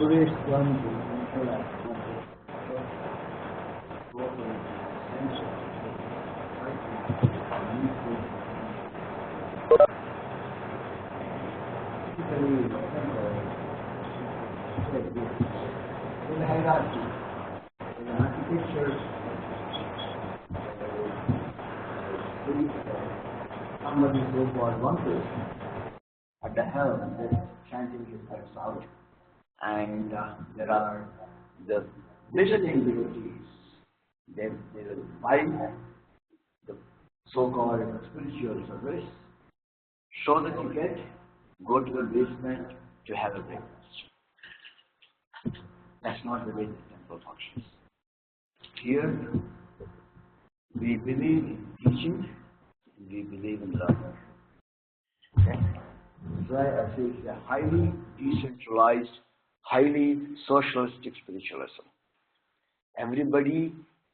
always one to intellect, in the hierarchy, in the architecture, somebody so-called one person at the helm just chanting his heads out, and there are the visiting devotees. They will find the so-called spiritual service, show the ticket, go to the basement to have a breakfast. That's not the way the temple functions. Here, we believe in teaching, we believe in learning. Okay? So I say it's a highly decentralized, highly socialistic spiritualism. Everybody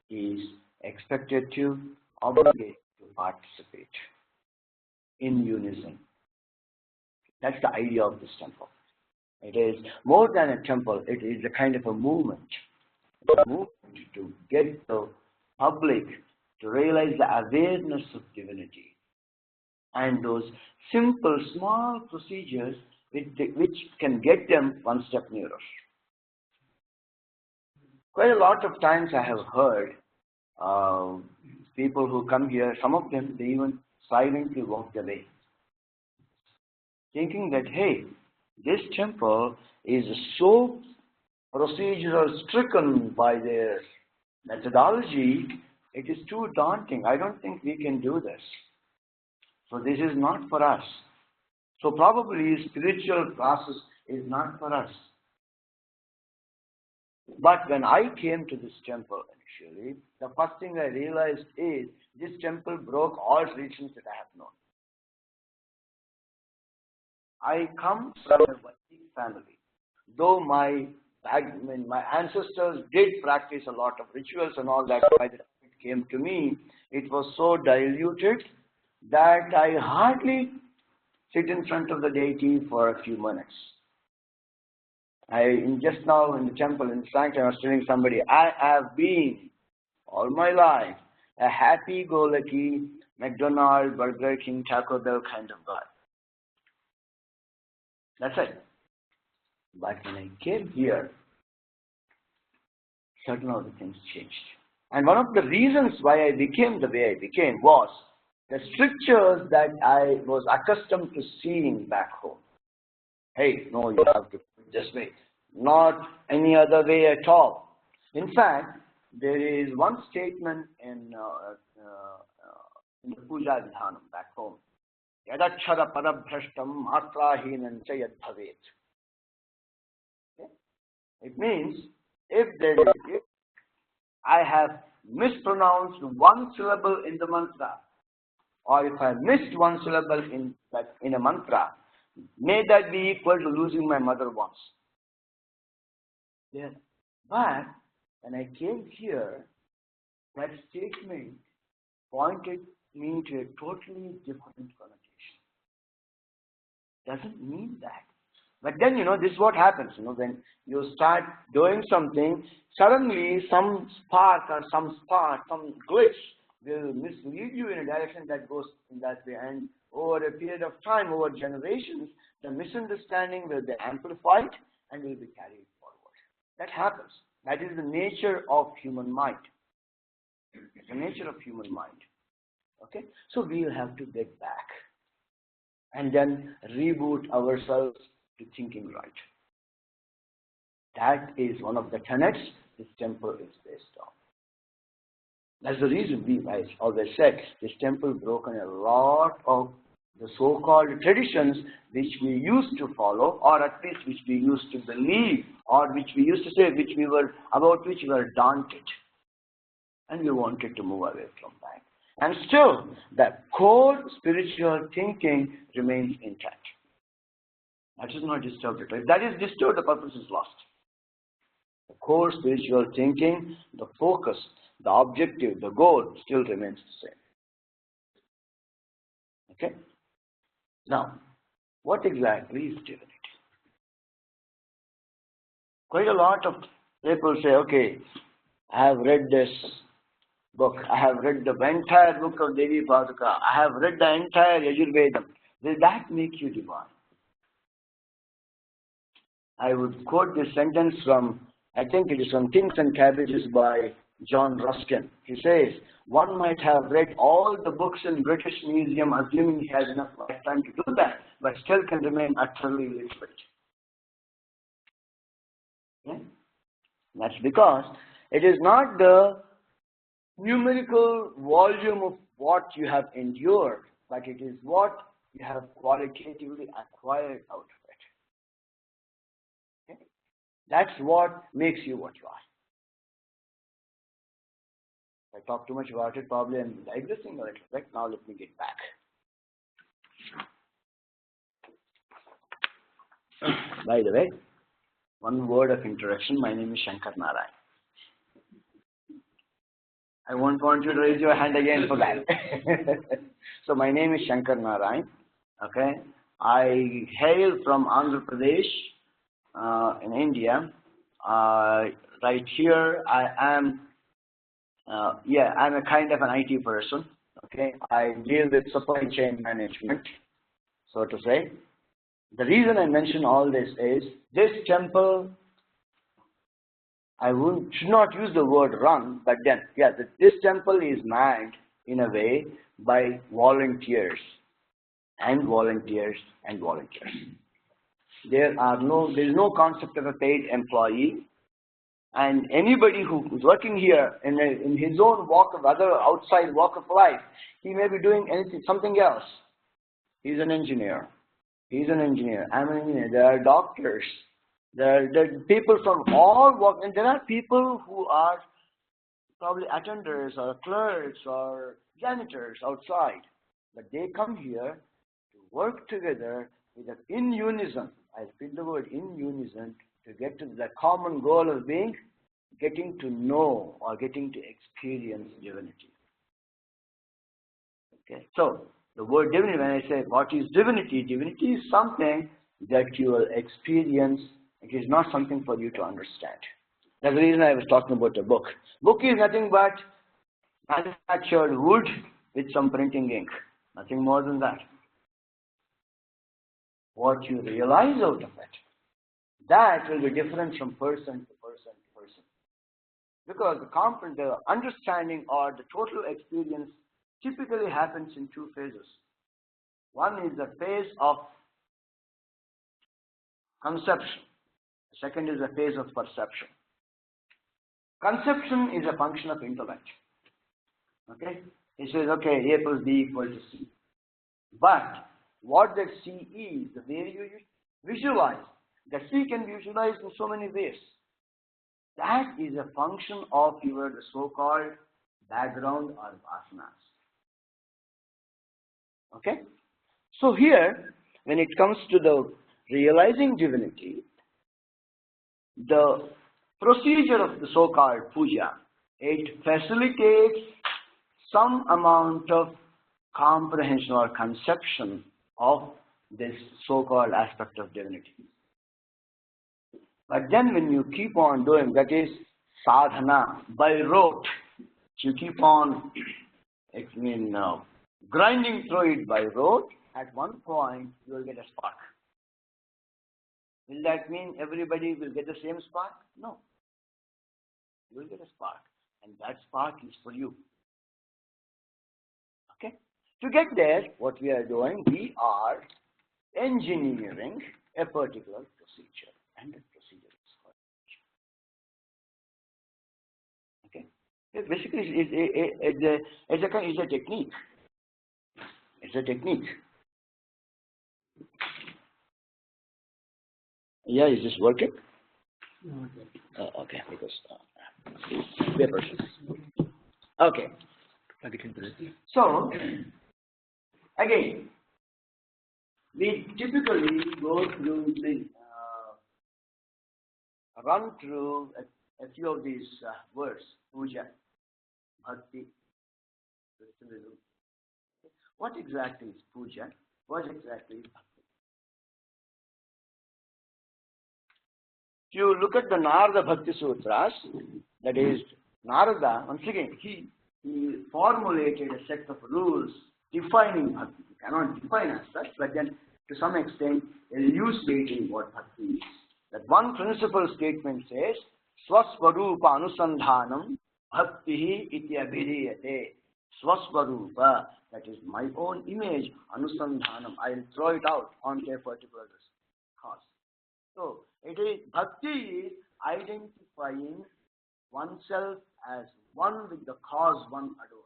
is expected to, obligated to participate in unison. That's the idea of this temple. It is more than a temple, it is a kind of a movement. It's a movement to get the public to realize the awareness of divinity. And those simple, small procedures which can get them one step nearer. Quite a lot of times I have heard people who come here, some of them, they even silently walked away, thinking that, hey, this temple is so procedural stricken by their methodology, it is too daunting. I don't think we can do this. So this is not for us. So probably spiritual process is not for us. But when I came to this temple initially, the first thing I realized is this temple broke all traditions that I have known. I come from a Vedic family. Though my ancestors did practice a lot of rituals and all that, by the time it came to me, it was so diluted that I hardly sit in front of the deity for a few minutes. Just now in the temple, in the sanctuary, I was telling somebody, I have been all my life a happy-go-lucky McDonald's, Burger King, Taco Bell kind of guy. That's it. But when I came here, certain other things changed. And one of the reasons why I became the way I became was the strictures that I was accustomed to seeing back home. Hey, no, you have to do it this way. Not any other way at all. In fact, there is one statement in the Puja Dharma back home. Yadachara parabhrashtam matrahinam cha yad bhavet. It means if I have mispronounced one syllable in the mantra, or if I missed one syllable in a mantra, may that be equal to losing my mother once. Yeah. But when I came here, that statement pointed me to a totally different connotation. Doesn't mean that. But then, this is what happens, when you start doing something, suddenly some spark or some glitch will mislead you in a direction that goes in that way. And over a period of time, over generations, the misunderstanding will be amplified and will be carried forward. That happens. That is the nature of human mind. It's the nature of human mind. Okay? So we will have to get back and then reboot ourselves to thinking right. That is one of the tenets this temple is based on. That's the reason I always said this temple broken a lot of the so-called traditions which we used to follow, or at least which we used to believe, or which we used to say, about which we were daunted. And we wanted to move away from that. And still, the core spiritual thinking remains intact. That is not disturbed. If that is disturbed, the purpose is lost. The core spiritual thinking, the focus, the objective, the goal still remains the same. Okay? Now, what exactly is divinity? Quite a lot of people say, okay, I have read this book. I have read the entire book of Devi Paduka. I have read the entire Yajurvedam. Will that make you divine? I would quote this sentence from, I think it is from Things and Cabbages by John Ruskin. He says, one might have read all the books in British Museum, assuming he has enough lifetime to do that, but still can remain utterly illiterate. Okay? That's because it is not the numerical volume of what you have endured, but it is what you have qualitatively acquired out of it. Okay? That's what makes you what you are. If I talk too much about it, probably I'm digressing a little bit. Now let me get back. By the way, one word of introduction. My name is Shankar Narayan. I won't want you to raise your hand again for that. So my name is Shankar Narayan. Okay, I hail from Andhra Pradesh in India. Right here, I am. I'm a kind of an IT person. Okay, I deal with supply chain management, so to say. The reason I mention all this is this temple. Should not use the word run, but then, this temple is manned in a way by volunteers and volunteers and volunteers. There is no concept of a paid employee, and anybody who is working here in his own outside walk of life, he may be doing something else. He's an engineer. I'm an engineer. There are doctors. There are people from all walks, and there are people who are probably attenders or clerks or janitors outside. But they come here to work together in unison. I repeat the word in unison to get to the common goal of getting to know or getting to experience divinity. Okay, so the word divinity, when I say what is divinity, divinity is something that you will experience. It is not something for you to understand. That's the reason I was talking about a book. Book is nothing but manufactured wood with some printing ink. Nothing more than that. What you realize out of it, that will be different from person to person to person. Because the understanding or the total experience typically happens in two phases. One is the phase of conception. The second is the phase of perception. Conception is a function of intellect. Okay? It says, okay, A plus B equals to C. But what that C is, the way you visualize, the C can be visualized in so many ways. That is a function of your so-called background or vasanas. Okay? So here, when it comes to the realizing divinity, the procedure of the so-called puja, it facilitates some amount of comprehension or conception of this so-called aspect of divinity. But then when you keep on doing, that is sadhana, by rote, you keep on grinding through it by rote, at one point you will get a spark. Will that mean everybody will get the same spark? No. You will get a spark, and that spark is for you. Okay? To get there, what we are doing, we are engineering a particular procedure, and that procedure is called puja. Okay? Basically, it's a technique. It's a technique. Yeah, is this working? Okay, because papers. Okay. So, again, we typically go through run through a few of these words: puja, bhakti, ritualism. What exactly is puja? What exactly is bhakti? If you look at the Narada Bhakti Sutras, that is, Narada, once again, he formulated a set of rules defining bhakti. You cannot define as such, but then to some extent elucidating what bhakti is. That one principal statement says, Swasvarupa Anusandhanam Bhaktihi iti abhidiyate. Swasvarupa, that is my own image, Anusandhanam. I will throw it out on a particular cause. So, it is bhakti is identifying oneself as one with the cause one adores.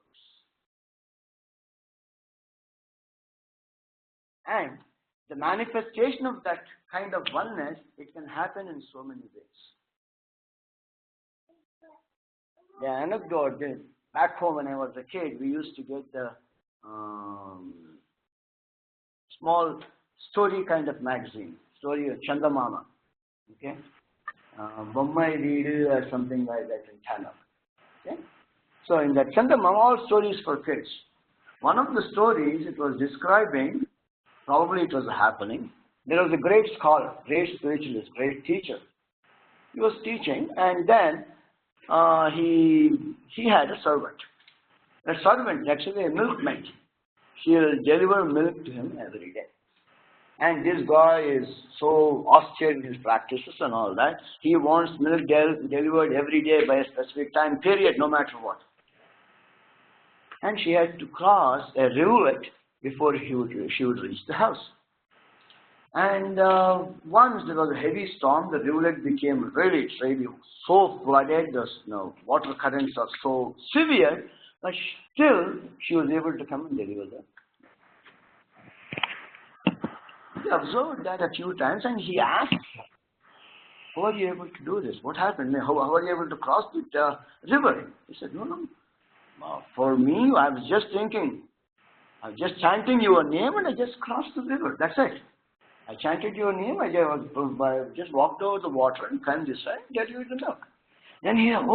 And the manifestation of that kind of oneness, it can happen in so many ways. The anecdote is, back home when I was a kid, we used to get the small story kind of magazine, story of Chandamama, okay? Bommai Readu or something like that in Kannada. Okay? So in that Chandamama, all stories for kids. One of the stories, it was describing, probably it was happening, there was a great scholar, great spiritualist, great teacher. He was teaching, and then he had a servant. A servant, actually a milkmaid. She will deliver milk to him every day. And this guy is so austere in his practices and all that. He wants milk delivered every day by a specific time period, no matter what. And she had to cross a rivulet before she would reach the house. And once there was a heavy storm, the rivulet became really so flooded, the water currents are so severe, but still she was able to come and deliver them. He observed that a few times and he asked, how are you able to do this? What happened? How are you able to cross the river? He said, no. For me, I was just thinking, I was just chanting your name and I just crossed the river. That's it. I chanted your name, I just walked over the water and climbed this side and delivered the milk. Then he said,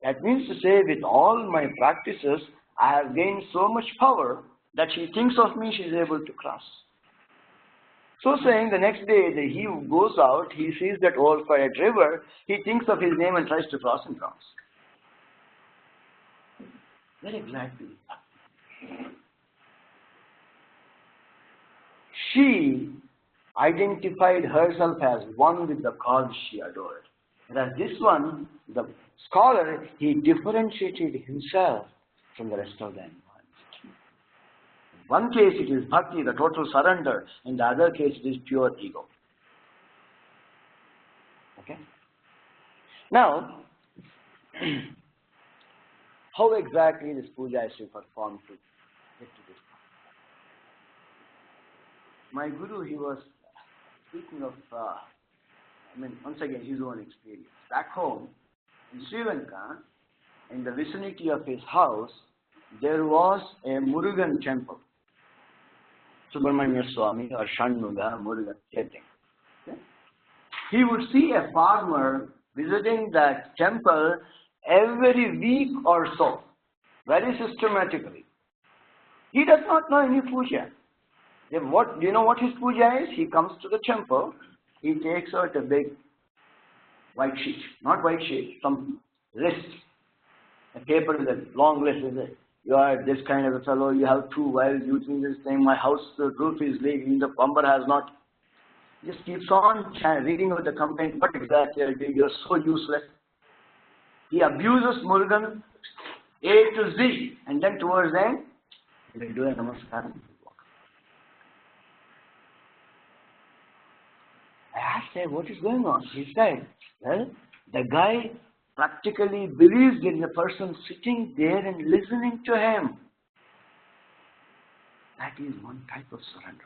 that means to say with all my practices, I have gained so much power that she thinks of me, she is able to cross. So saying, the next day he goes out, he sees that old quiet river, he thinks of his name and tries to cross and cross. Very exactly. She identified herself as one with the cause she adored. Whereas this one, the scholar, he differentiated himself from the rest of the environment. In one case it is bhakti, the total surrender. In the other case it is pure ego. Okay? Now, how exactly this puja is to perform to get to this point? My guru, he was speaking of, once again, his own experience. Back home, in Sri Lanka, in the vicinity of his house, there was a Murugan temple. Subramanya Swami or Shanmuga, Murugan, everything. Okay? He would see a farmer visiting that temple every week or so, very systematically. He does not know any puja. Do you know what his puja is? He comes to the temple, he takes out a big white sheet, not white sheet, some list, a paper with a long list. You are this kind of a fellow, you have 2 wells, you think this thing, my house, the roof is leaking, the plumber has not. Just keeps on reading out the complaint, what exactly you're so useless. He abuses Murugan A to Z, and then towards the end, he will do a namaskaram. I asked him, what is going on? He said, well, the guy practically believes in the person sitting there and listening to him. That is one type of surrender.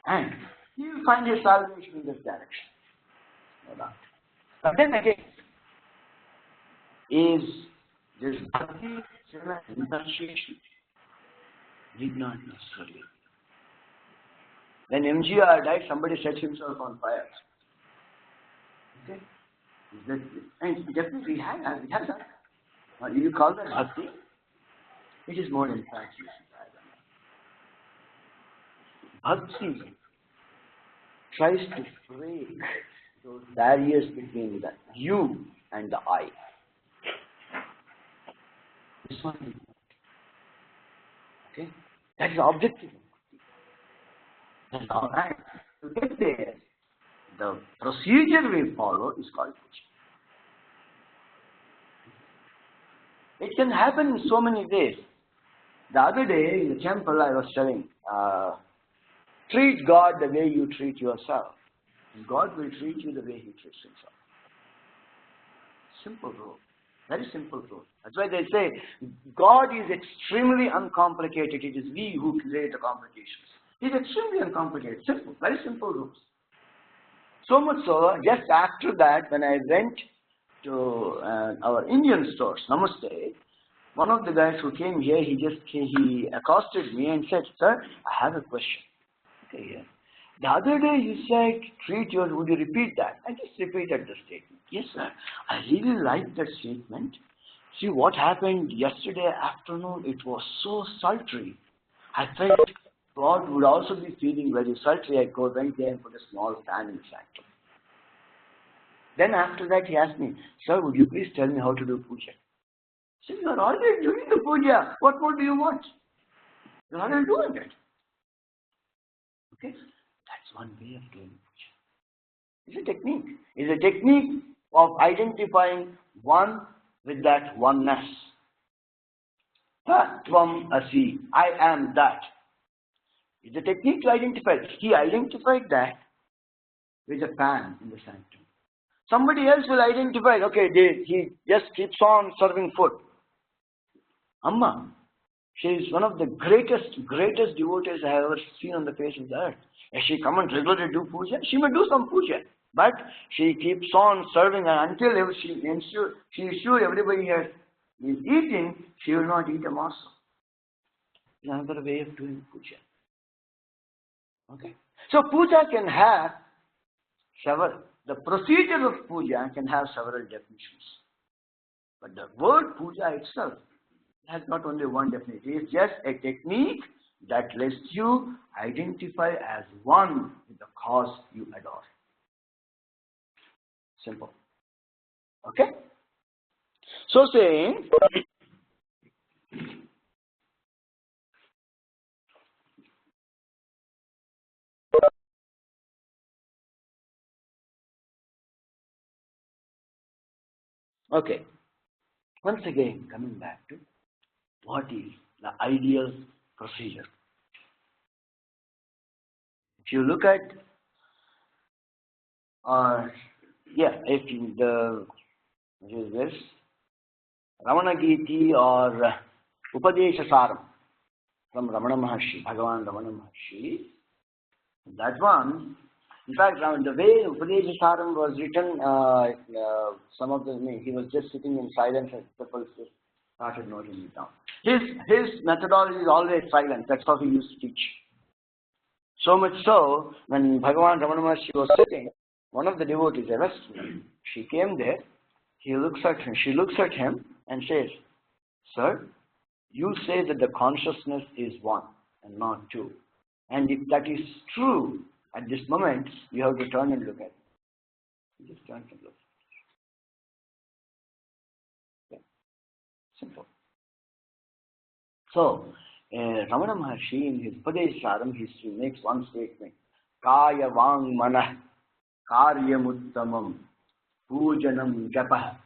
And he will find his salvation in this direction. No doubt. But then again, is this bhakti renunciation? Did not necessarily. When MGR died, somebody set himself on fire. Okay? And definitely we have that. You call that bhakti? It is more infatuation. Bhakti tries to break those barriers between the you and the I. This one is okay. That is the objective. And all right. To get there, the procedure we follow is called puja. It can happen in so many ways. The other day in the temple I was telling, treat God the way you treat yourself. And God will treat you the way He treats Himself. Simple rule. Very simple rule. That's why they say God is extremely uncomplicated. It is we who create the complications. He is extremely uncomplicated. Simple. Very simple rules. So much so, just after that, when I went to our Indian stores, Namaste, one of the guys who came here, he accosted me and said, "Sir, I have a question." Okay, yeah. The other day you said, would you repeat that? I just repeated the statement. Yes, sir. I really like that statement. See, what happened yesterday afternoon, it was so sultry. I felt God would also be feeling very sultry. I went there and put a small fan in the sanctum. Then after that, he asked me, "Sir, would you please tell me how to do puja?" I said, "You are already doing the puja. What more do you want? You are already doing it." Okay? That's one way of doing puja. It's a technique. It's a technique of identifying one with that oneness. Tvam asi. I am that. It's a technique to identify. He identified that with a fan in the sanctum. Somebody else will identify, okay, he just keeps on serving food. Amma, she is one of the greatest devotees I have ever seen on the face of the earth. If she come and regularly do puja, she may do some puja. But she keeps on serving, and until she is sure everybody is eating, she will not eat a morsel. It's another way of doing puja. Okay? So puja can have several. The procedure of puja can have several definitions. But the word puja itself has not only one definition. It is just a technique that lets you identify as one with the cause you adore. Simple. Okay? So saying, okay, once again coming back to what is the ideal procedure. If you look at, if you, this Ramana Giti or Upadesha Saram from Ramana Maharshi, Bhagavan Ramana Maharshi, that one, in fact, the way Upadesha Saram was written, some of he was just sitting in silence and people just started noting it down. His methodology is always silent. That's how he used to teach. So much so, when Bhagavan Ramana Maharshi was sitting, one of the devotees, a Western, she came there, she looks at him and says, "Sir, you say that the consciousness is one and not two. And if that is true, at this moment, you have to turn and look at it." He just turns and looks. Okay. Simple. So, Ramana Maharshi in his Upadesharam, he makes one statement. Kaya vang manah karyamuttamam pujanam japah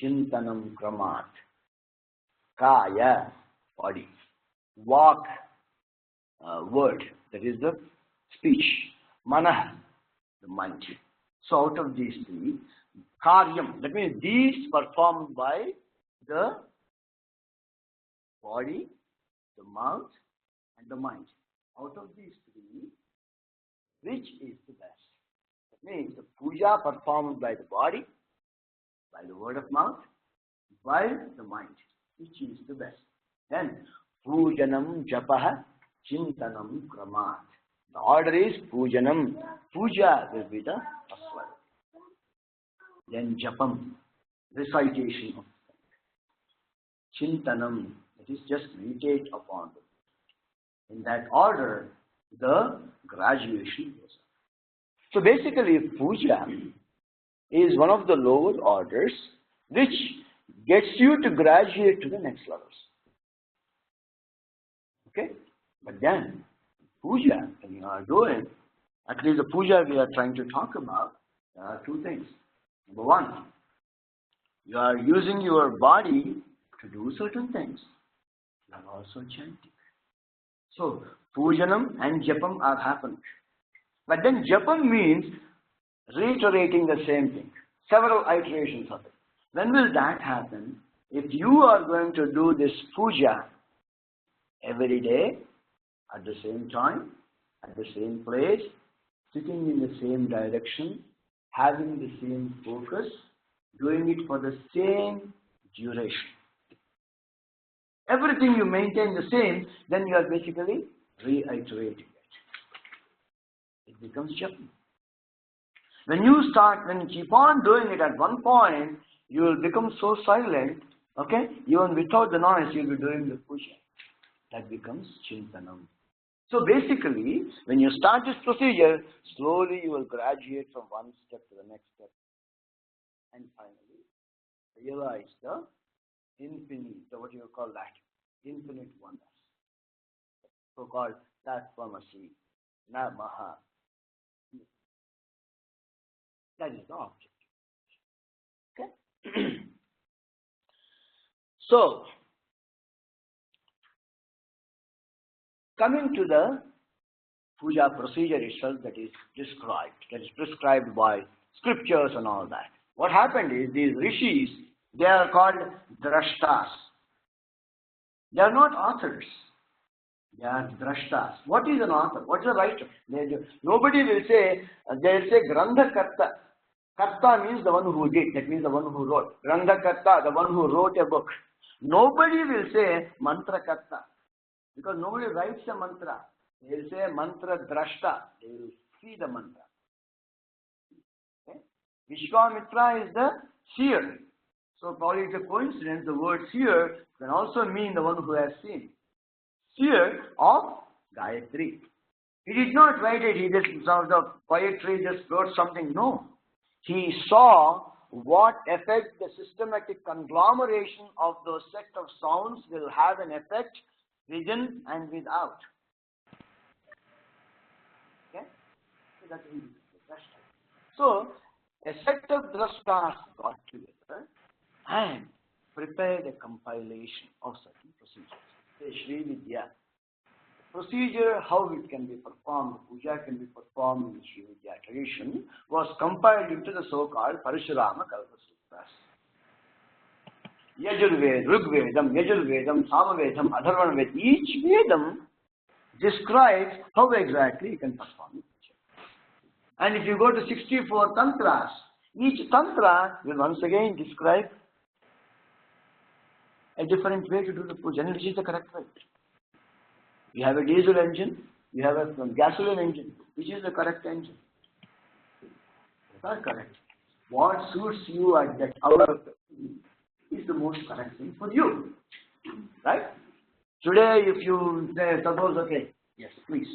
chintanam kramat. Kaya, body. Walk, word, that is the speech. Manah, the mind. So out of these three, karyam, that means these performed by the body, the mouth, and the mind. Out of these three, which is the best? That means the puja performed by the body, by the word of mouth, by the mind. Which is the best? Then, pujanam japaha chintanam kramat. The order is pujanam. Puja will be the first one. Then japam, recitation of chintanam, that is just meditate upon them. In that order, the graduation goes on. So basically, puja is one of the lower orders which gets you to graduate to the next levels. Okay? But then, puja, when you are doing, at least the puja we are trying to talk about, there are two things. Number one, you are using your body to do certain things. You are also chanting. So, pujanam and japam are happening. But then japam means reiterating the same thing. Several iterations of it. When will that happen? If you are going to do this puja every day, at the same time, at the same place, sitting in the same direction, having the same focus, doing it for the same duration. Everything you maintain the same, then you are basically reiterating it. It becomes japam. When you keep on doing it at one point, you will become so silent, okay? Even without the noise, you will be doing the puja. That becomes chintanam. So basically, when you start this procedure, slowly you will graduate from one step to the next step. And finally, realize the infinite, what you call that, infinite oneness. So called Tattvamasi, Namaha. That is the object. Okay? So, coming to the puja procedure itself that is prescribed by scriptures and all that. What happened is these rishis, they are called drashtas. They are not authors. They are drashtas. What is an author? What is a writer? Nobody will say, they will say grandha karta. Karta means the one who did, that means the one who wrote. Grandha karta, the one who wrote a book. Nobody will say mantra karta. Because nobody writes a mantra. They will say mantra drashta. They will see the mantra. Okay? Vishwamitra is the seer. So probably it's a coincidence, the word seer can also mean the one who has seen. Seer of Gayatri. He did not write it, he just, some of the poetry just wrote something. No. He saw what effect the systematic conglomeration of those set of sounds will have an effect within and without. Okay? So that's so a set of drashtas got together and prepared a compilation of certain procedures. Say Sri Vidya. Procedure, how it can be performed, puja can be performed in Sri Vidya tradition, was compiled into the so-called Parashurama Kalpasutras. Yajurved, Rigvedam, Yajurvedam, Samavedam, Adharvana Ved, each Vedam describes how exactly you can perform it. And if you go to 64 tantras, each tantra will once again describe a different way to do the puja, and which is the correct way. You have a diesel engine, you have a gasoline engine, which is the correct engine? Both are correct. What suits you at that hour is the most correct thing for you. Right? Today, if you say, suppose, okay, yes, please.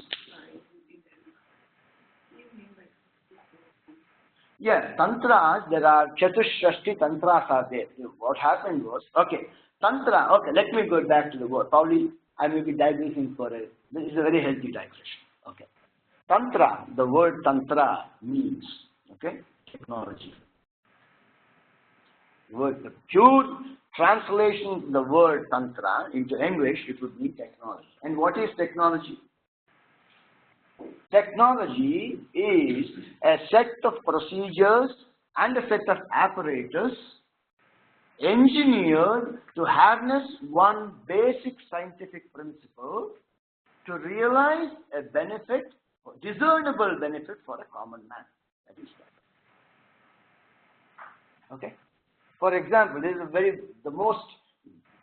Yes, tantras, there are Chatushrashti tantras are there. What happened was, okay, tantra, okay, let me go back to the word. Probably I may be digressing for this is a very healthy digression. Okay. Tantra, the word tantra means, okay, technology. The pure translation of the word tantra into English, it would mean technology. And what is technology? Technology is a set of procedures and a set of apparatus engineered to harness one basic scientific principle to realize a benefit, discernible benefit for a common man. That is that. Okay. For example, this is the most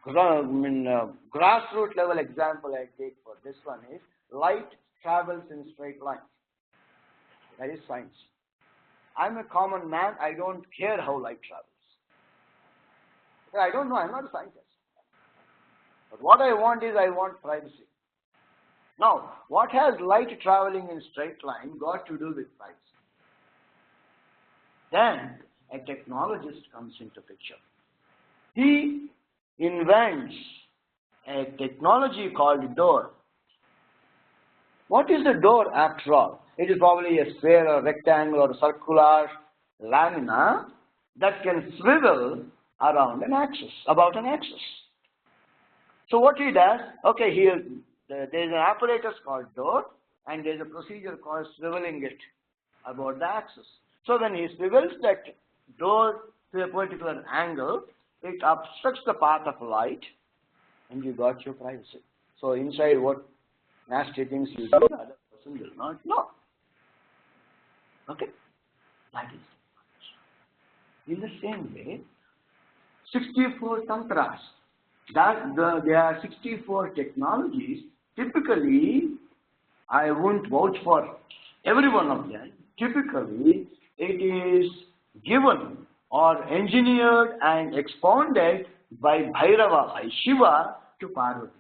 grassroots level example I take for this one is light travels in straight lines. That is science. I'm a common man. I don't care how light travels. I don't know. I'm not a scientist. But what I want is I want privacy. Now, what has light traveling in straight line got to do with privacy? Then, a technologist comes into picture. He invents a technology called door. What is a door after all? It is probably a square or rectangle or circular lamina that can swivel around an axis, about an axis. So what he does, okay, here there is an apparatus called door and there is a procedure called swiveling it about the axis. So when he swivels that door to a particular angle, it obstructs the path of light and you got your privacy. So inside what nasty things you do, the other person will not know. Okay? That is in the same way, 64 tantras. There are 64 technologies. Typically, I won't vouch for every one of them. Typically, it is given or engineered and expounded by Bhairava, by Shiva to Parvati.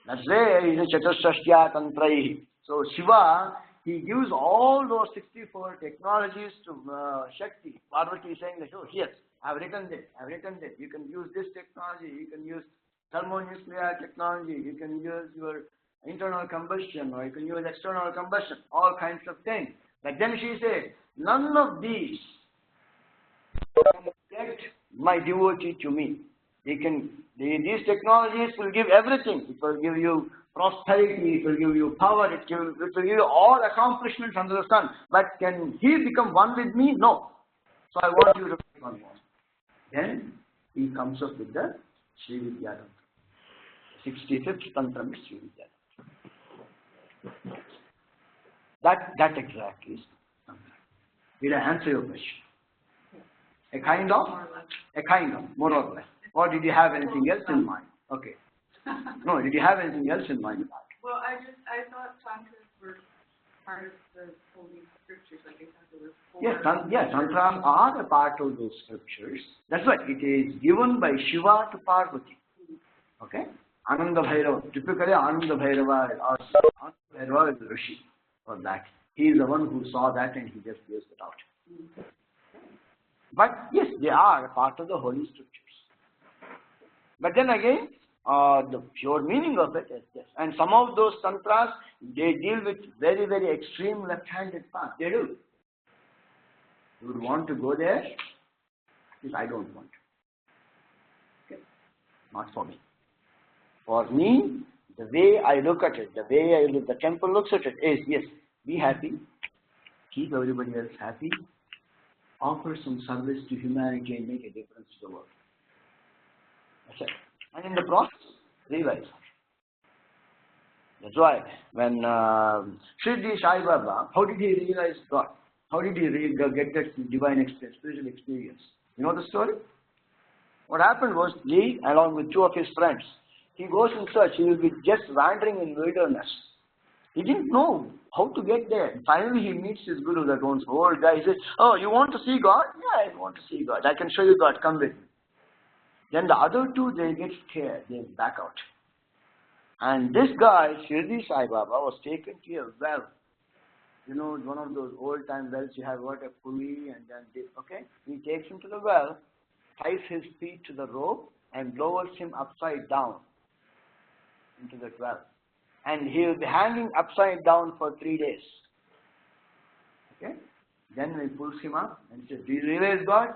That's where it is a Chatushtashya Tantraihi. So Shiva, he gives all those 64 technologies to Shakti. Parvati is saying that, oh, yes, I've written this. You can use this technology, you can use thermonuclear technology, you can use your internal combustion, or you can use external combustion, all kinds of things. But then she says, none of these can get my devotee to me. These technologies will give everything. It will give you prosperity, it will give you power, it will give you all accomplishments under the sun. But can he become one with me? No. So I want you to become one more. Then he comes up with the Sri Vidya Temple. 65th Tantra is Sri Vidya Temple. That exactly is Tantra. Did I answer your question? A kind of? More or less. Or did you have anything else in mind? Okay. No, did you have anything else in mind about it? Well, I thought tantras were part of the holy scriptures. Like I thought there were four. Yes, tantras are a part of those scriptures. That's right. It is given by Shiva to Parvati. Okay? Ananda Bhairava. Typically, Ananda Bhairava is the Rishi for that. He is the one who saw that and he just gives it out. But yes, they are a part of the holy scriptures. But then again, the pure meaning of it is this. And some of those tantras, they deal with very, very extreme left-handed path. They do. You would want to go there? Yes, I don't want to. Okay? Not for me. For me, the way I look at it, the temple looks at it is, yes, be happy, keep everybody else happy, offer some service to humanity and make a difference to the world. That's it. And in the process, realize. That's why when Sri Sai Baba, how did he realize God? How did he get that divine experience, spiritual experience? You know the story? What happened was, he, along with two of his friends, he goes in search. He will be just wandering in wilderness. He didn't know how to get there. Finally, he meets his guru, that one's old guy. He says, oh, you want to see God? Yeah, I want to see God. I can show you God. Come with me. Then the other two, they get scared. They back out. And this guy, Shirdi Sai Baba, was taken to a well. You know, one of those old-time wells, you have got a pulley and then this, okay? He takes him to the well, ties his feet to the rope and lowers him upside down into the well. And he will be hanging upside down for 3 days. Okay? Then he pulls him up and says, do you realize God?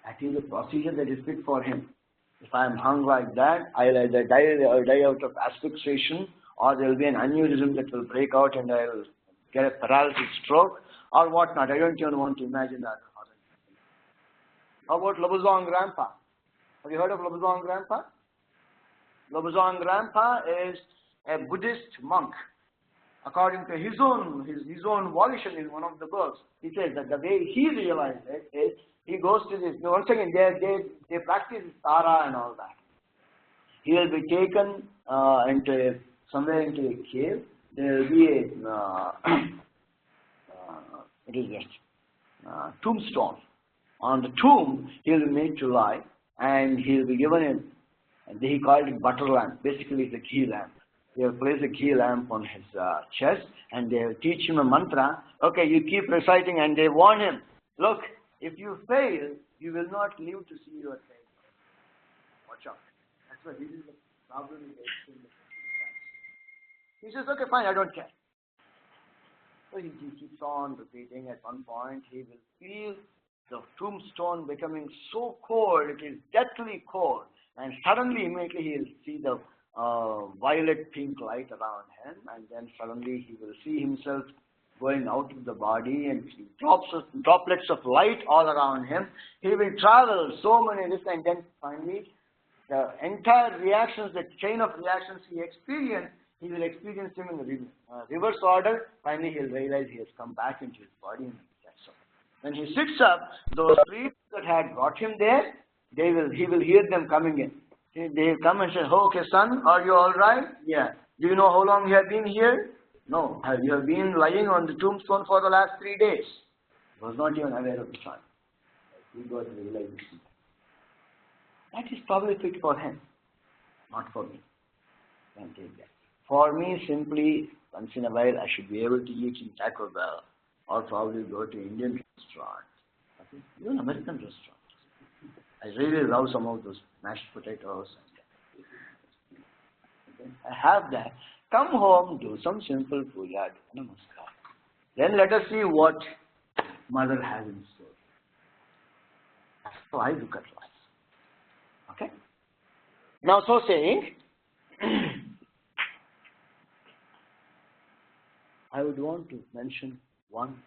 That is a procedure that is fit for him. If I am hung like that, I'll either die out of asphyxiation, or there will be an aneurysm that will break out and I'll get a paralysis stroke, or whatnot. I don't even want to imagine that. How about Lobozong Grandpa? Have you heard of Lobozong Grandpa? Lobozong Grandpa is a Buddhist monk. According to his own volition in one of the books, he says that the way he realized it is, he goes to this, once again, they practice Tara and all that. He will be taken somewhere into a cave. There will be a tombstone. On the tomb, he will be made to lie, and he will be given he called it butter lamp. Basically, it's a ghee lamp. They will place a ghee lamp on his chest and they will teach him a mantra. Okay, you keep reciting and they warn him, look, if you fail, you will not live to see your time. Watch out. That's why this is the problem with the He says, okay, fine, I don't care. So he keeps on repeating. At one point, he will feel the tombstone becoming so cold, it is deathly cold. And suddenly, immediately, he will see the violet pink light around him. And then suddenly, he will see himself going out of the body and droplets of light all around him. He will travel so many this and then finally, the entire reactions, the chain of reactions he experienced, he will experience them in the reverse order. Finally, he will realize he has come back into his body and that's all. When he sits up, those priests that had brought him there, he will hear them coming in. They will come and say, oh, okay, son, are you all right? Yeah. Do you know how long you have been here? No. You have been lying on the tombstone for the last 3 days. He was not even aware of the time. He got realization. That is probably fit for him, not for me. Can take that. For me, simply, once in a while, I should be able to eat in Taco Bell or probably go to Indian restaurant, okay? Even American restaurant. I really love some of those mashed potatoes. Okay? I have that. Come home, do some simple puja, namaskar. Then let us see what Mother has in store. That's how I look at life. Okay? Now, so saying, I would want to mention one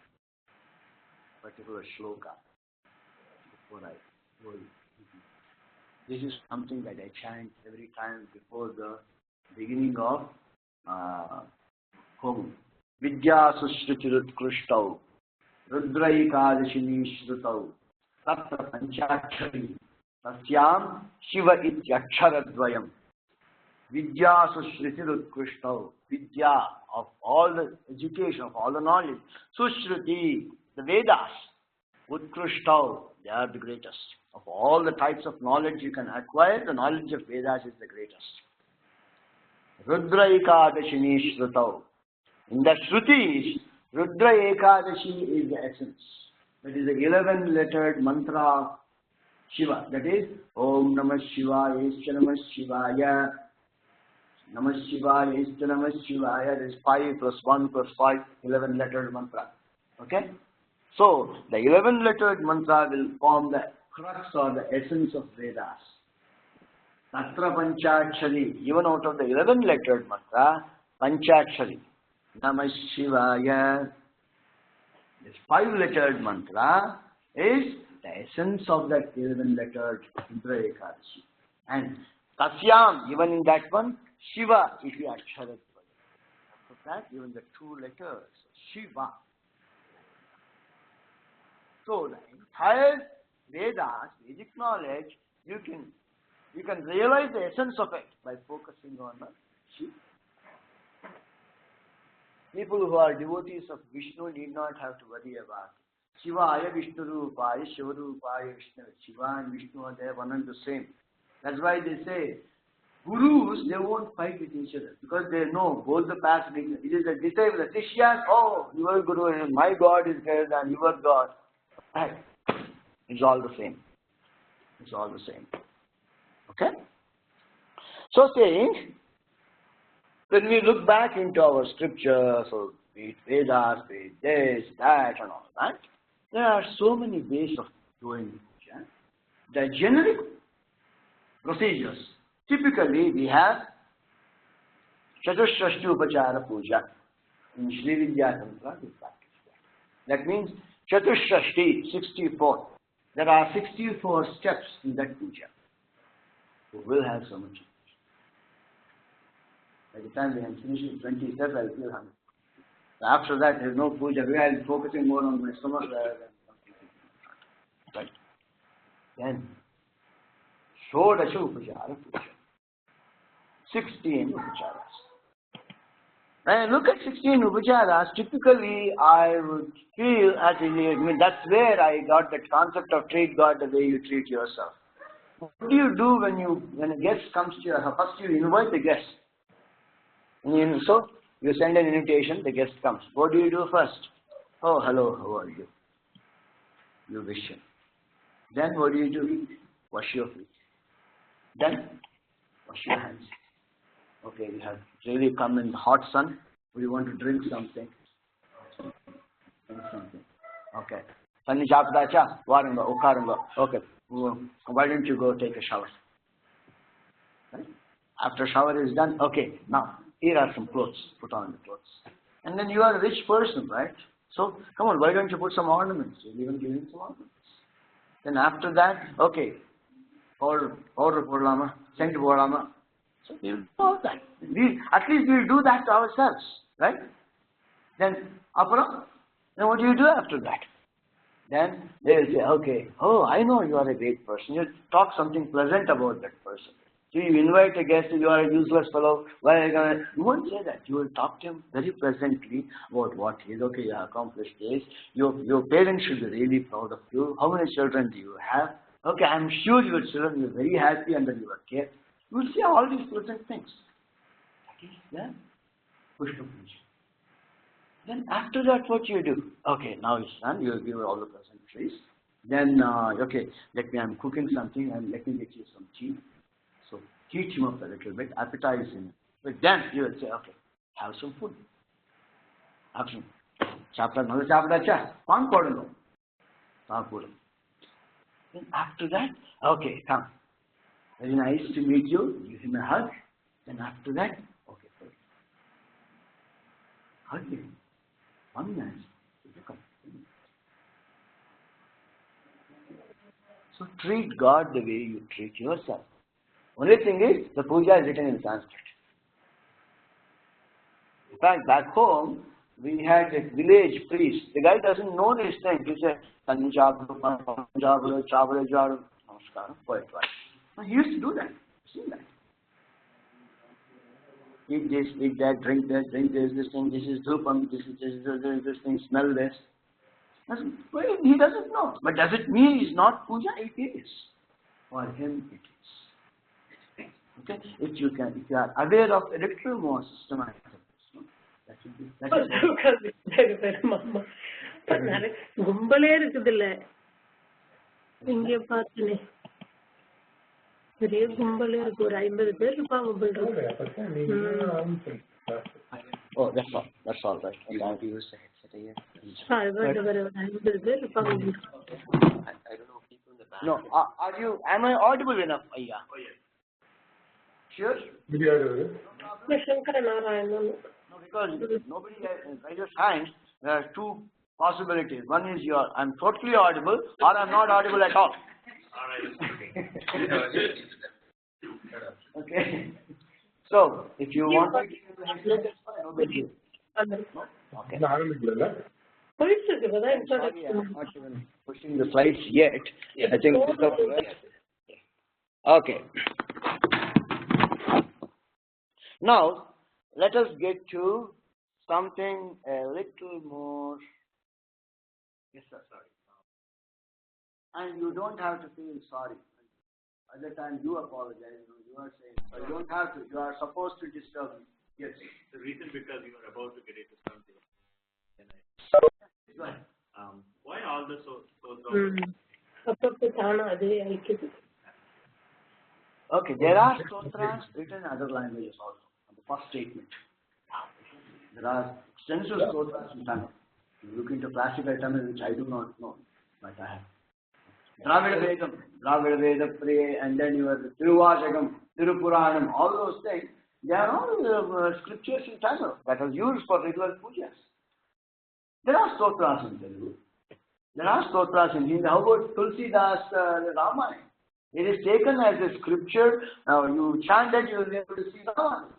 particular shloka before I go. This is something that I chant every time before the beginning of Home. Vidya Sushritilut Krishtau, Rudraikadashini Shrutau, Tatra Panchakshari, Tasyam Siva Ityakshara Vidya Sushritilut Krishtau, Vidya of all the education, of all the knowledge. Sushruti, the Vedas, Utkrishtav, they are the greatest. Of all the types of knowledge you can acquire, the knowledge of Vedas is the greatest. Rudra Ekadashini Shrutau. In the Shrutis, Rudra Ekadashi is the essence. That is the 11-lettered mantra of Shiva. That is, Om Namah Shivaya, Ischa Namah Shivaya, Namah Shivaya, Ischa Namah Shivaya. That is 5 plus 1 plus 5, 11-lettered mantra. Okay? So, the 11-lettered mantra will form the crux or the essence of Vedas. Tatra Panchakshari, even out of the 11-lettered mantra, Panchakshari, Namah Shivaya, this 5-lettered mantra is the essence of that 11-lettered Rudra Ekadashi. And Tasyam, even in that one, Shiva is the Akshara. After that, even the 2 letters, Shiva. So the entire Vedas, Vedic knowledge, you can realize the essence of it by focusing on the Shiva. People who are devotees of Vishnu need not have to worry about Shivaya Vishnu Rupaya, Shiva Rupaya Vishnu. Shiva and Vishnu are there, one and the same. That's why they say, Gurus, they won't fight with each other because they know both the paths. It is the disciple, the Sishyas, oh, your Guru, my God is greater than your God. Right. It's all the same. It's all the same. Okay? So saying, when we look back into our scriptures, or be it Vedas, be it this, that, and all that, there are so many ways of doing puja. The generic procedures. Typically, we have Chatushrashti Upachara Puja. In Sri Vidya Temple, we practice that. That means Chatushrashti, 64. There are 64 steps in that puja. We will have so much. By the time we have finished 20 steps, I will feel hungry. After that, there is no puja. We are focusing more on my stomach rather than something. Right. Then, Shodasha Upachara Puja. 16 Upacharas. When I look at 16 Upacharas, typically I would feel as if, that's where I got that concept of treat God the way you treat yourself. What do you do when a guest comes to your house? First you invite the guest. So you send an invitation, the guest comes. What do you do first? Oh, hello, how are you? You wish him. Then what do? Wash your feet. Then wash your hands. Okay, you have really come in the hot sun. Or you want to drink something? Drink something. Okay. Sanni chapdacha, varunga, ukarunga. Okay. Why don't you go take a shower? Right? After shower is done, okay, now here are some clothes. Put on the clothes. And then you are a rich person, right? So come on, why don't you put some ornaments? You'll even give him some ornaments. Then after that, okay, order podlama, send podlama. So we'll do all that. At least we'll do that to ourselves, right? Then what do you do after that? Then they will say, okay, oh, I know you are a great person. You talk something pleasant about that person. So you invite a guest, you are a useless fellow. Why are you going to? You won't say that. You will talk to him very pleasantly about what he is. Okay, you have accomplished this. Your parents should be really proud of you. How many children do you have? Okay, I'm sure your children are very happy under your care. You will say all these pleasant things. That is then Pushpa Puja. Then after that, what you do? Okay, now it's done. You give all the pleasantries. Then, okay, I'm cooking something and let me get you some tea. So teach him up a little bit, appetize him. But then you will say, okay, have some food. Have some. Another chapter, Pan Kodano. Then after that, okay, come. Very nice to meet you. Give him a hug. Then after that, okay, fine. Hug him. 1 minute. So treat God the way you treat yourself. Only thing is, the puja is written in Sanskrit. In fact, back home, we had a village priest. The guy doesn't know this thing. He said, he used to do that. See that. Eat this, eat that, drink that, drink this thing, this is dhupam, this thing, smell this. Well, he doesn't know. But does it mean it's not puja? It is. For him, it is. Okay? If you are aware of a little more systematic, that should be. Oh, that's all. That's all right. Okay. I have to use the headset here. I don't know people in the back. No, are you? Am I audible enough, Ayya? Oh yes. Sure. No, because nobody raises hands. There are two possibilities. One is I'm totally audible, or I'm not audible at all. Okay. So, if you want to no big deal. Okay. Sorry, I'm not even pushing the slides yet. I think it's okay. Okay. Now, let us get to something a little more. Yes, sir. Sorry. And you don't have to feel sorry. At the time you apologize, you are saying, so you don't have to. You are supposed to disturb me. Yes. The reason because you are about to get into something. Go ahead. Why all the so Okay, there are stotras written in other languages also. The first statement. There are extensive stotras in Tamil. You look into classical Tamil, which I do not know, but I have. Dravida Veda Priya, and then your Tiruvajagam, Tirupuranam, all those things, they are all scriptures in Tamil that are used for regular pujas. There are stotras in Telugu. There are stotras in Hindi. How about Tulsidas Ramayana? It is taken as a scripture. Now you chant that, you will be able to see Ramayana.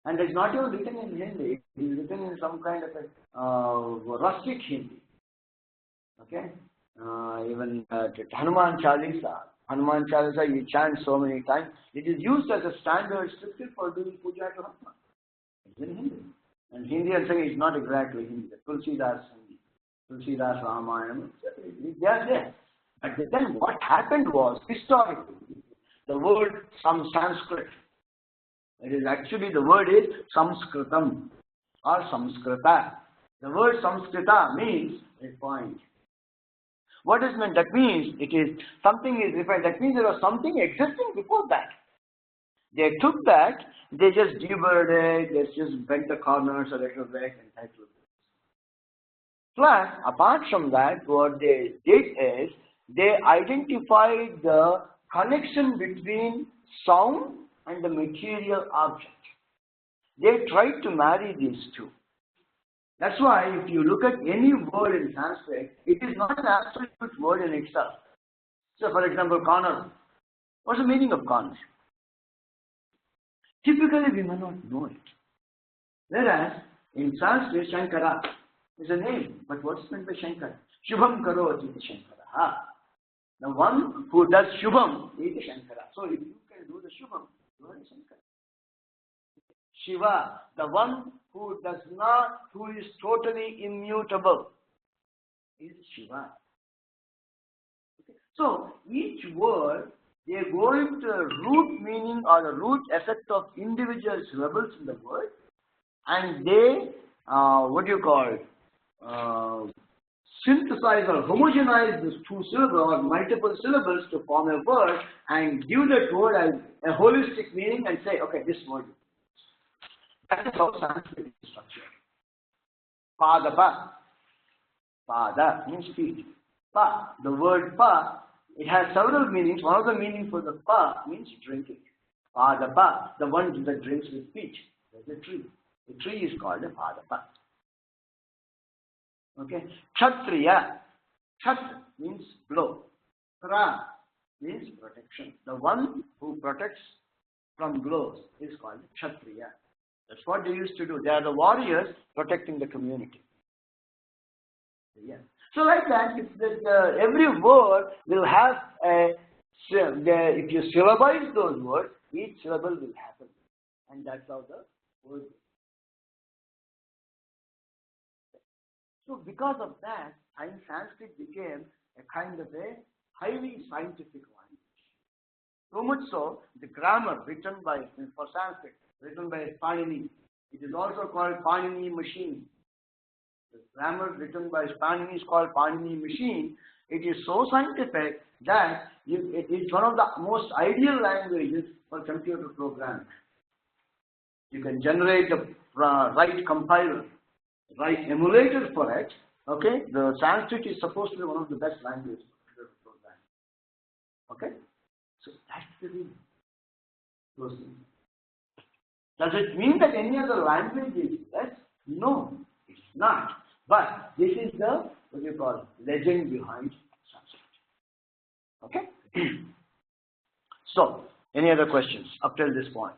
And it's not even written in Hindi. It is written in some kind of a rustic Hindi. Okay? Even Hanuman Chalisa, you chant so many times. It is used as a standard scripture for doing puja to Hanuman. It's in Hindi. And Hindi, I'm saying, is not exactly Hindi. Tulsidas Hindi. Tulsidas Ramayana. They are there. But then what happened was, historically, the word, some Sanskrit, It is actually, the word is Samskritam or Samskrita. The word Samskrita means refined. What does mean? That means it is something is refined. That means there was something existing before that. They took that, they just deburred it, they just bent the corners a little bit and that was it. Plus, apart from that, what they did is they identified the connection between sound and the material object. They tried to marry these two. That's why if you look at any word in Sanskrit, it is not an absolute word in itself. So for example, corner. What's the meaning of corner? Typically we may not know it. Whereas in Sanskrit, Shankara is a name. But what's meant by Shankara? Shubham karoti Shankara. The one who does Shubham is Shankara. So if you can do the Shubham, you are Shankara. Siva, the one who does not, who is totally immutable, is Siva. Okay. So each word, they go into the root meaning or the root effect of individual syllables in the word, and they, synthesize or homogenize these two syllables or multiple syllables to form a word and give that word as a holistic meaning and say, okay, this word. That is how Sanskrit is structured. Padapa. Pada means feet. Pa, the word pa, it has several meanings. One of the meanings for the pa means drinking. Padapa, the one that drinks with peach. There's a tree. The tree is called a padapa. Okay. Kshatriya. Kshat means blow. Pra means protection. The one who protects from blows is called Kshatriya. That's what they used to do. They are the warriors protecting the community. Yeah. So like that, every word will have if you syllabize those words, each syllable will happen. And that's how the word is. So because of that, Sanskrit became a kind of a highly scientific language. So much so, the grammar written for Sanskrit, written by Panini, it is also called Panini machine. The grammar written by Panini is called Panini machine. It is so scientific that it is one of the most ideal languages for computer programming. You can generate the right compiler, right emulator for it. Okay, the Sanskrit is supposed to be one of the best languages for computer programming. Okay, so that's the reason. Does it mean that any other language is less? No, it's not. But this is the, legend behind Sanskrit. Okay? So, any other questions up till this point?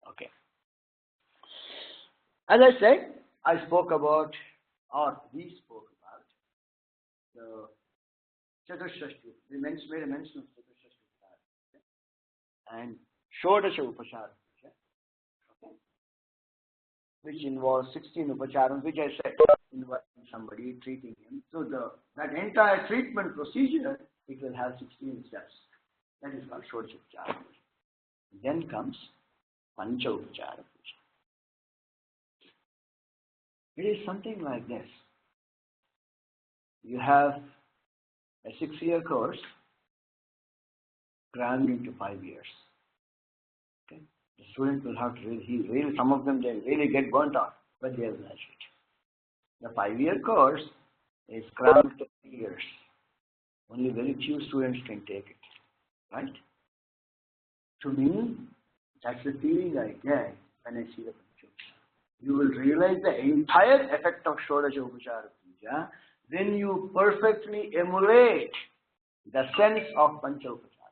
Okay. As I said, I spoke about, or we spoke about, the Chaturshashti. We made a mention of Chaturshashti. And Shodasha Upachara, okay, which involves 16 Upacharams, which I said involving somebody, treating him. So that entire treatment procedure, it will have 16 steps. That is called Shodasha Upachara. Then comes Pancha Upachara. It is something like this. You have a 6-year course crammed into 5 years. Okay. The student will have to really, some of them, they really get burnt out, but they will graduate. The 5-year course is crammed to 3 years. Only very few students can take it, right? To me, that's the feeling I get when I see the Pancha. You will realize the entire effect of Shodasha Upachara Puja when you perfectly emulate the sense of Pancha Upachara.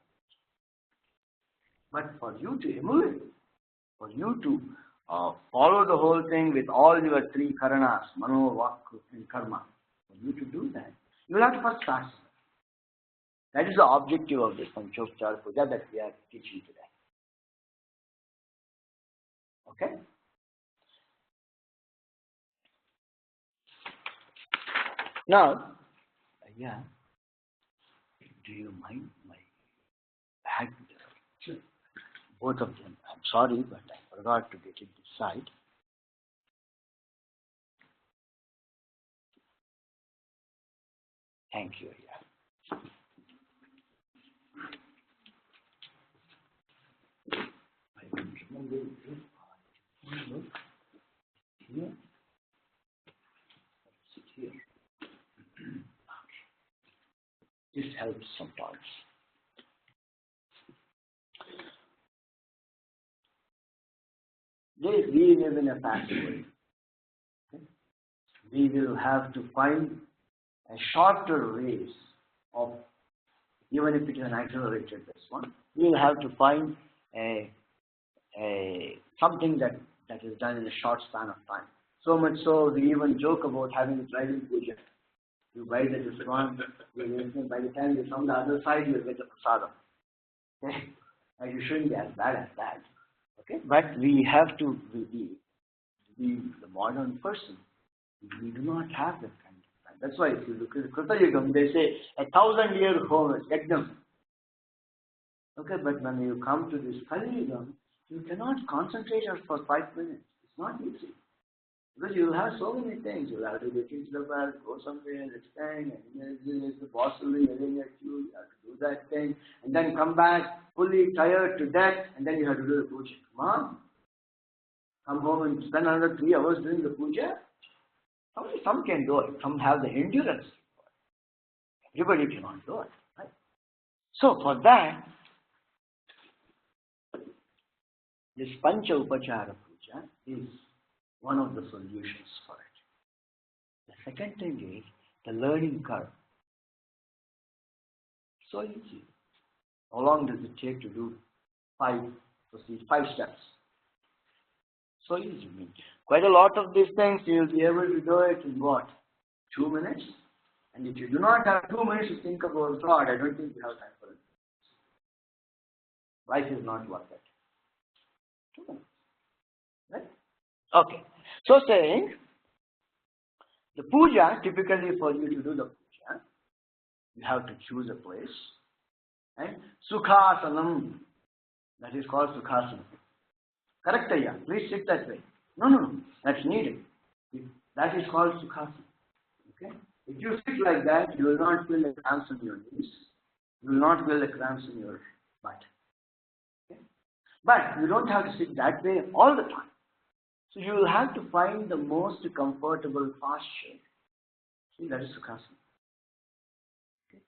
But for you to emulate, for you to follow the whole thing with all your 3 karanas, mano, vak, and karma, for you to do that, you will have to first start. That is the objective of this Panchopachara Puja that we are teaching today. Okay? Now, do you mind my bag? both of them. I'm sorry, but I forgot to get it this side. Thank you. Yeah. I don't remember this part. Look here. Sit here. This helps sometimes. We live in a fast world. Okay? We will have to find a shorter ways of, even if it is an accelerated this one, we will have to find a something that is done in a short span of time. So much so, we even joke about having a driving puja. You buy the restaurant, by the time you come the other side, you will get the prasadam. Okay? And you shouldn't be as bad as that. Okay? But we have to be the modern person. We do not have that kind of time. That's why if you look at the Krita Yugam, they say 1,000-year home is Yagdam. Okay, but when you come to this Kali Yugam, you cannot concentrate for 5 minutes. It's not easy. Because you will have so many things. You will have to get into the bath, go somewhere, extend, and the boss will be yelling at you. You have to do that thing, and then come back fully tired to death, and then you have to do the puja. Come on. Come home and spend another 3 hours doing the puja. Only some can do it. Some have the endurance. Everybody cannot do it. Right? So for that, this Pancha Upachara Puja is one of the solutions for it. The second thing is the learning curve. So easy. How long does it take to do 5 steps? So easy. I mean, quite a lot of these things you will be able to do it in what? 2 minutes? And if you do not have 2 minutes to think about God, I don't think you have time for it. Life is not worth it. 2 minutes. Right? Okay. So saying, the puja, typically for you to do the puja, you have to choose a place. And Sukhasanam, that is called Sukhasanam. Correct, Ayya? Please sit that way. No. That's needed. That is called Sukhasanam. Okay? If you sit like that, you will not feel the cramps in your knees. You will not feel the cramps in your butt. Okay? But you don't have to sit that way all the time. So you will have to find the most comfortable posture. See, that is Sukhasana. Okay?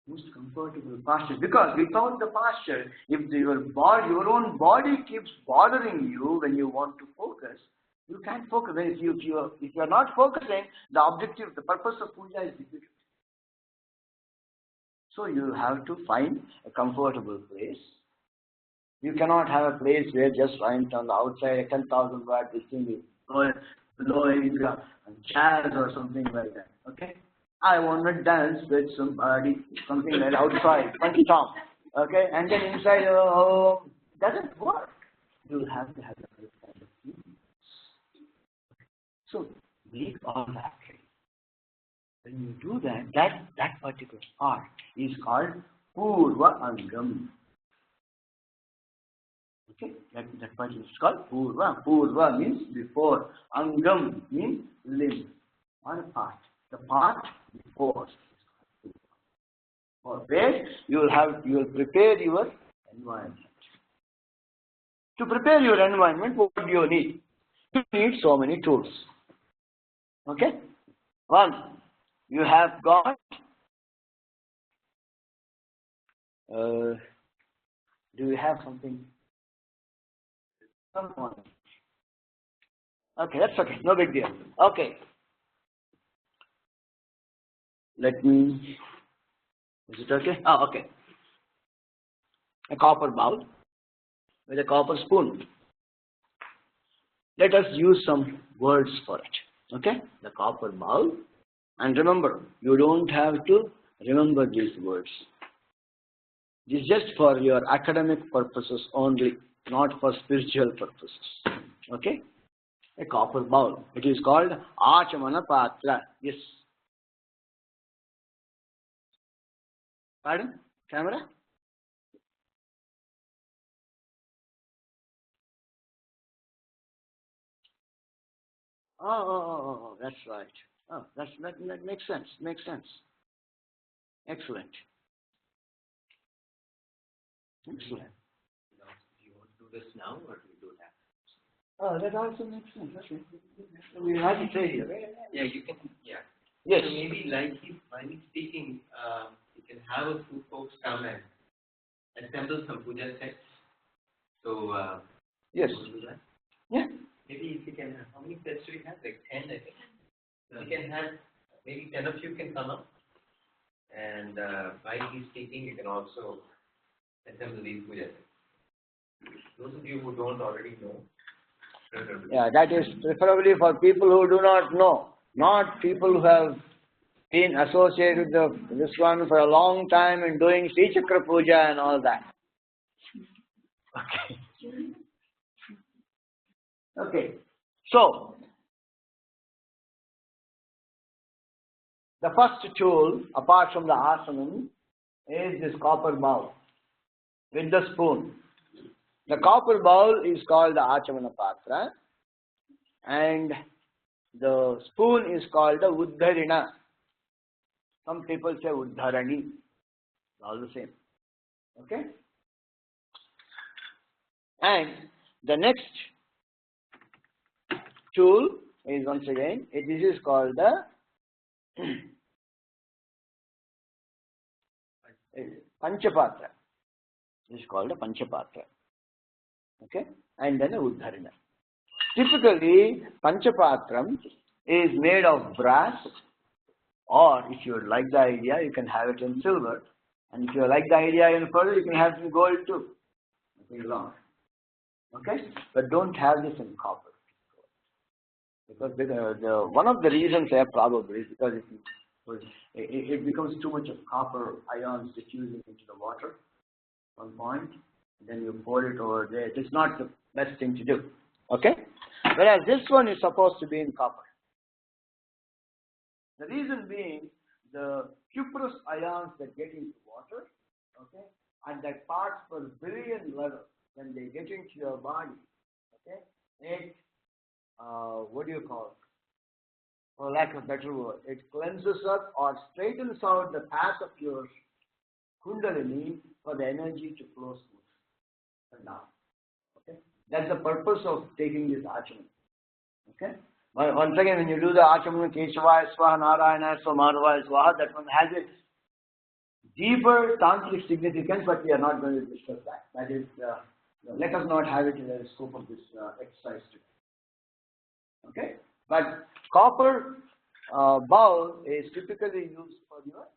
Most comfortable posture. Because without the posture, if your own body keeps bothering you when you want to focus, you can't focus. If you are not focusing, the purpose of puja is defeated. So you have to find a comfortable place. You cannot have a place where just right on the outside, a 10,000 watt, this thing is blowing jazz or something like that. Okay? I want to dance with somebody, something like outside, funky tom. Okay? And then inside, doesn't work. You have to have the right kind of movements. So, make all that ready. When you do that particular part is called Purva Angam. Okay, that part is called Purva. Purva means before. Angam means limb or part. The part before. For where you will prepare your environment. To prepare your environment, what do you need? You need so many tools. Okay? One, you have got do you have something? Someone. Okay, that's okay. No big deal. Okay. Let me. Is it okay? Oh, okay. A copper bowl with a copper spoon. Let us use some words for it. Okay? The copper bowl. And remember, you don't have to remember these words. This is just for your academic purposes only, not for spiritual purposes. Okay? A copper bowl. It is called Achamana Patra. Yes. Pardon? Camera? Oh, that's right. Oh, that makes sense. Makes sense. Excellent. Excellent. Do you want to do this now or do you do that? Oh, that also makes sense. Okay. We have to say here. Yeah, you can. Yeah. Yes. So maybe like while he's speaking, you can have a few folks come and assemble some puja sets. So Yes. want to do that? Yeah. Maybe if you can, how many sets do we have? Like 10, I think. So we can have, maybe 10 of you can come up. And while he's speaking, you can also assemble these puja sets. Those of you who don't already know. Yeah, that is preferably for people who do not know, not people who have been associated with this one for a long time and doing Sri Chakra Puja and all that. Okay. Okay. So, the first tool, apart from the asanam, is this copper bowl with the spoon. The copper bowl is called the Achamana Patra and the spoon is called the Uddharina. Some people say Uddharani. All the same. Okay? And the next tool is once again, this is called the Panchapatra. This is called a Panchapatra. Okay? And then a Uddharina. Typically, Panchapatram is made of brass, or if you like the idea, you can have it in silver. And if you like the idea even further, you can have it in gold too. Nothing wrong. Okay? But don't have this in copper. Because one of the reasons there probably is because it becomes too much of copper ions diffusing into the water at one point. Then you pour it over there. It is not the best thing to do. Okay? Whereas this one is supposed to be in copper. The reason being the cuprous ions that get into water, okay, at that parts per billion level, when they get into your body, okay, it, what do you call it? For lack of a better word, it cleanses up or straightens out the path of your kundalini for the energy to flow smooth and down. Okay? That's the purpose of taking this Achamana. Okay? Once again, when you do the Achamana, Keshavaya Swaha, Narayana Swaha, Madhavaya Swaha, that one has a deeper tantric significance, but we are not going to discuss that. That is, let us not have it in the scope of this exercise today. Okay? But copper bowl is typically used for your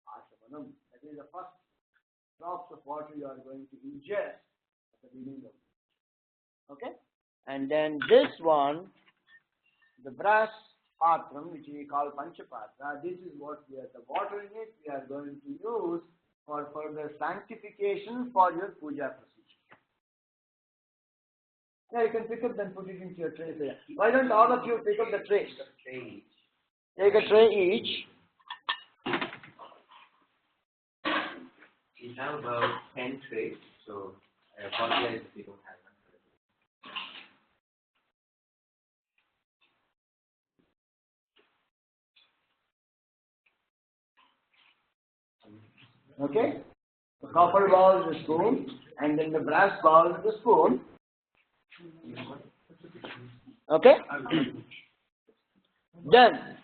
Achamanam. That is the first drops of water you are going to ingest at the beginning of it. Okay? And then this one, the brass patram, which we call Panchapatra, this is what we are, the water in it we are going to use for further sanctification for your puja procedure. Yeah, you can pick up and put it into your tray. Why don't all of you pick up the tray? Take a tray each. We have about 10 trays, so I apologize if we don't have one. Okay? The copper bowl is the spoon, and then the brass bowl is the spoon. Okay? Then,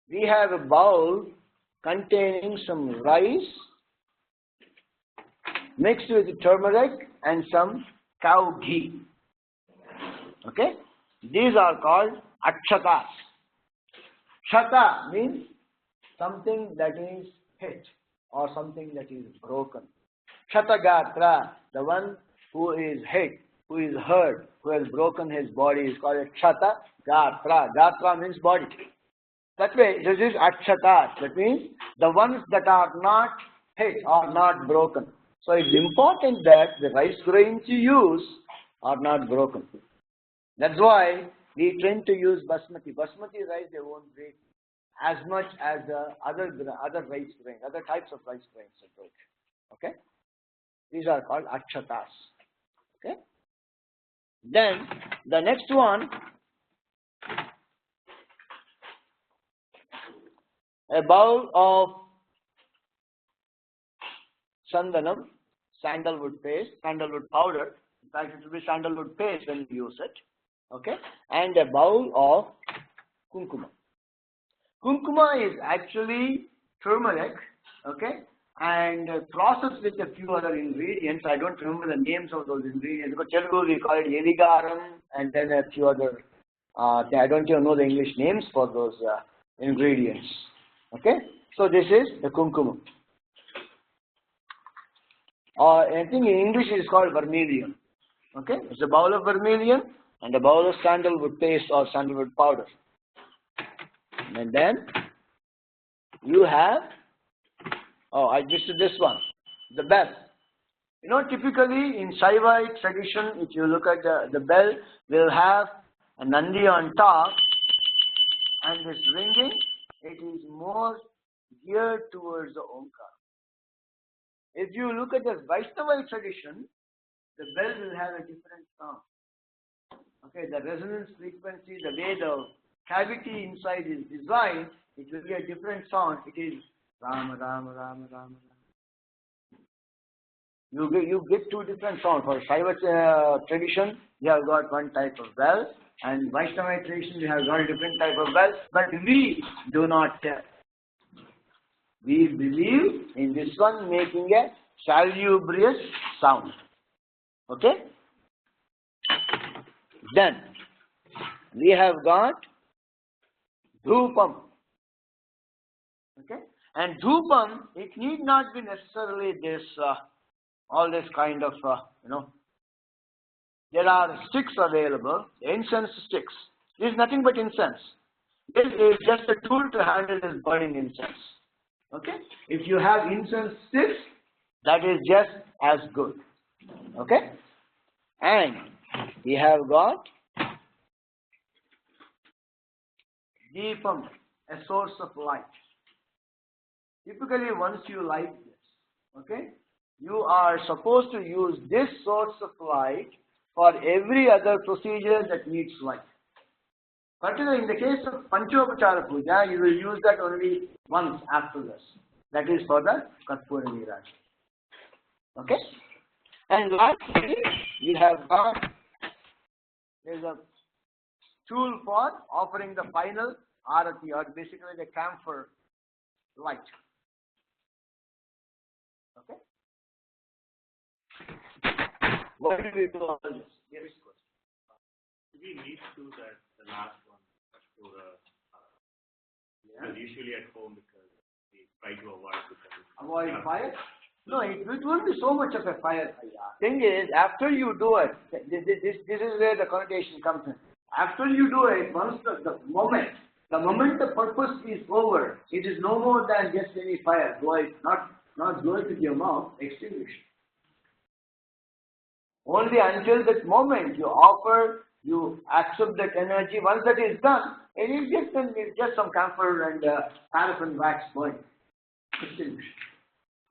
we have a bowl containing some rice mixed with turmeric and some cow ghee. Okay? These are called akshatas. Kshata means something that is hit or something that is broken. Kshatagatra, the one who is hit, who is hurt, who has broken his body is called a Kshatagatra. Gatra means body. That way, this is akshatas. That means the ones that are not hit or not broken. So it's important that the rice grains you use are not broken. That's why we tend to use basmati. Basmati rice, they won't break as much as the other rice grains, other types of rice grains that break. Okay? These are called akshatas. Okay? Then the next one, a bowl of sandanam, sandalwood paste, sandalwood powder. In fact, it will be sandalwood paste when you use it. Okay, and a bowl of kunkuma. Kunkuma is actually turmeric. Okay, and processed with a few other ingredients. I don't remember the names of those ingredients. Because Telugu we call it eligaram, and then a few other. I don't even know the English names for those ingredients. Okay, so this is the kunkuma. I think in English it is called vermilion. Okay, it's a bowl of vermilion and a bowl of sandalwood paste or sandalwood powder. And then you have, I missed this one, the bell. You know, typically in Shaivite tradition, if you look at the bell, will have a Nandi on top, and this ringing, it is more geared towards the Omkar. If you look at the Vaishnavite tradition, the bell will have a different sound. Okay, the resonance frequency, the way the cavity inside is designed, it will be a different sound. It is Rama, Rama, Rama, Rama, Rama. You get two different sounds. For Shaiva tradition, you have got one type of bell, and Vaishnava tradition, you have got a different type of bell. But we do not tell. We believe in this one making a salubrious sound. Okay? Then we have got dhupam. Okay? And dhupam, it need not be necessarily this, all this kind of, there are sticks available, incense sticks. This is nothing but incense. This is just a tool to handle this burning incense. Okay? If you have incense sticks, that is just as good. Okay? And we have got deepam, a source of light. Typically, once you light this, okay, you are supposed to use this source of light for every other procedure that needs light. Particularly in the case of Panchopachara Puja, you will use that only once after this. That is for the Karpura Niraj. Okay? And lastly, we have got, there is a tool for offering the final arati, or basically the camphor light. Okay? Why do we do all this? Yes, Do we need to do that, the last one, for because usually at home, because we try to avoid fire? No, it won't be so much of a fire. Thing is, after you do it, this is where the connotation comes in. After you do it, once the moment the purpose is over, it is no more than just any fire. Blow it, not blow it with your mouth, extinguish. Only until that moment you offer, you accept that energy. Once that is done, it is just some camphor and paraffin wax burn. Extinguish.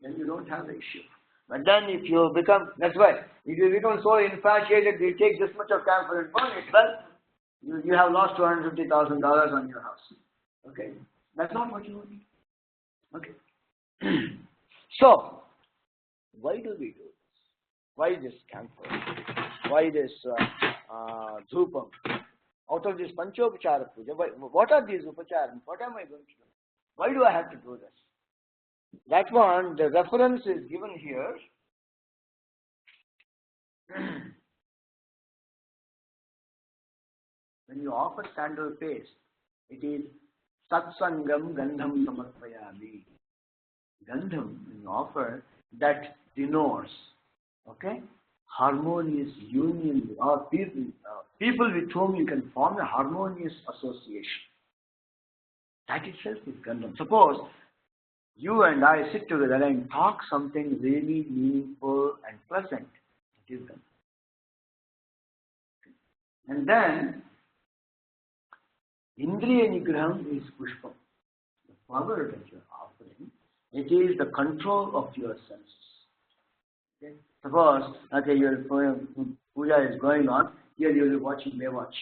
Then you don't have the issue. But then if you become, that's why, if you become so infatuated, you take this much of camphor and burn it, well, you have lost $250,000 on your house. Okay? That's not what you want. Okay? So, why do we do this? Why this camphor? Why this dhupam? Out of this Panchopachara Puja, what are these upacharas? What am I going to do? Why do I have to do this? That one, the reference is given here. When you offer sandal paste, it is satsangam gandham samarpayami. Gandham, when you offer, that denotes, okay, harmonious union, or people with whom you can form a harmonious association. That itself is gandham. Suppose you and I sit together and talk something really meaningful and pleasant. It is gandham. And then, Indriya Nigraham is pushpam. The flower that you are offering, it is the control of your senses. Okay? Suppose, okay, your puja is going on, Here you will be watching Baywatch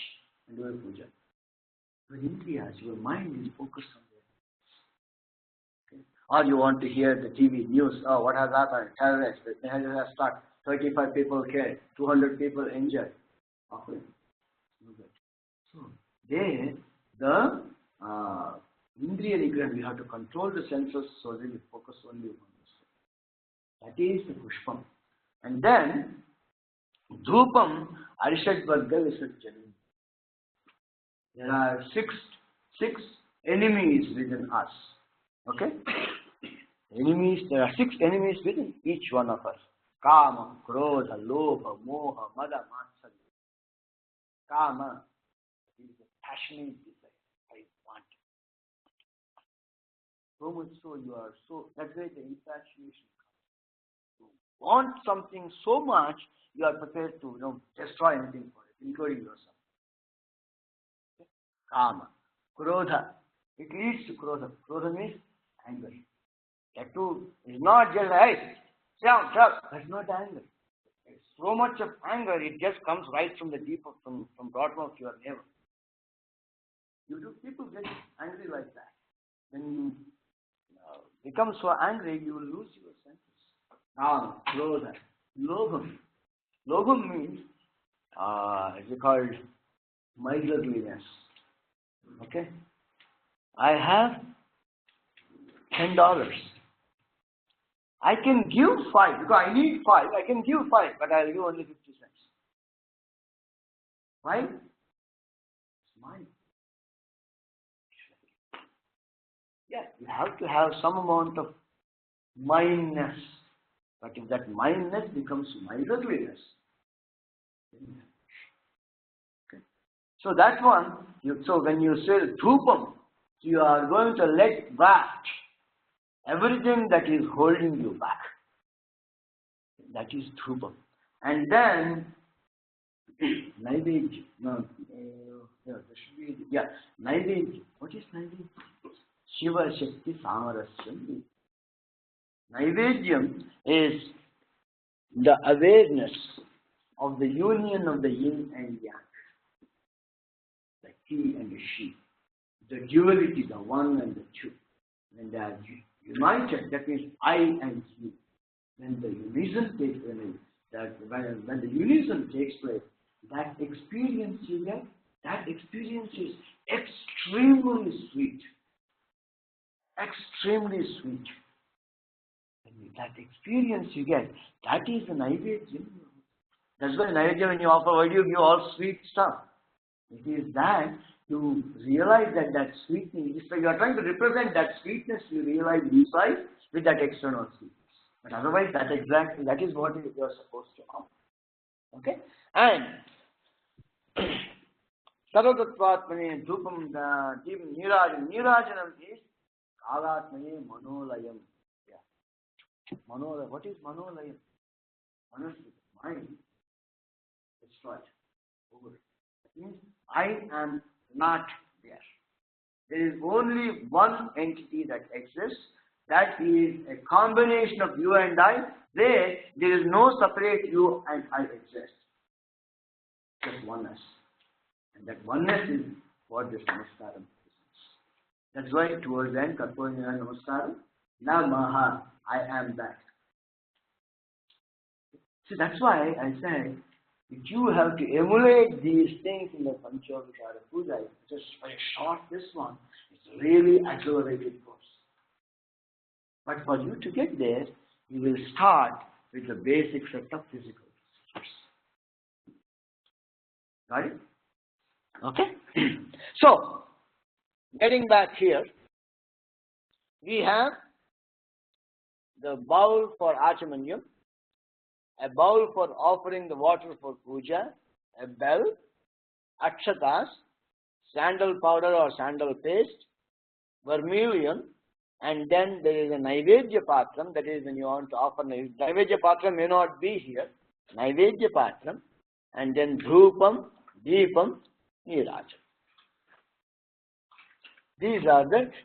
and doing puja. But in India, your mind is focused on there. Okay? Or you want to hear the TV news, oh, what has happened? Terrorists, the terrorists have struck, 35 people killed, 200 people injured. Okay. So, there, the Indriya Nigraha, we have to control the senses so that we focus only on this. That is the Pushpam. And then, Dhupam, Arishad Varga Visarjana. There are six enemies within us. Okay? Enemies, there are 6 enemies within each one of us. Kama, Krodha, Lobha, Moha, Mada, Matsarya. Kama is a passionate desire. I want. So much so you are so, that's where the infatuation comes. You want something so much, you are prepared to destroy anything for it, including yourself. Okay? Kama. Krodha. It leads to Krodha. Krodha means anger. That too is not just, hey, shut. That's not anger. There's so much of anger, it just comes right from the deep, from bottom of your navel. People get angry like that. When you become so angry, you will lose your senses. Now, Krodha. Lobham. Lobham means, it's called miserliness. Okay? I have $10. I can give 5 because I need 5. I can give 5, but I'll give only 50 cents. Why? It's mine. Yeah, you have to have some amount of mindness. But if that mindness becomes miserliness, okay. So that one, so when you say dhupam, you are going to let back everything that is holding you back. That is dhupam. And then Naivedya. There should be, Naivedya. What is Naivedya? Shiva Shakti Samarasyam. Naivedyam is the awareness of the union of the yin and yang, the he and the she, the duality, the one and the two. When they are united, that means I and you. When the unison takes place, when the unison takes place, that experience you get, that experience is extremely sweet. Extremely sweet. That experience you get, that is the Naivedya. That's why Naivedya, when you offer, why do you give all sweet stuff? It is that you realize that sweetness, if you are trying to represent that sweetness, you realize inside with that external sweetness. But otherwise, that is what you are supposed to offer. Okay? And Sarvatatvatmane Dhupam Nirajanam. Nirajanam is Kalatmane Manolayam. Manolayam. What is Manolayam? Honestly, mind destroyed. Over. That means I am not there. There is only one entity that exists. That is a combination of you and I. There is no separate you and I exist. Just oneness. And that oneness is what this Namaskaram is. That's why towards the end, Karpurya Namaskaram, Namaha, I am that. So that's why I said, if you have to emulate these things in the Panchavikara Puja, just for a short this one, it's really accelerated course. But for you to get there, you will start with the basic set of physical steps. Got it? Okay? So, getting back here, we have the bowl for Achamanyam, a bowl for offering the water for puja, a bell, akshatas, sandal powder or sandal paste, vermilion, and then there is a Naivedya Patram, that is when you want to offer Naivedya Patram may not be here, Naivedya Patram, and then Dhupam, Deepam, Nirajam.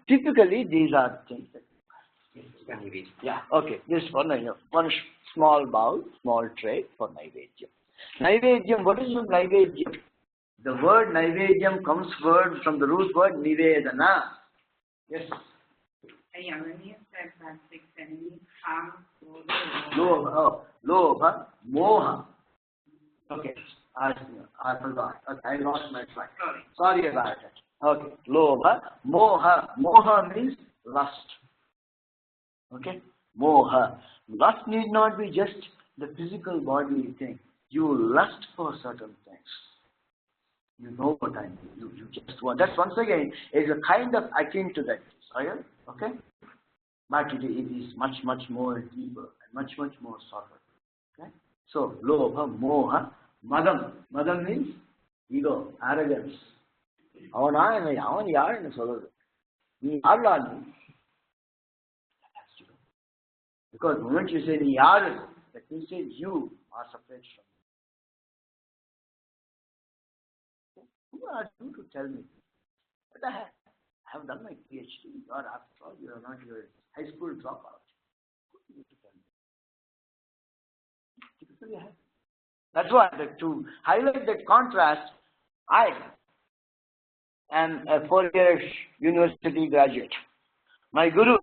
Typically these are things that yeah, okay, this is for one small bowl, small tray for Naivedya. Naivedyam, what is Naivedyam? The word Naivedyam comes from the root word Nivedana. Yes. Yamani said that 6 enemies come Lobha, Moha. Okay, I forgot. Okay, I lost my track. Sorry about it. Okay, Lobha, Moha. Moha means lust. Okay, Moha. Lust need not be just the physical bodily thing. You lust for certain things. You know what I mean. You just want. That's once again is a kind of akin to that desire. Okay, but it is much more deeper and much more subtle. Okay, so Lobha, Moha, Madam. Madam means ego, arrogance. Because the moment you say Niyar, that means you are separate from me. Who are you to tell me? What the heck? I have done my PhD. God, after all, you are not your high school dropout. Who are you to tell me? Typically, I have. That's why, to highlight that contrast, I am a 4-year university graduate. My guru,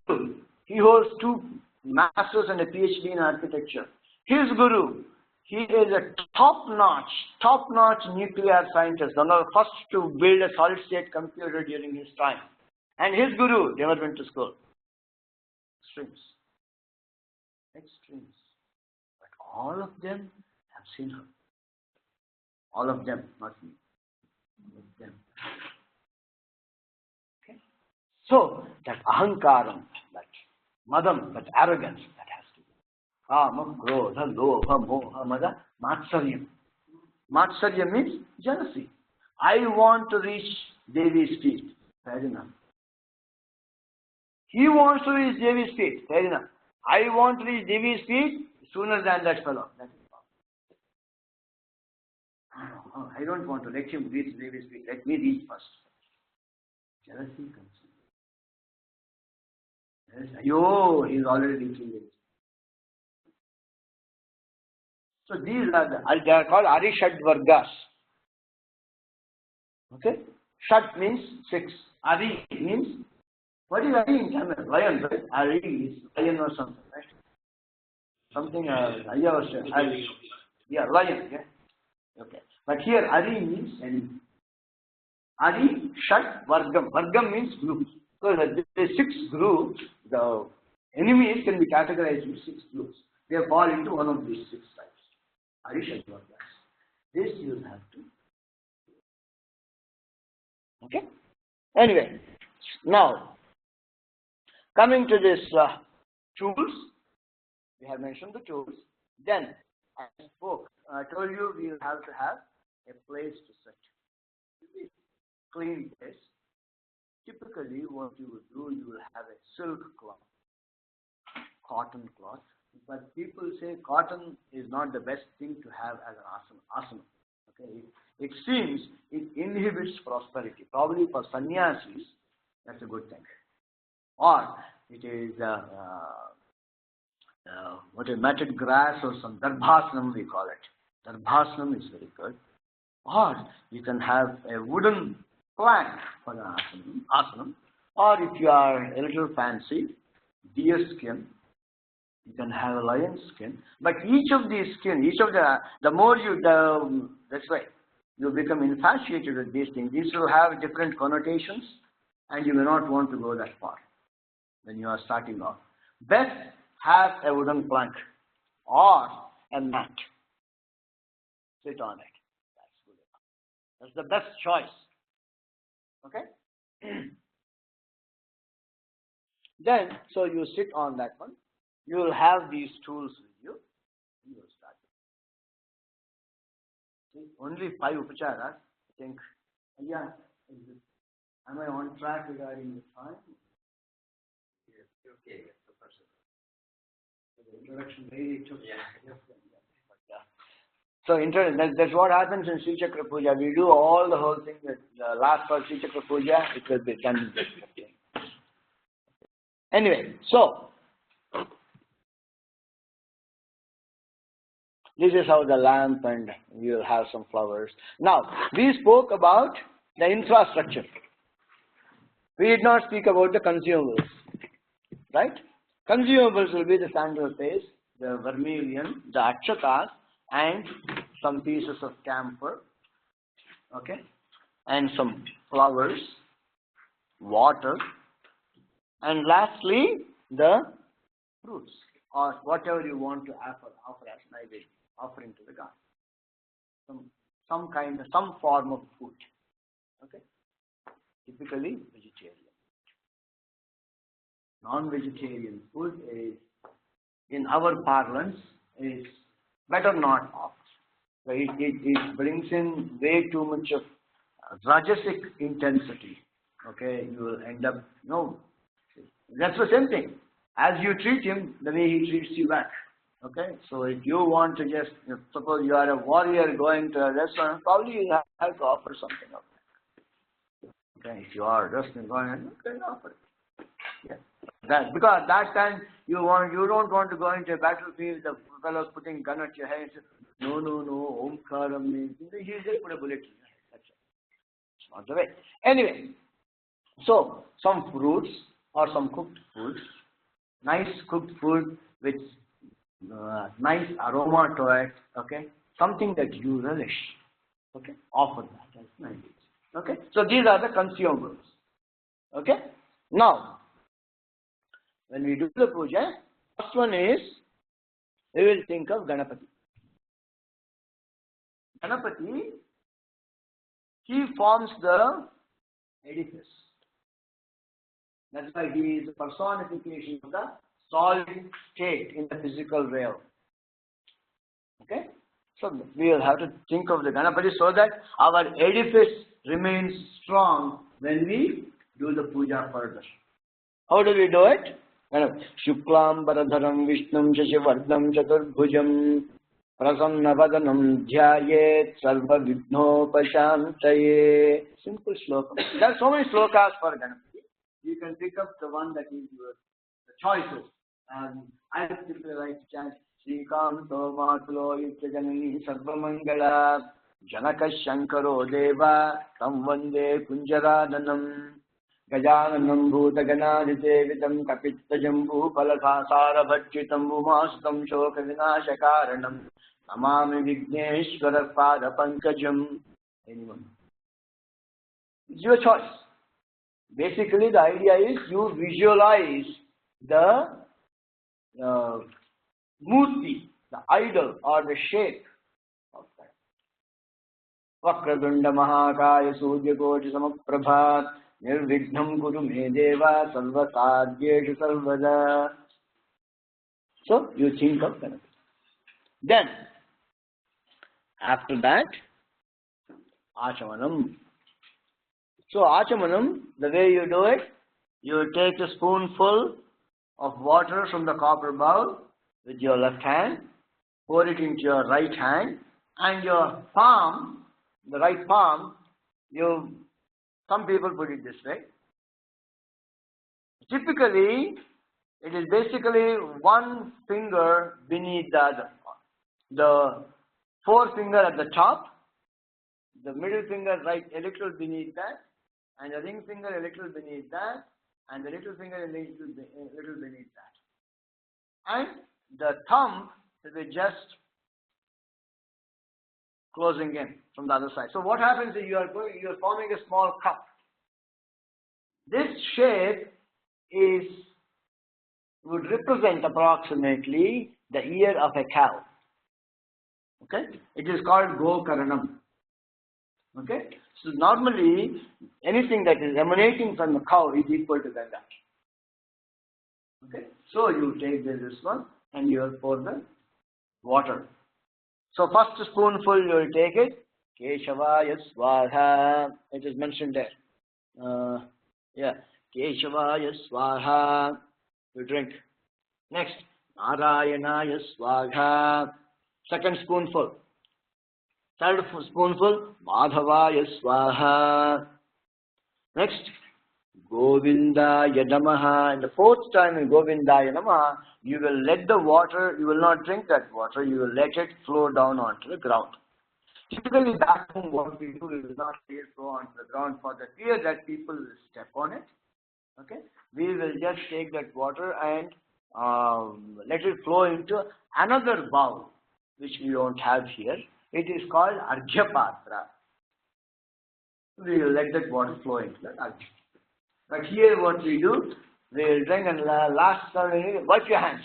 he holds 2 masters and a PhD in architecture. His guru, he is a top-notch nuclear scientist, one of the first to build a solid-state computer during his time. And his guru never went to school. Extremes. But all of them have seen her. All of them, not me. All of them. Okay? So, that ahankaram, that madam, that arrogance, that has to be. Kama, krodha, lobha, moha, mada, matsaryam. Matsaryam means jealousy. I want to reach Devi's feet. Fair enough. He wants to reach Devi's feet. Fair enough. I want to reach Devi's feet sooner than that fellow. That is all. I don't want to let him reach Devi's feet. Let me reach first. Jealousy comes in. Yes, he's already reaching it. So these are they are called Arishad Vargas. Okay? Shat means 6. Ari means, what is Ari in Tamil? Lion, right? Ari is lion or something, right? Something, Aya was Ari. Yeah, lion, yeah. Okay. But here Ari means enemy. Ari, Shat, Vargam. Vargam means group. So the 6 groups, the enemies can be categorized into 6 groups. They fall into one of these 6 types. Arishad Vargas. This you have to. Okay? Anyway, now, coming to this tools, we have mentioned the tools. Then, I told you we will have to have a place to sit. Clean place. Typically, what you will do, you will have a silk cloth, cotton cloth. But people say cotton is not the best thing to have as an asana. Okay, it seems it inhibits prosperity. Probably for sannyasis, that's a good thing. Or it is what a matted grass or some darbhasanam we call it. Darbhasanam is very good. Or you can have a wooden plank for the asanam. Or if you are a little fancy, deer skin. You can have a lion skin, but each of these skin, the more that's why you become infatuated with these things. These will have different connotations, and you may not want to go that far when you are starting off. Best have a wooden plank or a mat. Sit on it. That's good enough. That's the best choice. Okay. Then, so you sit on that one. You will have these tools with you. You will start. See, only 5 upacharas. I think, yeah, am I on track regarding the time? Yes, okay, the person. The introduction really took. Yeah. So, that's what happens in Sri Chakra Puja. We do all the whole thing with the last part Sri Chakra Puja. It will be done. Anyway, so. This is how the lamp, and you will have some flowers. Now, we spoke about the infrastructure. We did not speak about the consumables. Right? Consumables will be the sandal paste, the vermilion, the akshatas, and some pieces of camphor. Okay? And some flowers, water, and lastly, the fruits, or whatever you want to offer as naivedya, offering to the god. Some form of food. Okay? Typically vegetarian. Non-vegetarian food is, in our parlance, is better not offered. So it brings in way too much of rajasic intensity. Okay, you will end up, no, that's the same thing. As you treat him, the way he treats you back. Okay, so if you want to just, suppose you are a warrior going to a restaurant, probably you have to offer something of that. Okay, if you are just going, okay, offer it. Yeah. That, because at that time you don't want to go into a battlefield, the fellow putting gun at your head and say, no, Omkaram means, he'll just put a bullet in your head. That's it. It's not the way. Anyway, so some fruits or some cooked foods, nice cooked food with nice aroma to it, okay, something that you relish, okay, offer that as nice. Okay, so these are the consumables. Okay, now when we do the puja, first one is we will think of Ganapati. Ganapati, he forms the edifice. That's why he is a personification of the solid state in the physical realm. Okay? So we will have to think of the Ganapati so that our edifice remains strong when we do the puja further. How do we do it? Shuklam Baradharam Vishnum Shashivardham Chaturbhujam Prasannavadanam Dhyayet Sarva Vidhnopashantaye. Simple sloka. There are so many slokas for Ganapati. You can pick up the one that is your choices. I simply like to chant Srikanto Matulo Yutyajanani Sarvamangala Janaka Shankaro Deva Tam Vande Kunjaradanam Gajananam Bhutaganadidevitam Kapitta Jambu Palakasara Bhajitam Umastam Shoka Vinashakaranam Namami Vigneshwara Pada Pankajam. Anyone? It's your choice. Basically, the idea is you visualize the murti, the idol or the shape of that. Vakradunda Mahakaya Suryakoti Samaprabha Nirvignam Guru Medeva Sarva Sadhyeshu Sarvada. So you think of Ganapati. Then, after that, Achamanam. So Achamanam, the way you do it, you take a spoonful of water from the copper bowl with your left hand, pour it into your right hand, and your palm, the right palm, some people put it this way. Typically, it is basically one finger beneath the other. The forefinger at the top, the middle finger right a little beneath that, and the ring finger a little beneath that, and the little finger a little beneath that. And the thumb will be just closing in from the other side. So what happens is you are forming a small cup. This shape would represent approximately the ear of a cow. Okay? It is called Gokaranam. Okay? So normally anything that is emanating from a cow is equal to Ganga. Okay? So you take this one and you will pour the water. So first spoonful you will take it. Keshavaya Swaha. It is mentioned there. Keshavaya Swaha. You drink. Next. Narayanaya Swaha. Second spoonful. Third spoonful. Madhavaya Swaha. Next. Govindaya Namaha. And the fourth time in Govindaya Namaha, you will let the water, you will not drink that water, you will let it flow down onto the ground. Typically, back home, what we do, we will not let it flow onto the ground for the fear that people will step on it. Okay? We will just take that water and let it flow into another bowl, which we don't have here. It is called Arghya Patra. We will let that water flow into the Arghya. But here what we do, we will drink and last time, wipe your hands.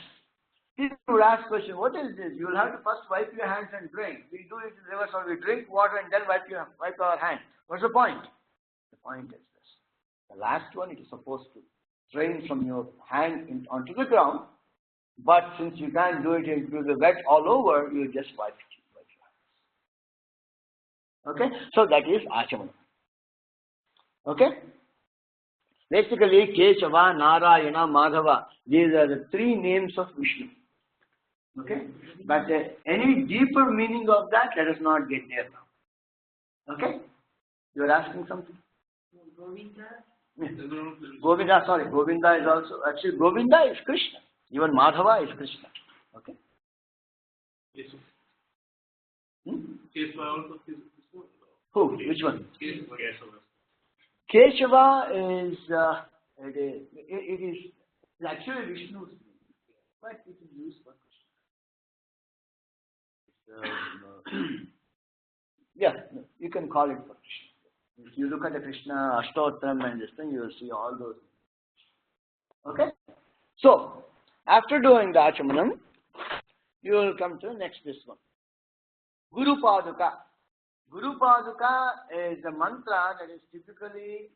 People would ask question, what is this? You will have to first wipe your hands and drink. We do it in reverse, or we drink water and then wipe our hands. What's the point? The point is this. The last one, it is supposed to drain from your hand onto the ground, but since you can't do it into the wet all over, you just wipe your hands. Okay? So that is Achamana. Okay? Basically, Keshava, Narayana, Madhava, these are the three names of Vishnu. Okay? But any deeper meaning of that, let us not get there now. Okay? You are asking something? Govinda? Yeah. Govinda, sorry, Govinda is also, actually Govinda is Krishna. Even Madhava is Krishna. Okay? Yes. Hmm? Keshava also is Who? Which one? Keshava. Keshava is, it is actually Vishnu's name, but it is used for Krishna. Yeah, you can call it for Krishna. If you look at the Krishna Ashtotram and this thing, you will see all those. Okay? So, after doing the Achamanam, you will come to next this one. Guru Paduka. Guru Paduka is a mantra that is typically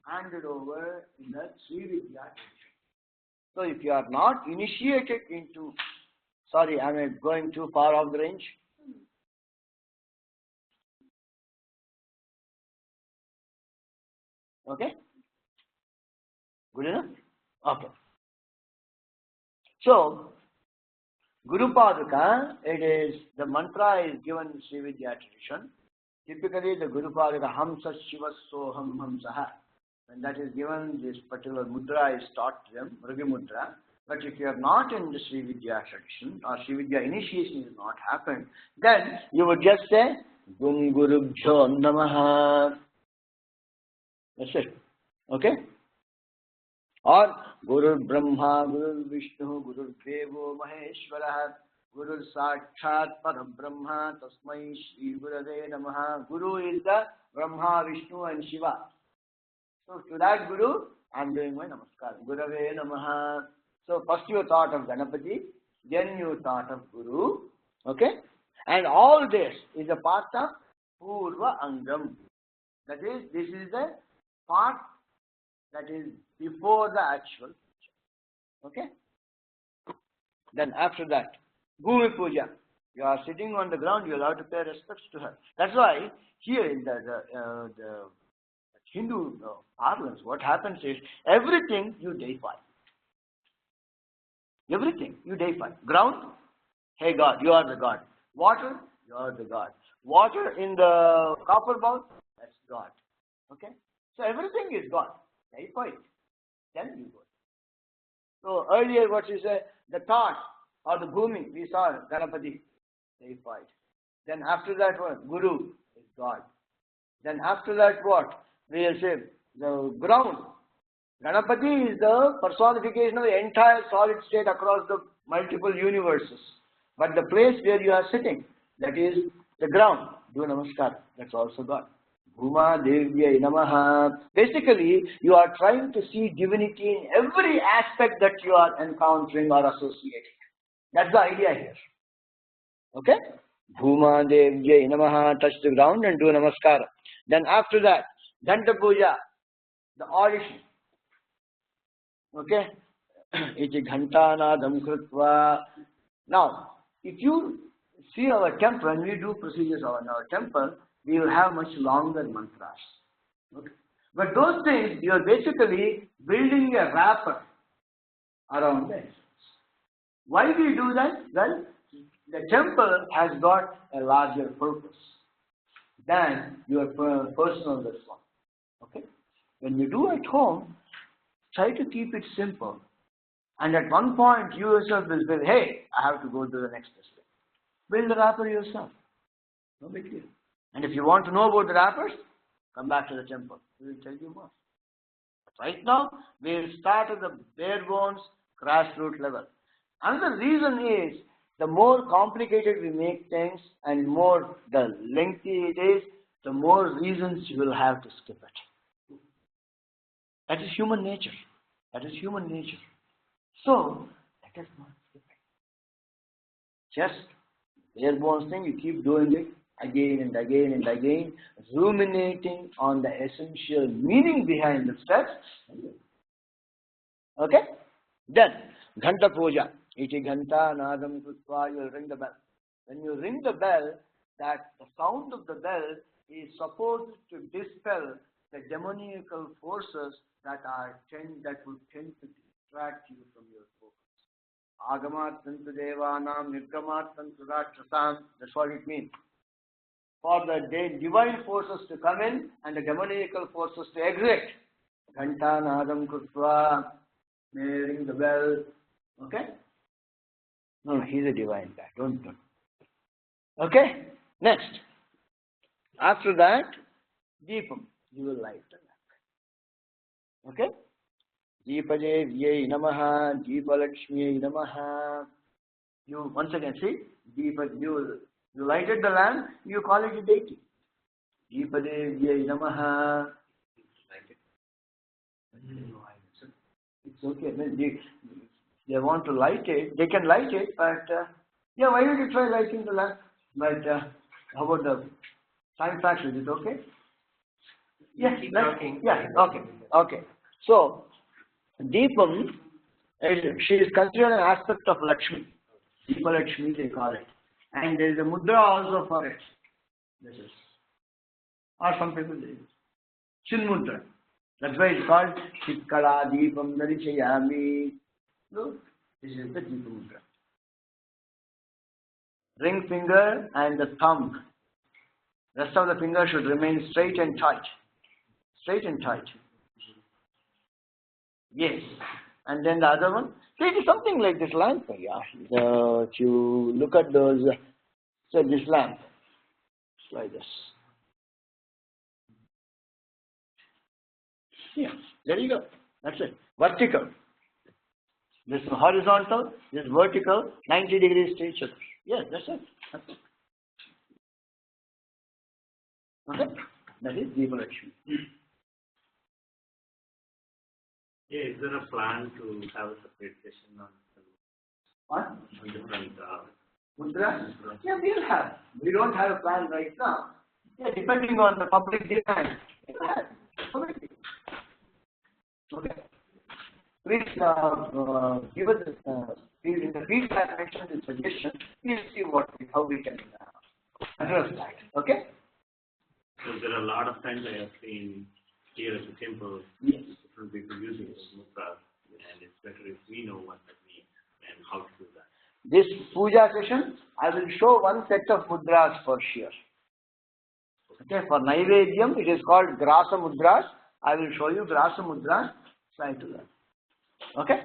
handed over in the Sri Vidya Temple. So if you are not initiated into, sorry, I am going too far off the range. Okay? Good enough? Okay. So, Guru Paduka, it is, the mantra is given in Sri Vidya tradition. Typically, the Guru Paduka, Hamsa Shiva Soham Hamsaha. When that is given, this particular mudra is taught to them, Ravi Mudra. But if you are not in the Sri Vidya tradition, or Sri Vidya initiation has not happened, then you would just say, Gung Gurubhyo Namaha. That's it. Okay? Or Guru Brahma, Guru Vishnu, Guru Devo Maheshwara, Guru Sakshat Parabrahma, Tasmai Shri Gurave Namaha. Guru is the Brahma, Vishnu and Siva. So to that Guru, I am doing my Namaskar. Gurave Namaha. So first you thought of Ganapati, then you thought of Guru. Okay? And all this is a part of Purva Angam. That is, this is the part that is before the actual puja. Okay? Then after that, Bhumi Puja. You are sitting on the ground, you are allowed to pay respects to her. That's why here in the Hindu parlance, what happens is, everything you deify. Everything you deify. Ground, hey God, you are the God. Water, you are the God. Water in the copper bowl, that's God. Okay? So everything is God. Deify it. Then you go. So earlier what you said, the thought or the bhumi, we saw Ganapati, deified. Then after that what? Guru is God. Then after that what? We will say the ground. Ganapati is the personification of the entire solid state across the multiple universes. But the place where you are sitting, that is the ground. Do namaskar. That's also God. Bhuma Devya Namaha. Basically, you are trying to see divinity in every aspect that you are encountering or associating. That's the idea here. Okay? Bhuma Devya Namaha. Touch the ground and do namaskar. Then after that, Danta Puja, the audition. Okay? Iti Ghantanadam Krutva. Now, if you see our temple, when we do procedures on our temple, we will have much longer mantras. Okay? But those things, you are basically building a wrapper around the essence. Why do you do that? Well, the temple has got a larger purpose than your personal response. Okay? when you do at home, try to keep it simple. And at one point, you yourself will say, hey, I have to go to the next step. Build the wrapper yourself. No big deal. And if you want to know about the wrappers, come back to the temple. We will tell you more. But right now, we will start at the bare bones, grassroots level. Another reason is, the more complicated we make things and more the lengthy it is, the more reasons you will have to skip it. That is human nature. That is human nature. So, let us not skip it. Just bare bones thing, you keep doing it again and again and again, ruminating on the essential meaning behind the steps. Okay? Then, Ghanta Puja. Iti Ghanta Nadam Krutva, you will ring the bell. When you ring the bell, that the sound of the bell is supposed to dispel the demoniacal forces that would tend to distract you from your focus. Agamat Tantu Devanam Nirgamat Tantu Rakshasam. That's what it means. For the divine forces to come in and the demoniacal forces to exit. Ghanta Nadam Krutva, may ring the bell. Okay? No, he's a divine guy. Don't. Okay? Next. After that, Deepam. You will light the lamp. Okay? Deepadevyai namaha, Deepalakshmiyai namaha. You once again see, you lighted the lamp, you call it a deity. Deepadevyai namaha. It's okay. They want to light it, they can light it, but yeah, why don't you try lighting the lamp? But how about the time factor? Is it okay? Yes. Yeah. Okay. So, Deepam, she is considered an aspect of Lakshmi. Deepa Lakshmi, they call it. And there is a mudra also for it. This is. Or some people say Chin Mudra. That's why it's called Chitkala Deepam Darichayami. So, this is the Deepa Mudra. Ring finger and the thumb. Rest of the finger should remain straight and tight. Straight and tight. Yes. And then the other one. See, it is something like this lamp. Yeah. If you look at those, so this lamp. It's like this. Yeah. There you go. That's it. Vertical. This is horizontal, this is vertical, 90 degrees to each other. Yes, that's it. Okay? That is Deepa Lakshmi. Yeah, is there a plan to have a separate session on What? different Mudra? Yeah, we'll have. We don't have a plan right now. Yeah, depending on the public demand. We'll have. Okay. Please give us in the feedback section and suggestion. We'll see how we can address that. Okay? So there are a lot of times I have seen here at the temple, yes, different people using this mudra, and it's better if we know what that means and how to do that. This puja session, I will show one set of mudras for sure. Okay, for Naivedyam, it is called Grasa Mudras. I will show you Grasa Mudras. Try to learn. Okay?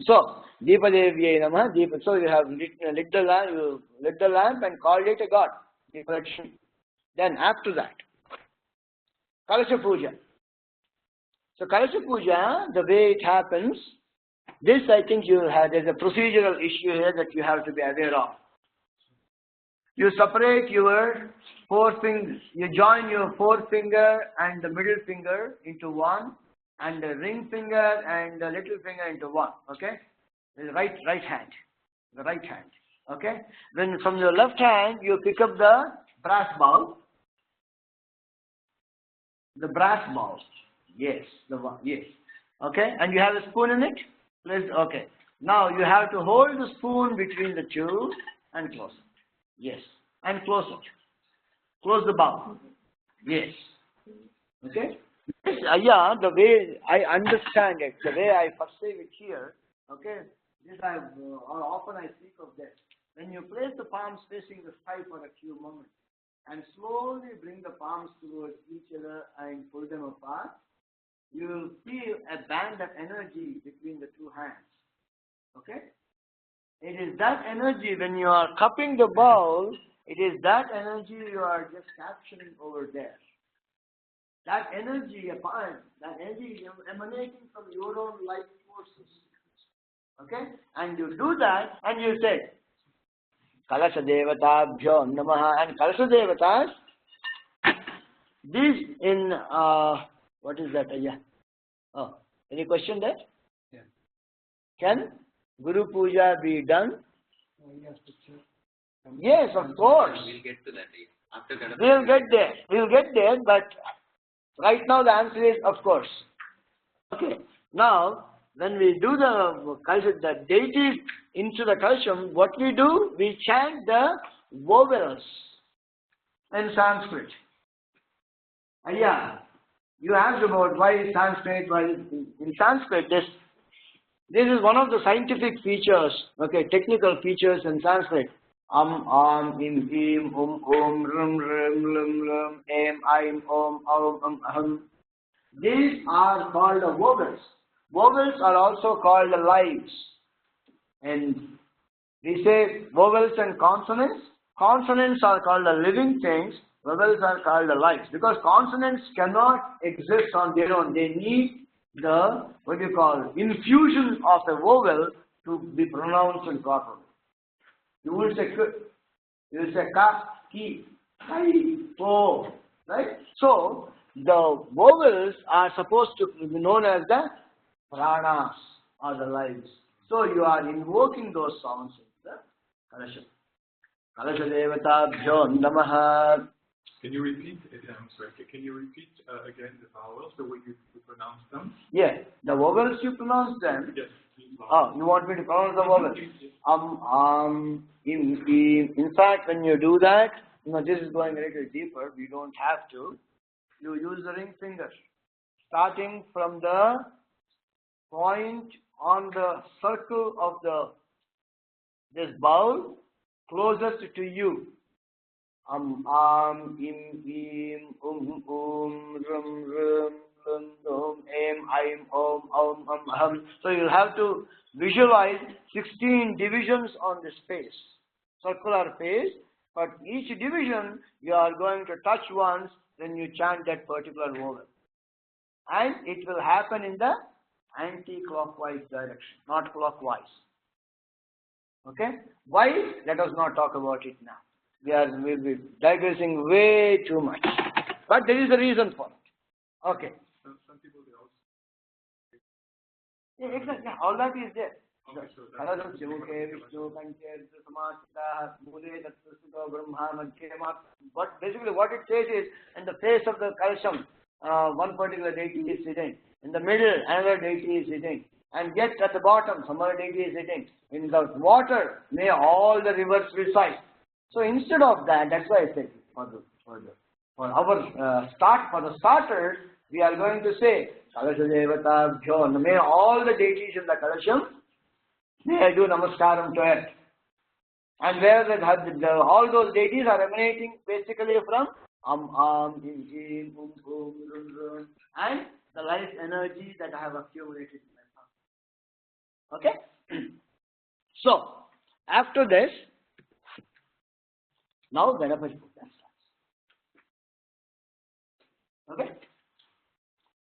So, Deepa Devyai Namaha, Deepa. So, you have lit the lamp and called it a god. Deepa Lakshmi. Then, after that, Kalasha Puja. So, Kalasha Puja, the way it happens, this I think you will have, there's a procedural issue here that you have to be aware of. You separate your four fingers, you join your forefinger and the middle finger into one, and the ring finger and the little finger into one. Okay? The right hand. The right hand. Okay? Then from your left hand, you pick up the brass ball. The brass ball. Yes. The one. Yes. Okay? And you have a spoon in it? Please. Okay. Now you have to hold the spoon between the two and close it. Yes. And close it. Close the bowl. Yes. Okay? Yes, yeah, the way I understand it, the way I perceive it here, okay, this often I speak of this. When you place the palms facing the sky for a few moments and slowly bring the palms towards each other and pull them apart, you will feel a band of energy between the two hands. Okay? It is that energy when you are cupping the bowl, it is that energy you are just capturing over there. That energy is emanating from your own life forces. Okay? And you do that and you say, Kalasha Devatabhyo Namaha, and Kalasha Devatas, these in, what is that? Yeah. Oh, any question there? Yeah. Can Guru Puja be done? Yes, Yes, of course. We'll get to that after Ganapati. We'll get there, but right now the answer is of course. Okay. Now, when we do the kalsha, the deities into the kalsham, what we do? We chant the vowels in Sanskrit. Yeah, you asked about why Sanskrit. Why in Sanskrit this is one of the scientific features. Okay, technical features in Sanskrit. Im, im, rum, rum, lum, im, aham. These are called the vowels. Vowels are also called the lives. And we say vowels and consonants. Consonants are called the living things. Vowels are called the lives. Because consonants cannot exist on their own. They need the, infusion of a vowel to be pronounced properly. You will say ka, ki, kai, po, right? So, the vowels are supposed to be known as the pranas, or the lives. So, you are invoking those sounds in the kalasha. Kalasha devatabhyo namaha. Can you repeat? I'm sorry. Can you repeat again the vowels, the way you pronounce them? Yeah, the vowels you pronounce them. Yes. Oh, you want me to pronounce the vowels? Im. In fact, when you do that, this is going a little deeper. We don't have to. You use the ring finger, starting from the point on the circle of this bowl closest to you. Im, rum, lum, im, aham. So you'll have to visualize 16 divisions on this face, circular face, but each division you are going to touch once when you chant that particular vowel. And it will happen in the anti-clockwise direction, not clockwise. Okay? Why? Let us not talk about it now. We'll be digressing way too much. But there is a reason for it. Okay. Some people they also. Yeah, exactly. Yeah, all that is there. Okay, so But basically what it says is, in the face of the kalsham, one particular deity is sitting. In the middle, another deity is sitting. And yet at the bottom, some other deity is sitting. In the water, may all the rivers reside. So instead of that, that's why I said for the starters, we are going to say Kalasha Devatabhyo. May all the deities in the Kalasham, may I do namaskaram to it. And where all those deities are emanating basically from im, im, rum, and the life energy that I have accumulated in my heart. Okay? So, after this, now Ganapati Puja starts. Okay?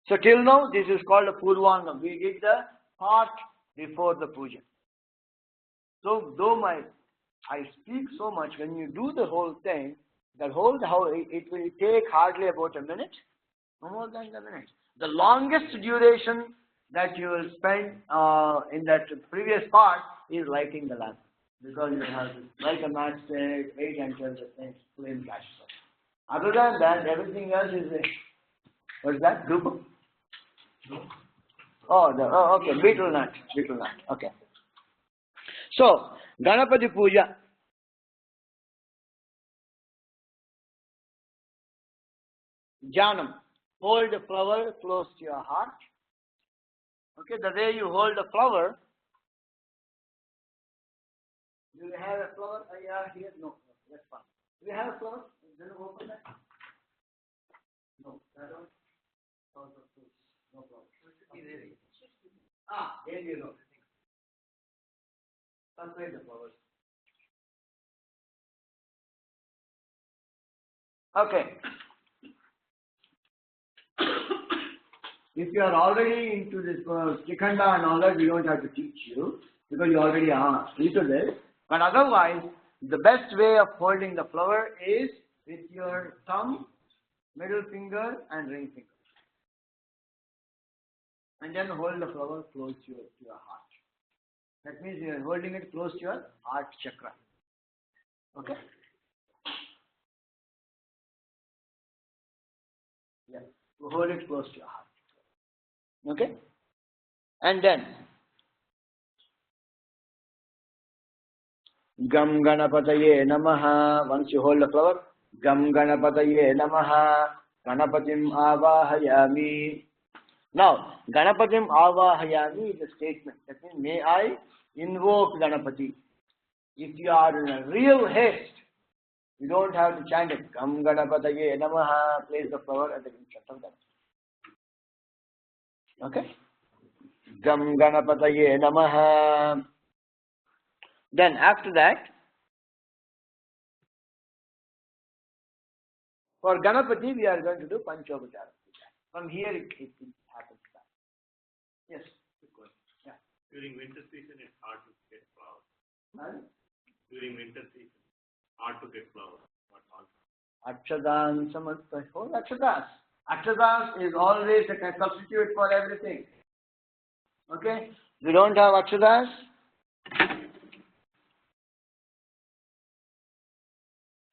So till now this is called a Purvangam. We did the part before the puja. So though I speak so much, when you do the whole thing, it will take hardly about a minute, no more than a minute. The longest duration that you will spend in that previous part is lighting the lamp. Because you have to light a matchstick, wait until the flame catches up. Other than that, everything else is what is that? Drupa? Okay, beetle nut. Okay. So, Ganapati Puja. Jnanam. Hold the flower close to your heart. Okay, the way you hold the flower. Do you have a flower? Here? No, that's fine. Do you have a flower? Then open that. No, that one. No problem. There you go. Translate the flowers. Okay. If you are already into this Shikhanda and all that, we don't have to teach you because you already are into this. But otherwise, the best way of holding the flower is with your thumb, middle finger, and ring finger. And then hold the flower close to your heart. That means you are holding it close to your heart chakra. Okay? Yeah. Hold it close to your heart. Okay? And then Gam Ganapataye Namaha. Once you hold the flower, Gam Ganapataye Namaha. Ganapatim Avahayami. Now, Ganapatim Avahayami is a statement. That means, may I invoke Ganapati. If you are in a real haste, you don't have to chant it. Gam Ganapataye Namaha. Place the flower at the junction of Ganapati. Okay? Gam Ganapataye Namaha. Then after that, for Ganapati we are going to do Panchopachara Puja. From here it happens. Yes. Yeah. During winter season, it's hard to get flowers. Pardon? During winter season, hard to get flowers. What all? Akshadan Samatpa. Oh, Akshadas. Akshadas is always a substitute for everything. Okay? We don't have Akshadas.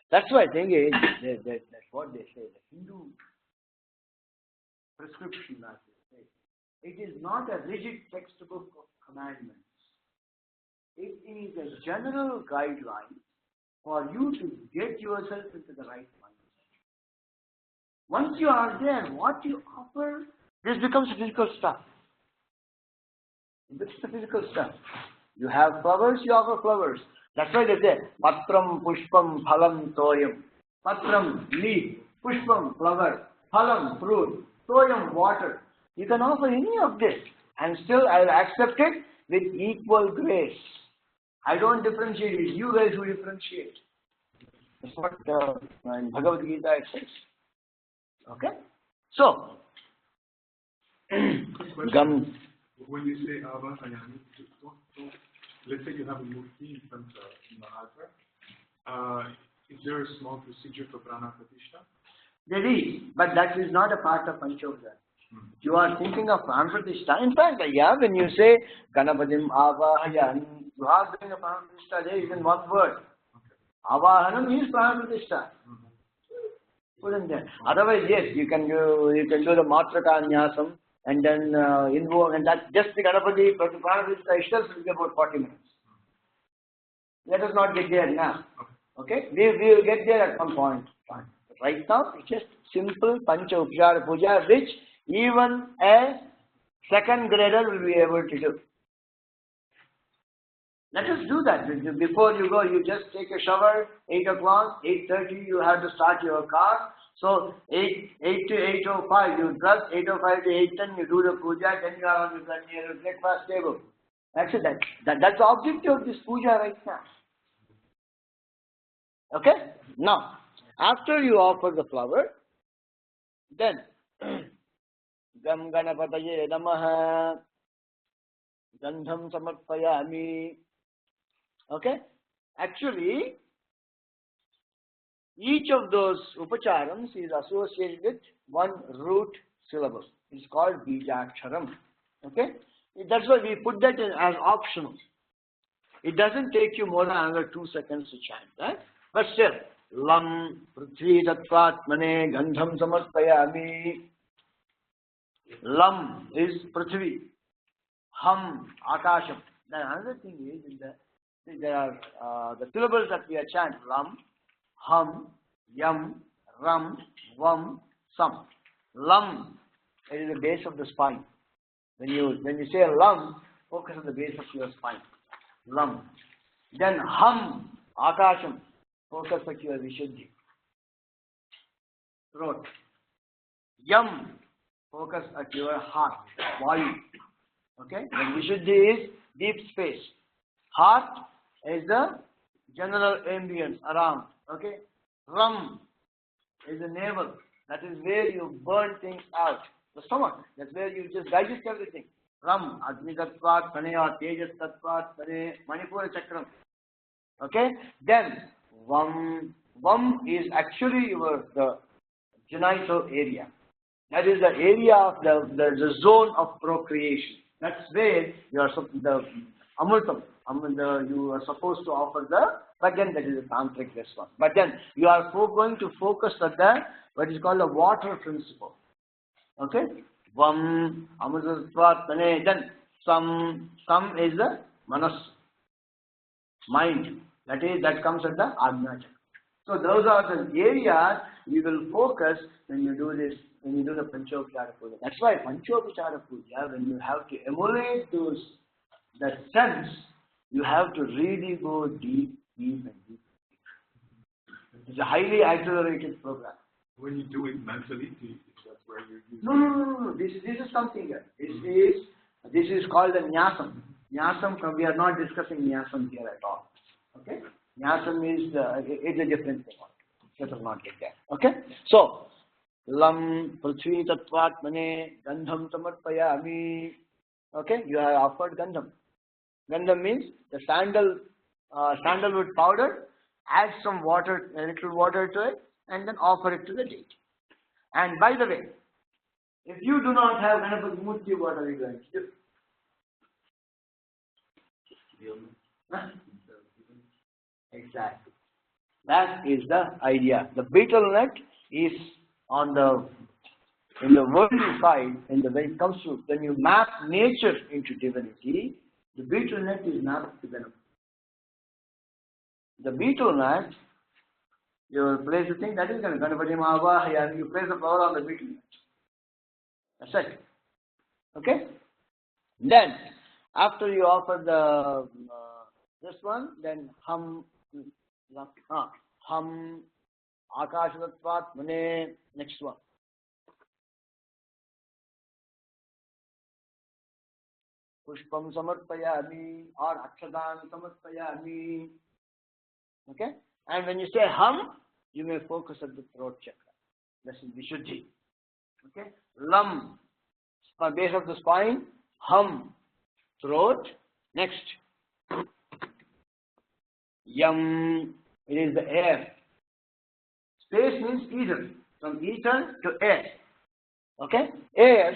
That's why I think that's what they say. The Hindu prescription, as they say. It is not a rigid textbook of commandments. It is a general guideline for you to get yourself into the right mindset. Once you are there, what you offer, this becomes physical stuff. This is the physical stuff. You have flowers, you offer flowers. That's why they say, Patram, Pushpam, Phalam, Toyam. Patram, leaf. Pushpam, flower. Phalam, fruit. Toyam, water. You can offer any of this and still I will accept it with equal grace. I don't differentiate it. You guys who differentiate. That's what in Bhagavad Gita it says. Okay? So, Gam. When you say Avahayami, let's say you have a murti in front of the altar, is there a small procedure for Prana Pratishtha? There is, but that is not a part of Panchopachara. You are thinking of Prana Pratishtha. In fact, when you say Ganapatim Avahayami, you are doing a Prana Pratishtha there is in one word. Avahanam is Prana Pratishtha. Put in there. Otherwise, yes, you can do the Matraka Nyasam and then invoke, and that's just the Ganapati, but the Prana Pratishtha itself will be about 40 minutes. Let us not get there now. Okay? We will get there at some point. Right now, it's just simple Panchopachara Puja, which even a second grader will be able to do. Let us do that. Before you go, you just take a shower, 8 o'clock, 8:30, you have to start your car. So, 8 to 8:05, you dress, 8:05 to 8:10, you do the puja, then you are on your breakfast table. That's it. That's the objective of this puja right now. Okay? Now, after you offer the flower, then, Gam Ganapataye Namaha, Gandham Samarpayami. Okay? Actually, each of those upacharams is associated with one root syllable. It's called Bijaksharam. Okay? That's why we put that in as optional. It doesn't take you more than another 2 seconds to chant, right? But still, Lam Prithvi Tattvatmane Gandham Samarpayami. Lam is Prithvi. Ham, Akasham. Then another thing is there are the syllables that we are chanting. Lam, Hum, Yam, Ram, Vam, Sam. Lam is the base of the spine. When you say Lam, focus on the base of your spine. Lam. Then Hum, Akasham. Focus on your Vishuddhi. Throat. Yam, Focus at your heart, body. Okay? And Vishuddhi is deep space. Heart is the general ambience around. Okay? Ram is the navel. That is where you burn things out. The stomach. That's where you just digest everything. Ram, Agni Tattvat, Panaya, Tejas Tattvat, Pane, Manipura Chakram. Okay? Then, Vam. Vam is actually the genital area. That is the area of the zone of procreation. That's where you are the Amritam. You are supposed to offer but then that is a tantric response. But then you are going to focus at what is called the water principle. Okay? Vam, Amritatvat, Tane, then Sam is the Manas, mind. That comes at the Ajna Chakra. So those are the areas we will focus when you do this, when you do the Panchopachara Puja. That's why Panchopachara Puja, when you have to emulate that sense, you have to really go deep and deep. It's a highly accelerated program. When you do it mentally, that's where you're using. No. This is something else. This is called the Nyasam. Nyasam, we are not discussing Nyasam here at all. Okay? Nyasam is it's a different thing. Let us not get there. Okay? So, Lam Prithvi Tattvat Mane Gandham Samarpayami. Okay? You have offered Gandham. Gandham means the sandalwood powder, add some water, a little water to it, and then offer it to the deity. And by the way, if you do not have Ganapati Murti, what are you going to do? Exactly. That is the idea. The beetle net is in the worldly side, when it comes to, when you map nature into divinity, the beetle net is mapped to Ganapati. The beetle net, you place the thing, that is Ganapati Mahava, and you place the flower on the beetle net. That's it. Okay? Then, after you offer this one, then Ham Akashatatvat Mane, next one. Pushpam Samarpayami or Akshadan Samarpayami. Okay? And when you say Ham, you may focus at the throat chakra. That's Vishuddhi. Okay? Lam, base of the spine. Ham, throat. Next. Yam, it is the air. Space means ether. From ether to air. Okay? Air.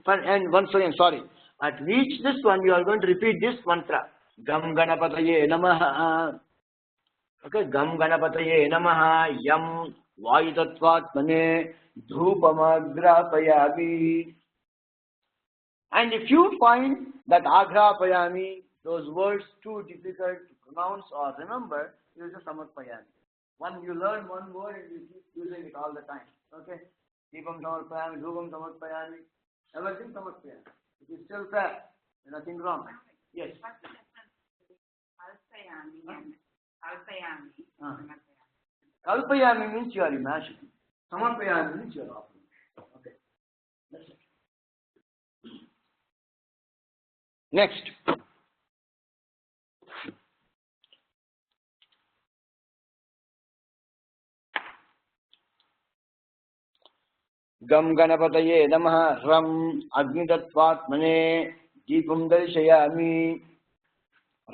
And once again, sorry. At reach this one, you are going to repeat this mantra. Gam Ganapataye Namaha. Okay? Gam Ganapataye Namaha. Yam Vayutatvat Mane Dhupamagrapayami. And if you find that Agrapayami, those words too difficult to pronounce or remember, use a Samarpayami. You learn one word and you keep using it all the time. Okay? Deepam Samarpayami, Dhupam Samarpayami, everything Samarpayami. It is still fair. There's nothing wrong. Yes. Kalpayami means you are imagining. Samarpayami means you are offering. Okay. That's it. Next. Gam Ganapataye Namaha Ram Agnitatvat Mane Deepam Darshayami.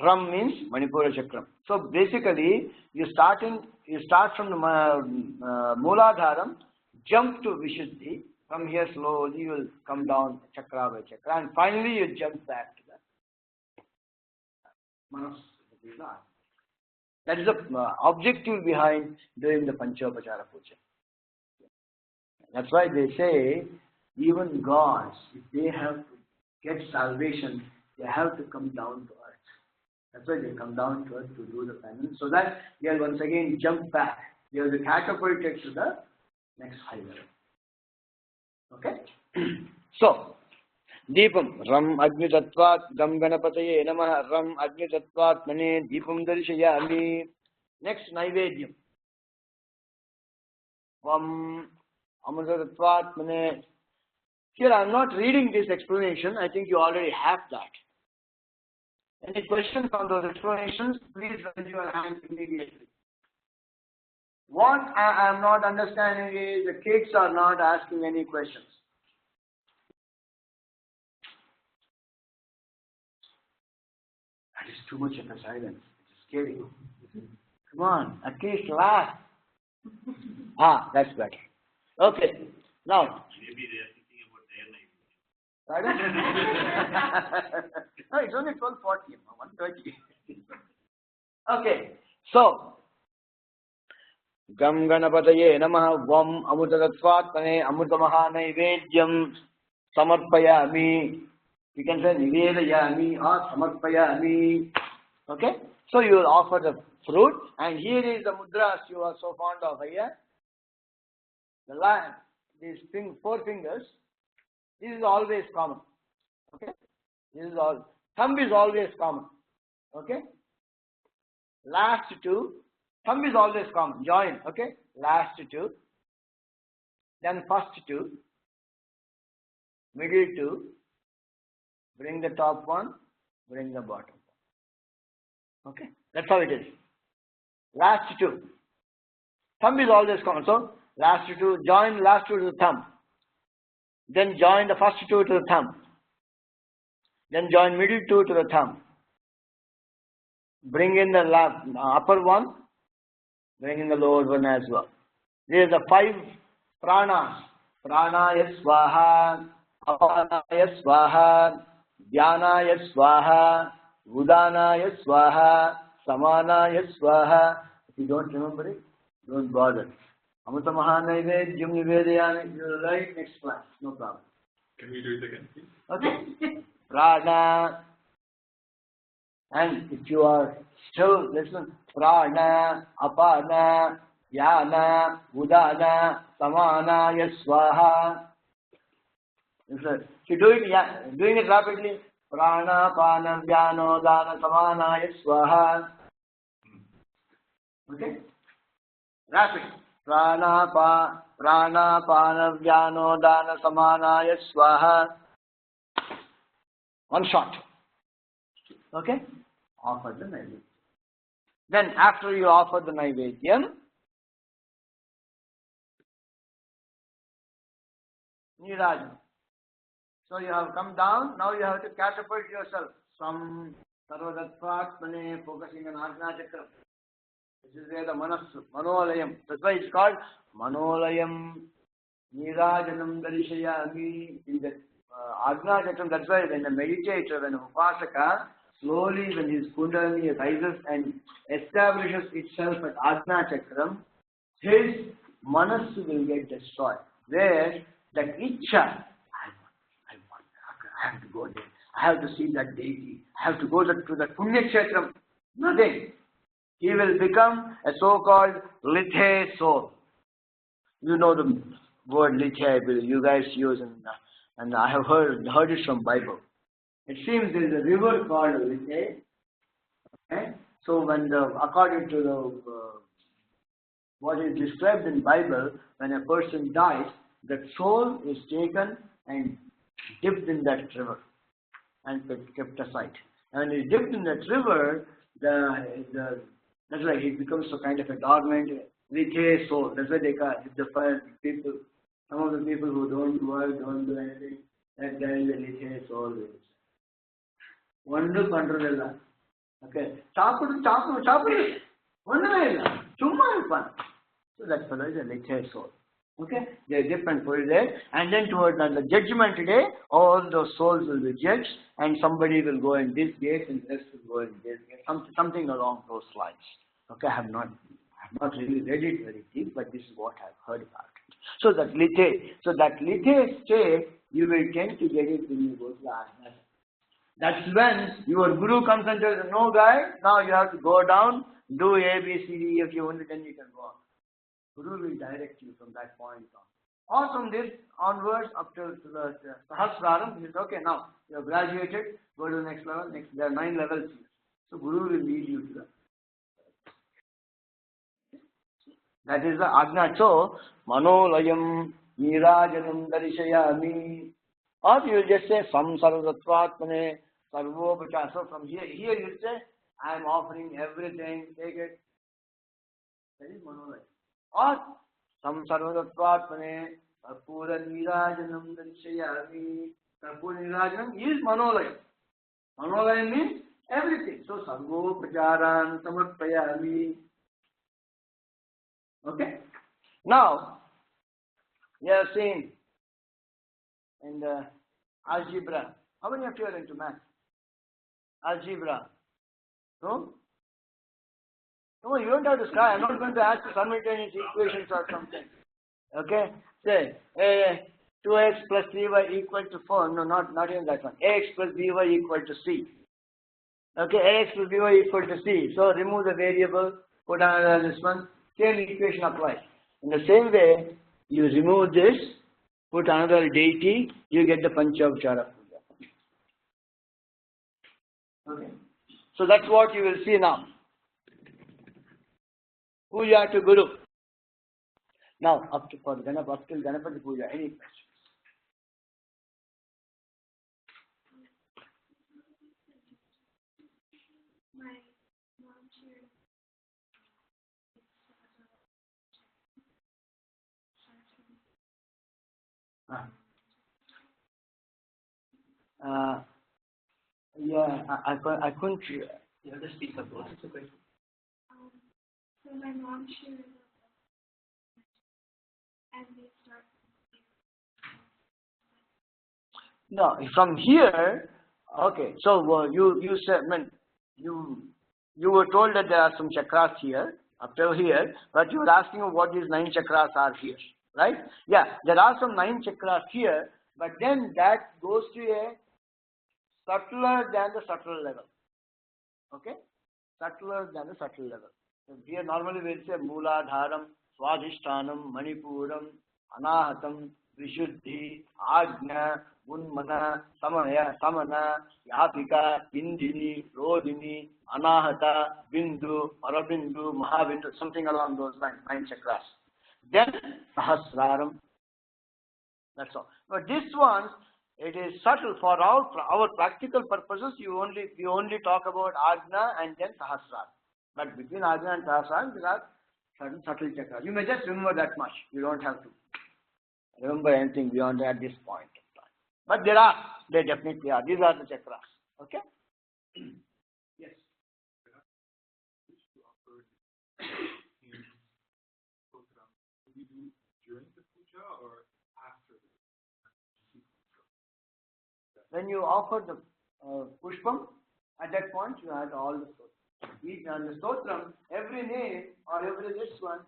Ram means Manipura Chakram. So basically, you start from the Mooladharam, jump to Vishuddhi. From here slowly you will come down chakra by chakra, and finally you jump back to the Manas. That is the objective behind doing the Panchopachara Puja. That's why they say, even gods, if they have to get salvation, they have to come down to earth. That's why they come down to earth to do the penance, so that they will once again jump back. They will be catapulted to the next high level. Okay? So, Deepam, Ram Agni Tattvat, Gam Ganapataye Namaha, Ram Agni Tattvat, Mane, Deepam Darshayami. Next, Naivedyam. Vam Amrita Tattvat, Mane, Here I am not reading this explanation. I think you already have that. Any questions on those explanations? Please raise your hand immediately. What I am not understanding is the kids are not asking any questions. That is too much of a silence. It is scary. Come on, at least laugh. That's better. Okay, now. Maybe they are thinking about their life. Pardon? No, it's only 12:40, 1:30. Okay, so. Gam Ganapataye Namaha Vam Amutadatsvatmane Amutamaha Naivedyam Samarpayami. You can say Nivedayami or Samarpayami. Okay? So you will offer the fruit, and here is the mudras you are so fond of here. The line, these 4 fingers, this is always common. Okay? This is all. Thumb is always common. Okay? Last 2. Thumb is always common. Join. Okay? Last 2. Then first 2. Middle 2. Bring the top one. Bring the bottom one. Okay? That's how it is. Last 2. Thumb is always common. So, last 2. Join last 2 to the thumb. Then join the first 2 to the thumb. Then join middle 2 to the thumb. Bring in the upper one. Bring in the lower one as well. These are the 5 pranas. Pranaya swaha, apanaya swaha, dhyanaya swaha, udanaya swaha, samanaya swaha. If you don't remember it, don't bother. Amutamaha naivedyam nivedayami. You will write next class. No problem. Can we do it again, please? Okay. Prana. And if you are still, listen. Prana, apana, yana, udana, samana, yaswaha. If you do it, doing it rapidly. Prana, apana, vyano, dana, samana, yaswaha. Okay? Rapid. Prana, apana, vyano, dana, samana, yaswaha. One shot. Okay? Offer the naivedyam. Then after you offer the naivedyam, Nirajana. So you have come down, now you have to catapult yourself. Some Sarvadattvatmane, focusing on Ajna Chakra. This is where the Manolayam. That's why it's called Manolayam Nirajanam Darishayami. In the Ajna Chakra, that's why when the meditator, when the Upasaka, slowly when his Kundalini rises and establishes itself at Ajna Chakram, his manas will get destroyed. Where that Ichcha, I have to go there, I have to see that deity, I have to go to that Punya Kshetram. Nothing. He will become a so-called lithe soul. You know the word lithe, you guys use, and I have heard it from Bible. It seems there is a river called Lithe. Okay? So according to what is described in Bible, when a person dies, that soul is taken and dipped in that river and kept aside. And when it's dipped in that river, that's why it becomes a kind of a dormant Lithe soul. That's why they call it the people. Some of the people who don't work, don't do anything, that there is a Lithe soul. One do control. Okay. Chapudu. One fun. So that fellow is a Lithe soul. Okay. They are different for there. And then towards the judgment day, all those souls will be judged, and somebody will go in this gate and the rest will go in this gate. Something along those lines. Okay. I have not really read it very deep, but this is what I have heard about it. So that Lithe state, you will tend to get it when you go to the Ajna. That's when your guru comes and says, no guy, now you have to go down, do A, B, C, D, F, only then you can go on. Guru will direct you from that point on. Or from this onwards up to the Sahasraram, he says, okay, now you have graduated, go to the next level, there are 9 levels here. So Guru will lead you to that. That is the Ajna. So, Manolayam Nirajanam Darishayami. Or you will just say samsarvatvatmane sarvopachara. So from here you say, I am offering everything, take it. That is manolaya. Or samsarvatvatmane karpura nirajanam darshayami. Karpura nirajanam is manolaya. Manolaya means everything. So sarvopacharan samarpayami. Okay? Now, we are seeing in the algebra. How many of you are into math? Algebra. No? No, you don't have to try. I'm not going to ask you simultaneous equations or something. Okay? Say, 2x plus 3y equal to 4. No, not even that one. ax plus by equal to c. Okay, ax plus by equal to c. So remove the variable, put another this one. Same equation applies. In the same way, you remove this, put another deity, you get the Panchavachara Puja. Okay. So that's what you will see now. Puja to Guru. Now, up till Ganapati Puja, any questions? My mom shared Yeah, I couldn't. You have to speak up. What's the question? so my mom shared and they start. No, from here, okay. So you said, you were told that there are some chakras here, up till here, but you were asking what these 9 chakras are here, right? Yeah, there are some 9 chakras here, but then that goes to a subtler than the subtle level. Okay, subtler than the subtle level. So here normally we say Mooladharam, Swadhishtanam, Manipuram, Anahatam, Vishuddhi, Ajna, Unmana, Samana, Yapika, Indini, Rodini, Anahata, Bindu, Parabindu, Mahabindu, something along those lines, 9 chakras. Then Sahasraram. That's all. But this one, it is subtle. For our practical purposes, we only talk about Ajna and then Sahasraram. But between Ajna and Sahasraram, there are certain subtle chakras. You may just remember that much. You don't have to remember anything beyond that at this point of time. But they definitely are. These are the chakras. Okay? Yes. Do we do during the puja or after the puja? When you offer the pushpam, at that point you had all the stotram. And the stotram, every name or every this one.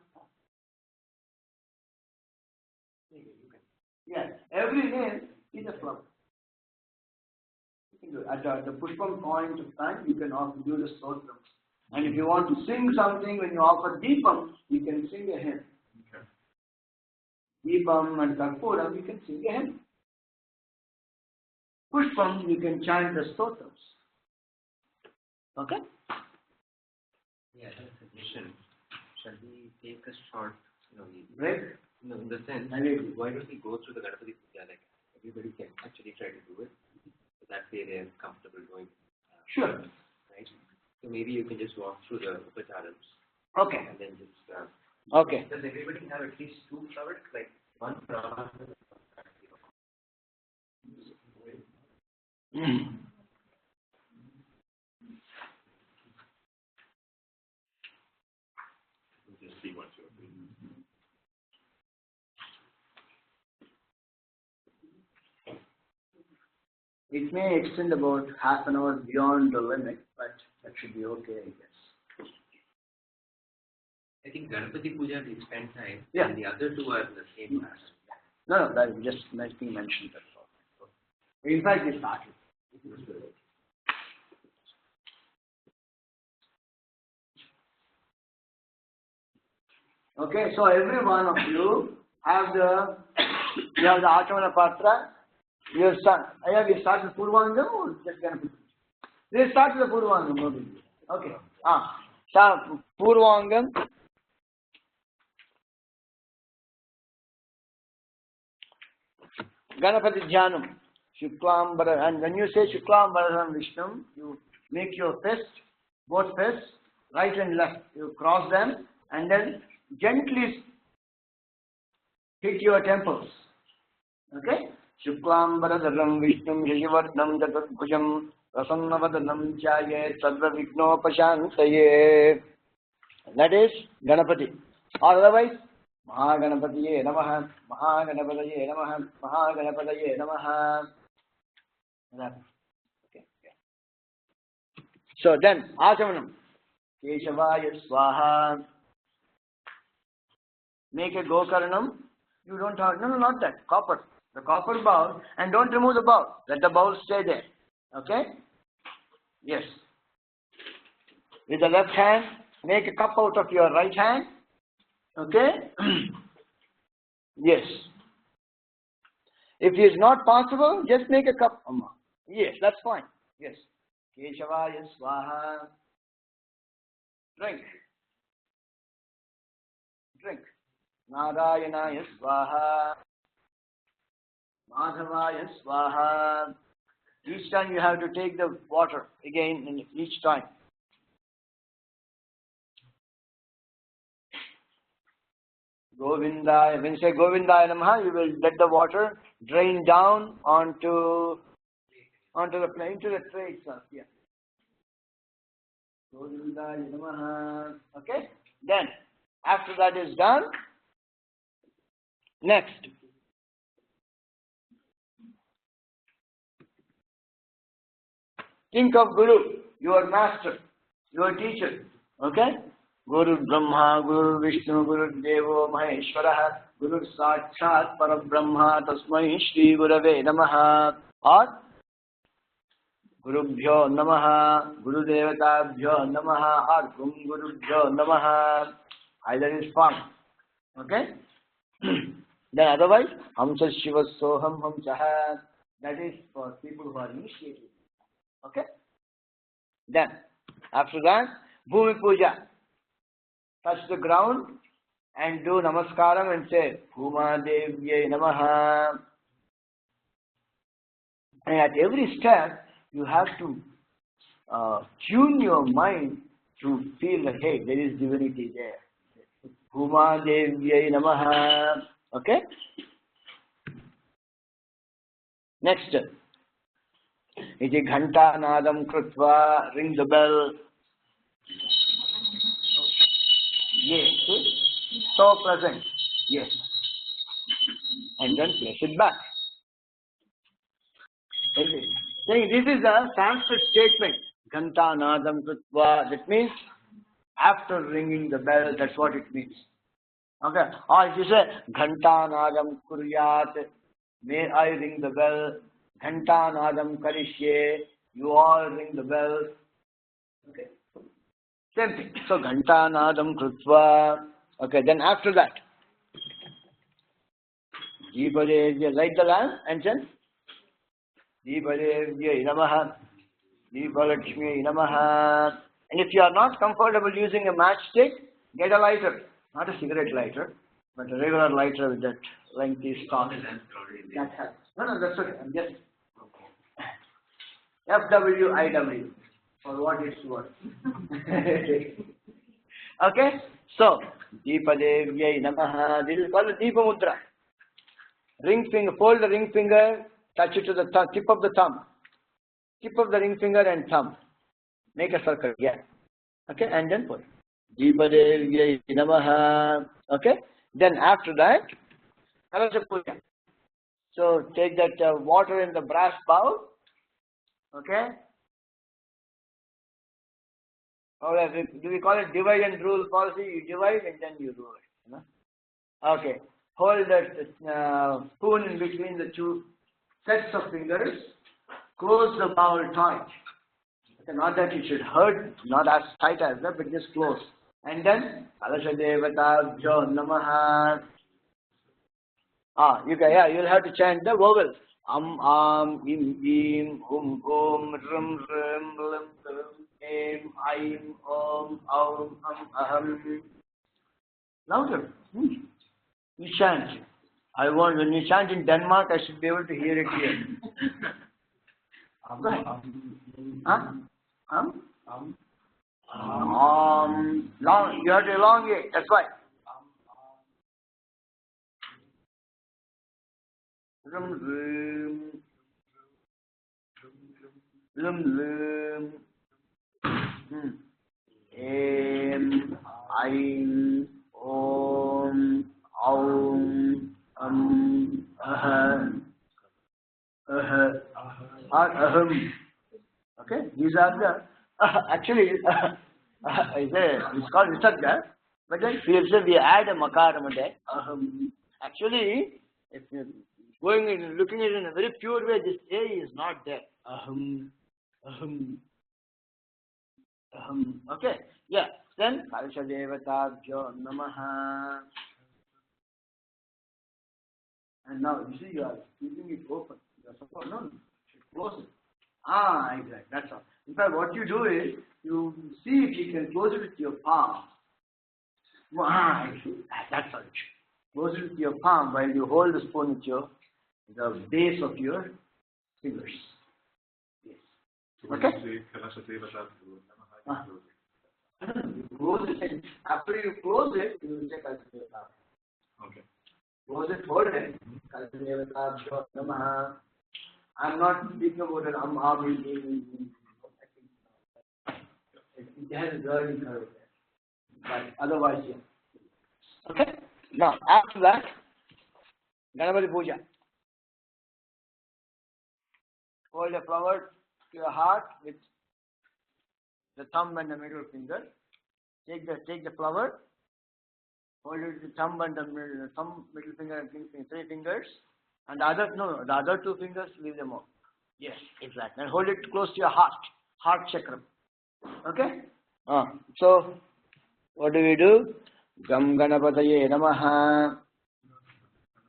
Yes, every name is a flower. You can do it. At the pushpam point of time, you can also do the stotram. And if you want to sing something, when you offer deepam, you can sing a hymn. Okay. Deepam and karpuram, you can sing a hymn. Pushpam, you can chant the stotrams. Okay? Yeah, that's a suggestion. Shall we take a short, Break? No, in the sense, why don't we go through the Ganapati Puja, like everybody can actually try to do it, so that way they're comfortable doing. Sure. Right? So maybe you can just walk through the upacharams. Okay. And then just. Okay. Does everybody have at least 2 flowers, like one flower? Just see what you're doing. It may extend about half an hour beyond the limit, but that should be okay, I guess. I think Ganapati Puja we spend time, Yeah. and the other 2 are in the same class. No, that just nothing mentioned, that's all. In fact, we started. Okay, so every one of you have the Achamana Patra. You start with Purvangam or just Ganapati? They start with the Purvangam, no big deal. Okay. Start Purvangam. Ganapati Dhyanam. Shuklam, and when you say Shuklam Bharadram Vishnu, you make your fist, both fists, right and left. You cross them and then gently hit your temples. Okay? Shuklam Bharadram Vishnu Shashivardham Jaturbhujam Prasannavadanam Chayet Sarva Vignopashantaye. That is Ganapati. Or otherwise, Mahaganapatiye Namaha, Mahaganapataye Namaha, Mahaganapataye Namaha. Okay. So then, Achamanam. Keshavaya Swaha. Make a Gokarnam. You don't have, no, not that, copper. The copper bowl, and don't remove the bowl. Let the bowl stay there. Okay? Yes. With the left hand, make a cup out of your right hand. Okay? Yes. If it is not possible, just make a cup. Yes, that's fine. Yes. Keshavaya Swaha. Drink. Drink. Narayanaya Swaha. Madhavaya Swaha. Each time you have to take the water again in each time. Govindaya. When you say Govindaya Namaha, you will let the water drain down onto the plane, into the tray itself. Yeah. Govindaya Namaha. Okay? Then, after that is done, next. Think of Guru, your master, your teacher. Okay? Guru Brahma, Guru Vishnu, Guru Devo Maheshwara, Guru Sakshat Parabrahma, Tasmai Shri Gurave Namaha. Or Gurubhyo Namaha, Guru Devatabhyo Namaha, or Gum Gurubhyo Namaha. Either is fine. Okay? Then otherwise, Hamsa Shiva Soham Hamsaha. That is for people who are initiated. Okay? Then, after that, Bhumi Puja. Touch the ground and do namaskaram and say, Bhuma Devyai Namaha. And at every step, you have to tune your mind to feel that, hey, there is divinity there. Bhuma Devyai Namaha. Okay? Next. Iti Ghanta Nadam Krutva. Ring the bell. Yes. So present. Yes. And then place it back. Okay. This is a Sanskrit statement. Ghanta Nadam Krutva. That means after ringing the bell, that's what it means. Okay. Or if you say Ghanta Nadam Kuryat, may I ring the bell. Ghanta Nadam Karishye, you all ring the bell. Okay. Same thing. So Ghanta Nadam Krutva. Okay, then after that, Deepadevya, light the lamp and then Deepadevya Namaha, Deepalakshmi Namaha. And if you are not comfortable using a matchstick, get a lighter. Not a cigarette lighter, but a regular lighter with that lengthy stalk. That helps. No, that's okay. I'm just FWIW for what it's worth. Okay? So, Deepadevyai Namaha. This is called the Deepa Mudra. Ring finger, fold the ring finger, touch it to the tip of the thumb. Tip of the ring finger and thumb. Make a circle, yeah. Okay, and then put. Deepadevyai Namaha. Okay? Then after that, Kalasha Puja. So take that water in the brass bowl. Okay? Or do we call it divide and rule policy? You divide and then you rule it. You know? Okay. Hold that spoon in between the two sets of fingers. Close the bowl tight. Okay, not that it should hurt, not as tight as that, but just close. And then Kalasha Devatabhyo Namaha. You'll have to chant the vowels. Am, im, om, rim, lim, em, aim, om, aham. Louder. You chant. I want, when you chant in Denmark, I should be able to hear it here. Go ahead. Long, you have to elongate, that's why. Aim, Aim, Om, Aum, Aham. Okay, these are the actually it's called Visarga, but then we add a makaram there. Aham. Actually, if you're going in, looking at it in a very pure way, this A is not there. Aham, Aham, Aham. Okay, yeah. Then Kalsha Devatabhyo Namaha. And now you see you are keeping it open. You are supposed no, you should close it. Exactly. That's all. In fact, what you do is you see if you can close it with your palm. That's all. Close it with your palm while you hold the spoon with the base of your fingers. Yes. Okay. Close it. After you close it, you will say Kalsha Devatabhyo. Okay. Close it, hold it. Kalsha Devatabhyo Namaha. I'm not speaking about it. It has a learning curve there. But otherwise, yeah. Okay? Now, after that, Ganapati Puja. Hold a flower to your heart with the thumb and the middle finger. Take the flower. Hold it with the thumb and the middle finger and finger, 3 fingers. And the other 2 fingers, leave them off. Yes, exactly. And hold it close to your heart chakra. Okay? So, what do we do? Gam Ganapataye Namaha.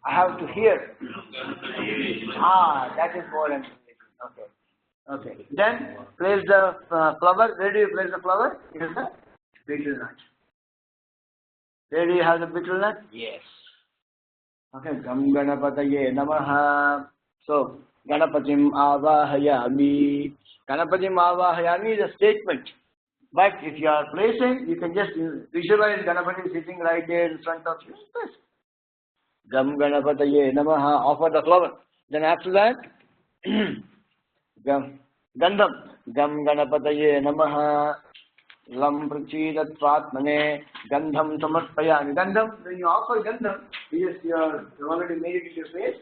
I have to hear. That is more important. Okay. Then, place the flower. Where do you place the flower? It is the betel nut. Where do you have the betel nut? Yes. Okay, Gam Ganapataye Namaha. So, Ganapatim Avahayami. Ganapatim Avahayami is a statement. But if you are placing, you can just visualize Ganapati sitting right there in front of you. Gam Ganapataye Namaha. Offer the flower. Then after that, Gandham. Gam Ganapataye Namaha. Lam Prachidat Pratmane Gandham Samarpayami. Gandham, when you offer Gandham, you already made it in your face.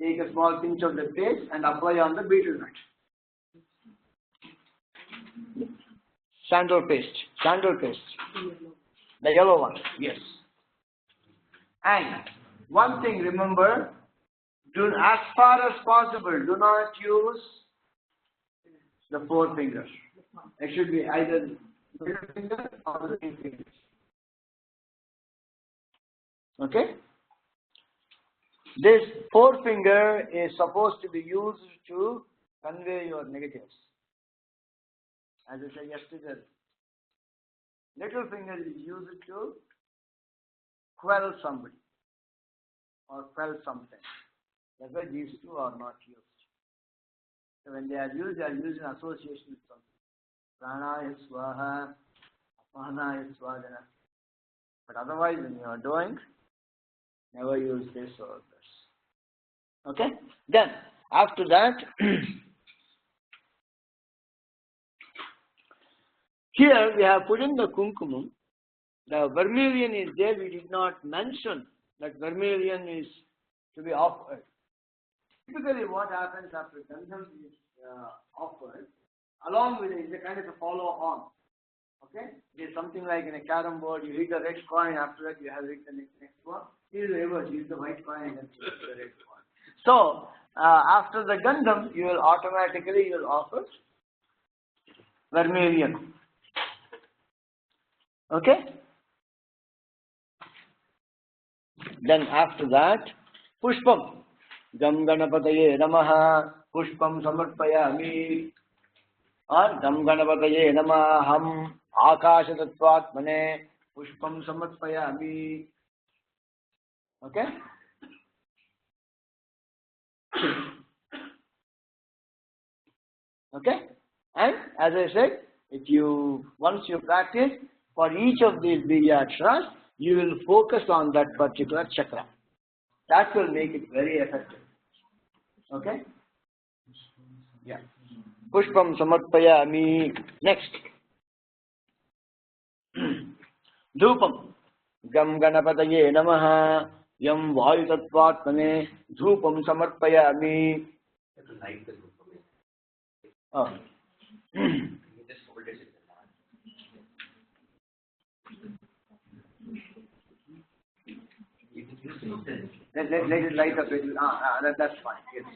Take a small pinch of the paste and apply on the betel nut. Sandal paste. The yellow one, yes. And one thing remember, as far as possible, do not use the 4 fingers. It should be either middle finger or the 3 fingers. Okay? This 4 finger is supposed to be used to convey your negatives. As I said yesterday, little finger is used to quell somebody or quell something. That's why these 2 are not used. So when they are used in association with something. Prana is Swaha, Apana is Swadhana. But otherwise, when you are doing, never use this or this. Okay? Then, after that, here we have put in the kumkumam. The vermilion is there. We did not mention that vermilion is to be offered. Typically, what happens after Gandham is offered, along with it is a kind of a follow-on. Okay? It is something like in a carom board, you hit the red coin, after that you have hit the next one. Here is the reverse, you hit the white coin and then you hit the red coin. So, after the Gandham, you will automatically offer vermilion. Okay? Then after that, Pushpam. Gam Ganapataye Namaha. Pushpam Samarpayami. Or Gam Ganapataye Namaham. Akasha Tattvatmane. Pushpam Samarpayami. Okay? Okay? And as I said, once you practice, for each of these Bijaksharas, you will focus on that particular chakra. That will make it very effective. Okay? Yeah. Pushpam samarpayami. Next. Dhupam. Gam Ganapataye namaha. Yam vayu tattvatmane. Dhupam samarpayami. Light the group. Oh. You just hold it in the hand. Let it light up. That's fine. Yes.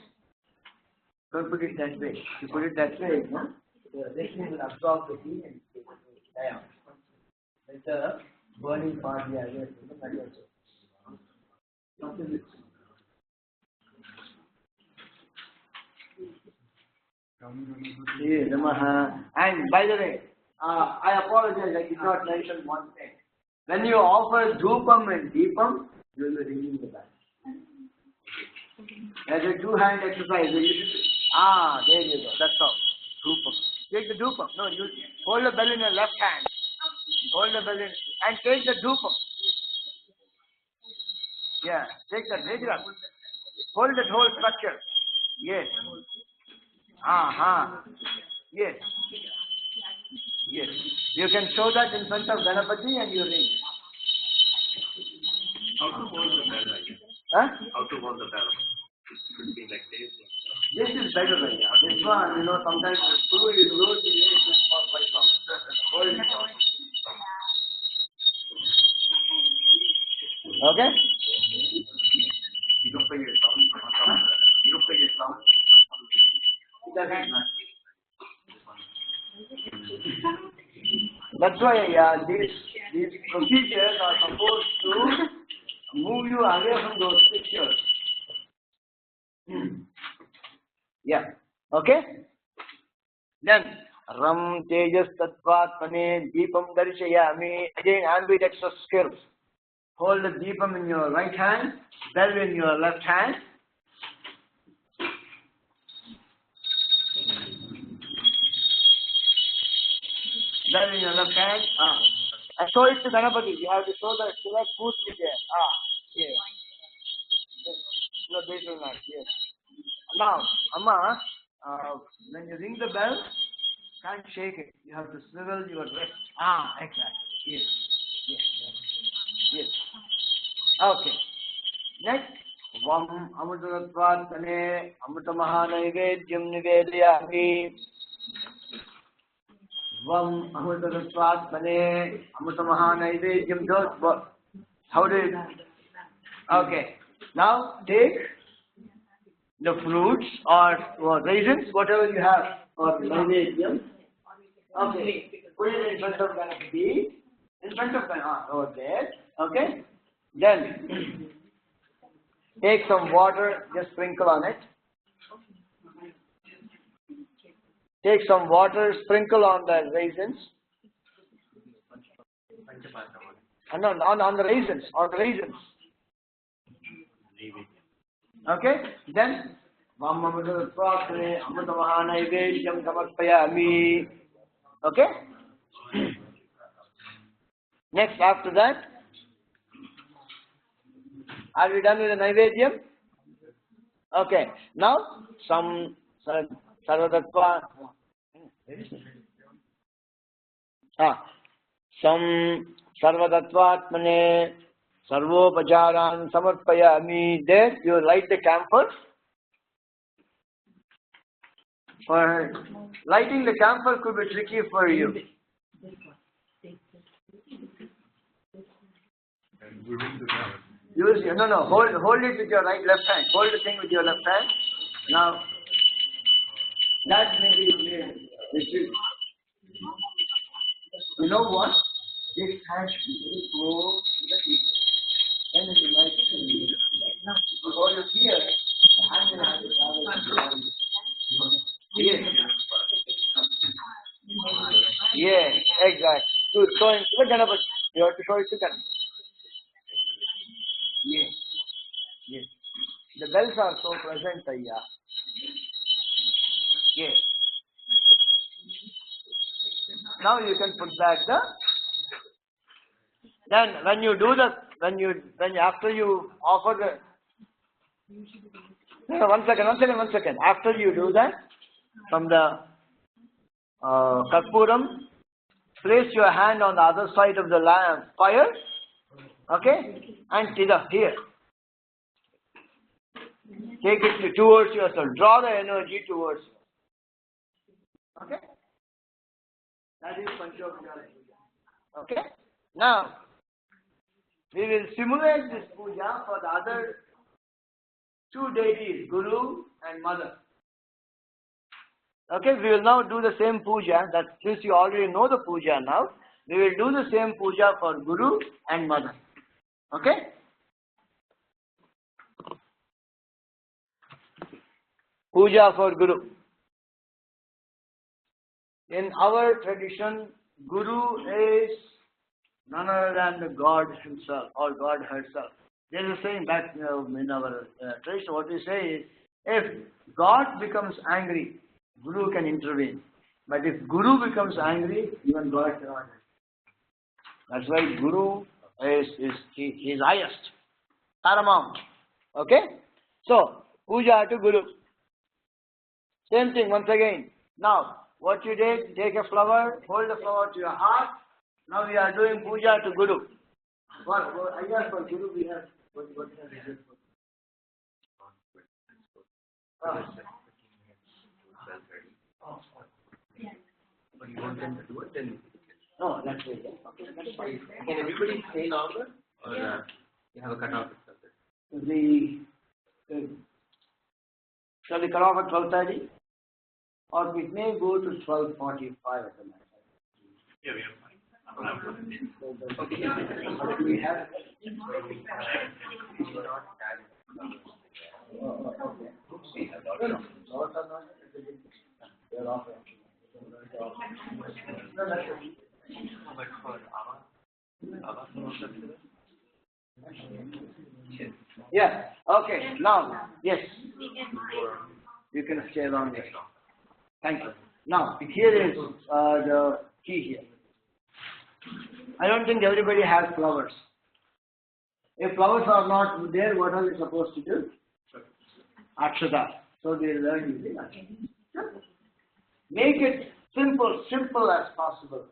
Don't put it that way. You put it that way, no? This will absorb the heat and take it down. It's a burning part here. Yes, and by the way, I apologize, I did not mention one thing. When you offer dhupam and deepam, you will be ringing the bell. As a two-hand exercise, there you go. That's all. Dhupam. Take the dhupam. No, you hold the bell in your left hand. Hold the bell in and take the dhupam. Yeah, take that. Take it up. Hold that whole structure. Yes. Yes. Yes. You can show that in front of Ganapati and you ring. How to hold the bell, I guess. Huh? How to hold the bell. It should be like this. This is better than that. This one, sometimes the screw is loose, you need to quite long. Hold it. Okay? You don't play your sound. You don't play your sound. It doesn't matter. That's why these procedures are supposed to move you away from those pictures. Yeah. Okay? Then, Ram Tejas Tattvatmane Deepam Darishayami. Again, ambidextrous skills. Hold the Deepam in your right hand, bell in your left hand. Bell in your left hand. And show it to Ganapati. You have to show the select who's there. Yes. No, they will not. Yes. Now, Amma, when you ring the bell, can't shake it. You have to swivel your wrist. Exactly. Yes. Yes. Yes. Okay. Next. Vam Amutaratvatane Amutamaha Naivedyam Nivedayami. Vam Amutaratvatane Amutamaha Naivedyam. How do you? Okay. Now take the fruits or raisins, whatever you have, or naivedyam. Okay. Put it in front of Ganapati. In front of Ganapati. Over there. Okay. Then take some water, just sprinkle on it. Take some water, sprinkle on the raisins. No, on the raisins, Okay, then okay. Next, after that, are we done with the Naivedyam? Okay, now some Sarvadattva. Some Sarvadattvatmane Sarvopacharan Samarpayami. There you light the camphor. For lighting the camphor could be tricky for you. Use hold it with your left hand. Hold the thing with your left hand. Now that may be you know what? This hand should be very close to the people. Then you light it. You hold it here. The hand will have to travel to the body. Yes. Yes, exactly. So show it to the Ganapati. You have to show it to Ganapati. Yes. Yes. The bells are so present, Ayya. Yes. Now you can put back the. Then when you do the, after you offer the. No, one second. After you do that, from the Karpuram, place your hand on the other side of the fire, okay, and here. Take it towards yourself. Draw the energy towards you. Okay? That is Panchopachara Puja. Okay? Now, we will simulate this puja for the other two deities, Guru and Mother. Okay, we will now do the same puja. That since you already know the puja now, we will do the same puja for Guru and Mother. Okay? Puja for Guru. In our tradition, Guru is none other than the God himself or God herself. There is a saying back in our tradition, what we say is, if God becomes angry, Guru can intervene. But if Guru becomes angry, even God cannot. That's why Guru is highest, paramount. Okay? So, puja to Guru. Same thing once again. Now, what you did, take a flower, hold the flower to your heart. Now we are doing puja to Guru. I guess for Guru we have, what can we do? But you want them to do it, then No, that's it. Okay, that's fine. can everybody stay longer, or you have a cutoff? Shall we cut off at 12:30? Or it may go to 12:45 at the moment. Yeah, we have fine. Okay. We have. They're off. But for Yeah. Okay. Now, yes. You can stay around there. Thank you. Now, here is the key here. I don't think everybody has flowers. If flowers are not there, what are we supposed to do? Akshata. So they learn using Akshata. Make it simple as possible.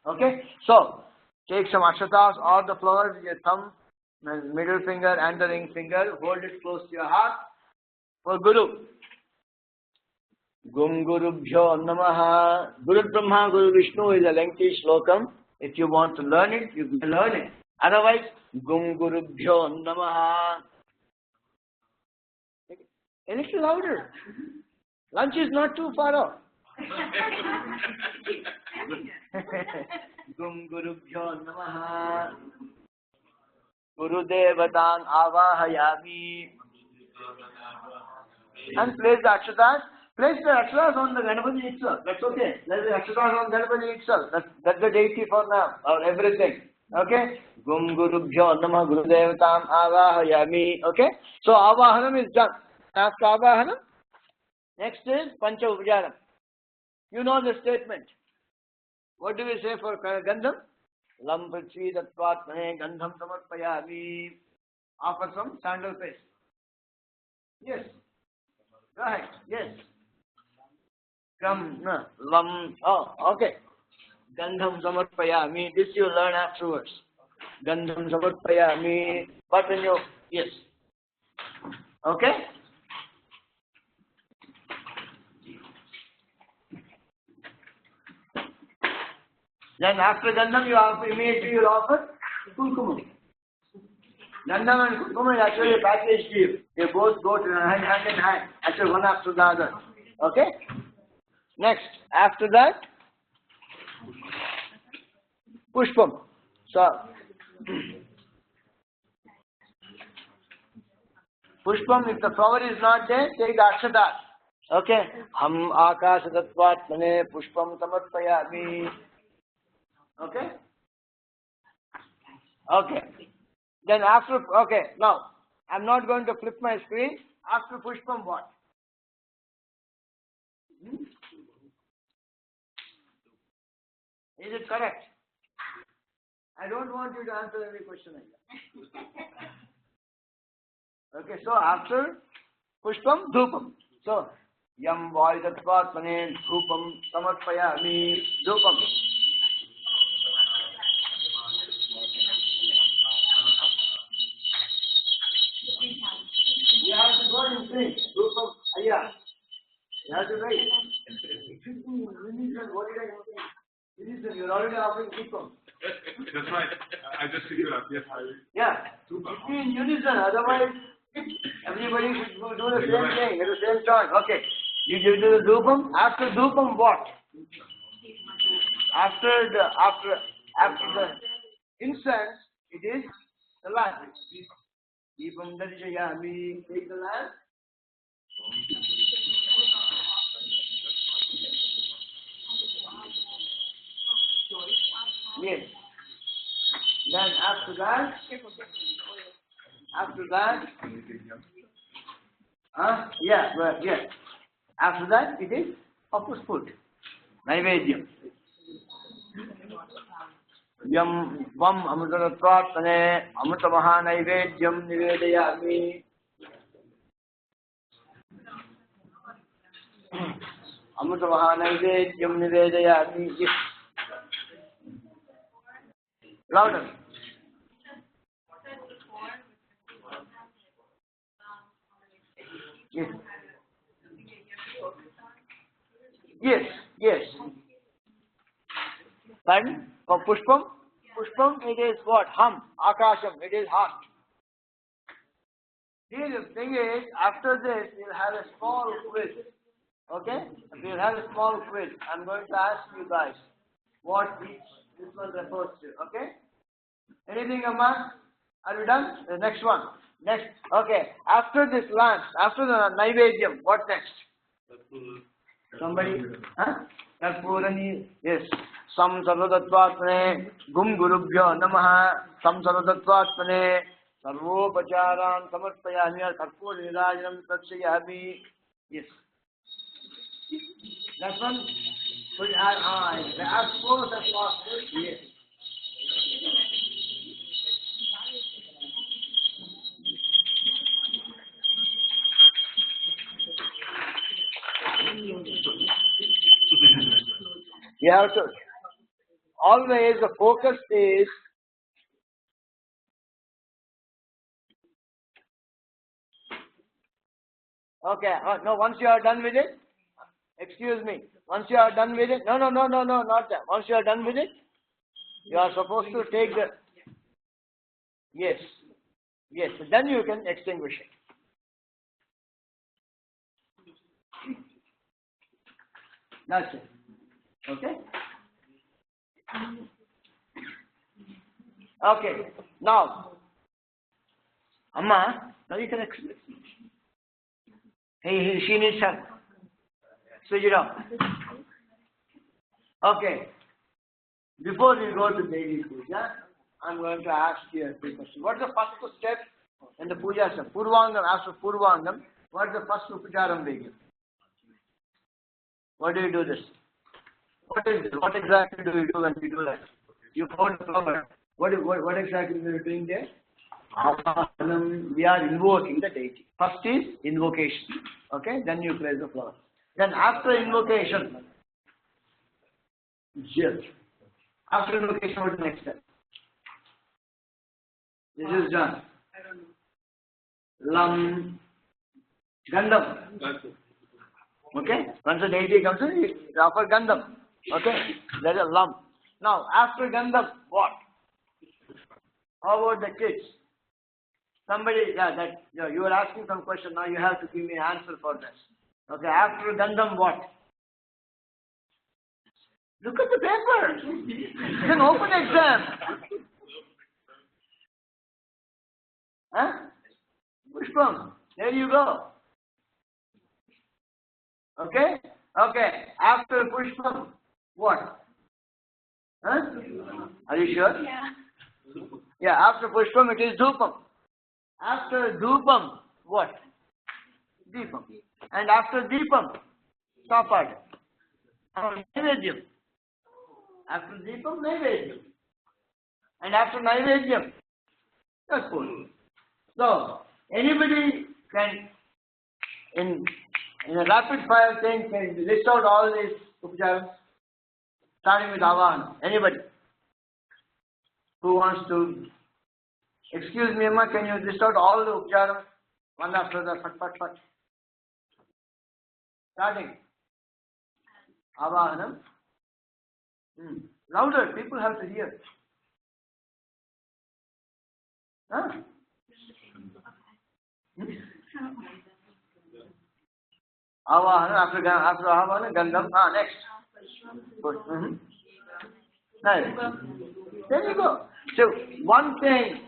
Okay? So, take some Akshatas or the flowers with your thumb, middle finger and the ring finger, hold it close to your heart for Guru. Gum Gurubhyo Namaha. Guru Brahma, Guru Vishnu is a lengthy slokam. If you want to learn it, you can learn it. Otherwise, Gum Gurubhyo Namaha. A little louder. Lunch is not too far off. Gum Gurubhyo Namaha. Guru Devatan Avahayami. And place the Akshatas. Place the Akshatas on the Ganapati itself. That's okay. Place the Akshatas on Ganapati itself. That's the deity for now, or everything. Okay? Gum Gurubhyo Namaha Guru Devatam Avahayami. Okay? So Avahanam is done. After Avahanam, next is Pancha Upacharam. You know the statement. What do we say for Gandham? Lam Prithvi Tattvatmane Gandham Samarpayami. Offer some sandal paste. Yes. Go ahead. Yes. Lam. Oh, okay. Gandham Samarpayami. This you learn afterwards. Gandham Samarpayami. But when you. Yes. Okay? Then after Gandham, immediately you offer Kumkumam. Gandham and Kumkumam is actually a package deal. They both go hand in hand, actually one after the other. Okay? Next, after that, Pushpam. So, Pushpam, if the flower is not there, take the Akshatas. Okay? Ham Akasha Tattvatmane Pushpam Samarpayami. Okay? Okay. Then after, okay, now, I'm not going to flip my screen. After pushpam, what? Is it correct? I don't want you to answer every question like that. Okay, so after pushpam, dhupam. So, yam vaidatvatmane dhupam samarpayami dhupam. You have to go and sing. Dhupam, ayya. You have to write. What did I say? You're already offering dhupam. That's right. I just figured out. Yes, Yeah. In unison, otherwise everybody should do the same thing at the same time. Okay. You do the dhupam. After dhupam, what? After the incense, it is the lamp. Deepam darshayami. Take the lamp. Yes. Then after that, yeah. After that, it is of course food. Naivedyam. Yam vam amrutatvatane amrutamaha naivedyam nivedayami. Amrutamaha naivedyam nivedayami. Yes. Louder. Yes. Pardon? For pushpam? Pushpam, it is what? Hum. Akasham. It is heart. See, the thing is, after this, we'll have a small quiz. Okay? We'll have a small quiz. I'm going to ask you guys what this one refers to. Okay? Anything, Amma? Are you done? The next one. Next. Okay. After this lamp, after the Naivedyam, what next? Somebody? Huh? Karpurani. Yes. Sam sarvadatvatmane gum gurubhyo namaha. Sam sarvadatvatmane sarvopacharan samarpayami karpur nirajanam prakshayami. Yes. That one? As close as possible. Yes. You have to always, the focus is okay. No, once you are done with it, excuse me. Once you are done with it, no, not that. Once you are done with it, you are supposed to take the yes. Then you can extinguish it. That's it. Okay? Okay. Now, Amma, now you can explain. She needs help. Switch it on. Okay. Before we go to daily puja, I'm going to ask you a quick question. What is the first step in the puja? Purvangam, after Purvangam, what is the first upacharam we give? What do you do this? What exactly do you do when you do that? You hold the flower. What exactly are you doing there? We are invoking the deity. First is invocation. Okay? Then you place the flower. Then after invocation, after invocation, what is the next step? This is done. Lam Gandham. Okay? Once the deity comes in, you offer Gandham. Okay? That is Lam. Now, after Gandham, what? How about the kids? Somebody, you were asking some question, now you have to give me an answer for this. Okay, after Gandham, what? Look at the paper. It's an open exam. Huh? Pushpam, there you go. Okay? Okay, after Pushpam, what? Huh? Are you sure? Yeah, after Pushpam it is Dhupam. After Dhupam, what? Deepam. And after Deepam, Sapad. Naivedyam. After Deepam, Naivedyam. And after Naivedyam, that's food. So, anybody can, in a rapid fire thing, can list out all these upacharas, starting with Avahana. Anybody who wants to, excuse me, Amma, can you list out all the upacharas, one after the fat. Starting. Avahanam. Louder, people have to hear. Huh? Avahana, after Avahana, Gandham. Next. Nice. There you go. So, one thing,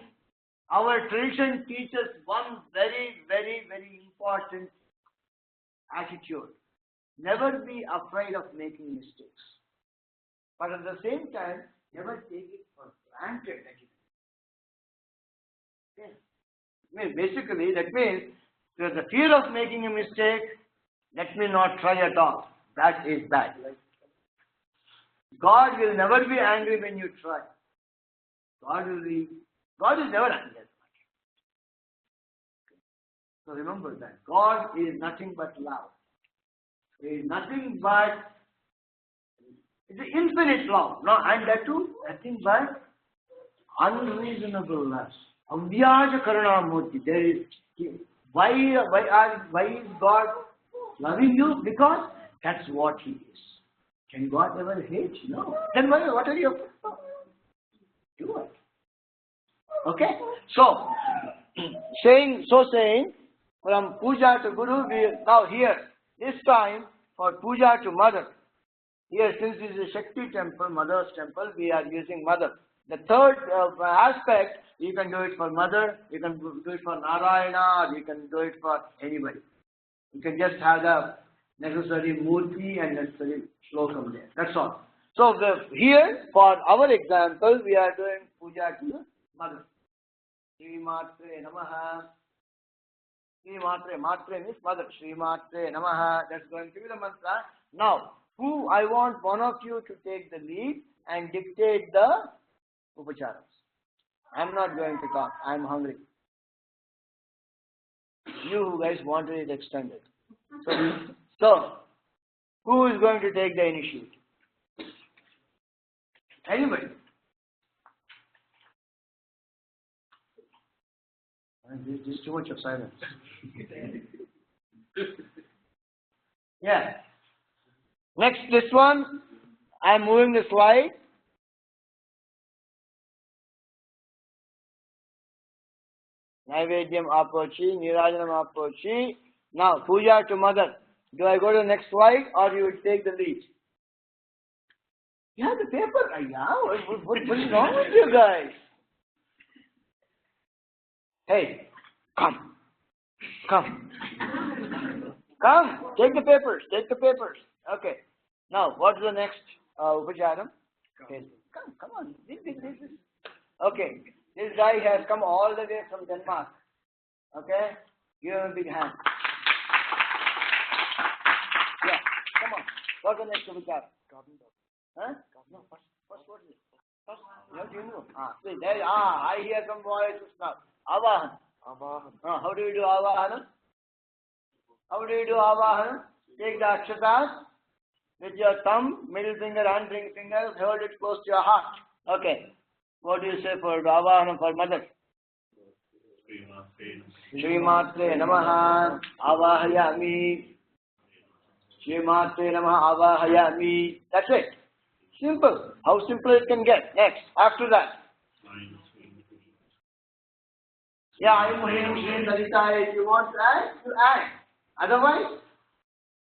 our tradition teaches one very, very, very important attitude. Never be afraid of making mistakes. But at the same time, never take it for granted. Okay. Basically, that means there's a fear of making a mistake, let me not try at all. That is bad. God will never be angry when you try. God is never angry. So remember that. God is nothing but love. He is nothing but, it's an infinite love. No, and that too, nothing but unreasonable love. Avyaja Karunamurti. There is, why is God loving you? Because that's what He is. Can God ever hate you? No. Then what are you? Do it. Okay? So, saying, from Puja to Guru, we now here, this time for Puja to Mother. Here, since this is a Shakti temple, Mother's temple, we are using Mother. The third aspect, you can do it for Mother, you can do it for Narayana, or you can do it for anybody. You can just have the necessary murti and necessary slokam there. That's all. So here, for our example, we are doing Puja to Mother. Sri Matre Namaha. Sri Matre means Mother. Sri Matre Namaha. That's going to be the mantra. Now, I want one of you to take the lead and dictate the upacharas. I'm not going to talk. I'm hungry. You guys wanted it extended. So, who is going to take the initiative? Anybody? There's too much of silence. Yeah. Next, this one. I'm moving the slide. Naivedyam Apochi, Nirajanam Apochi. Now, Puja to Mother. Do I go to the next slide or you will take the lead? You have the paper? Yeah, what is wrong with you guys? Hey, come. Take the papers. Okay. Now, what's the next upacharam? Okay. Come on. This. Okay. This guy has come all the way from Denmark. Okay? Give him a big hand. Yeah, come on. What's the next upacharam? Huh? No, first what is it? First, you know. See, there, I hear some voices now. Avahan. How do you do Avahana? Take the akshatas with your thumb, middle finger and ring finger, hold it close to your heart. Okay. What do you say for Avahana for Mother? Sri Matre Namaha Avahayami. Sri Matre Namaha Avahayami. That's it. Simple. How simple it can get. Next. After that. Yeah, I'm Sri Lalita. If you want to add, you add. Otherwise,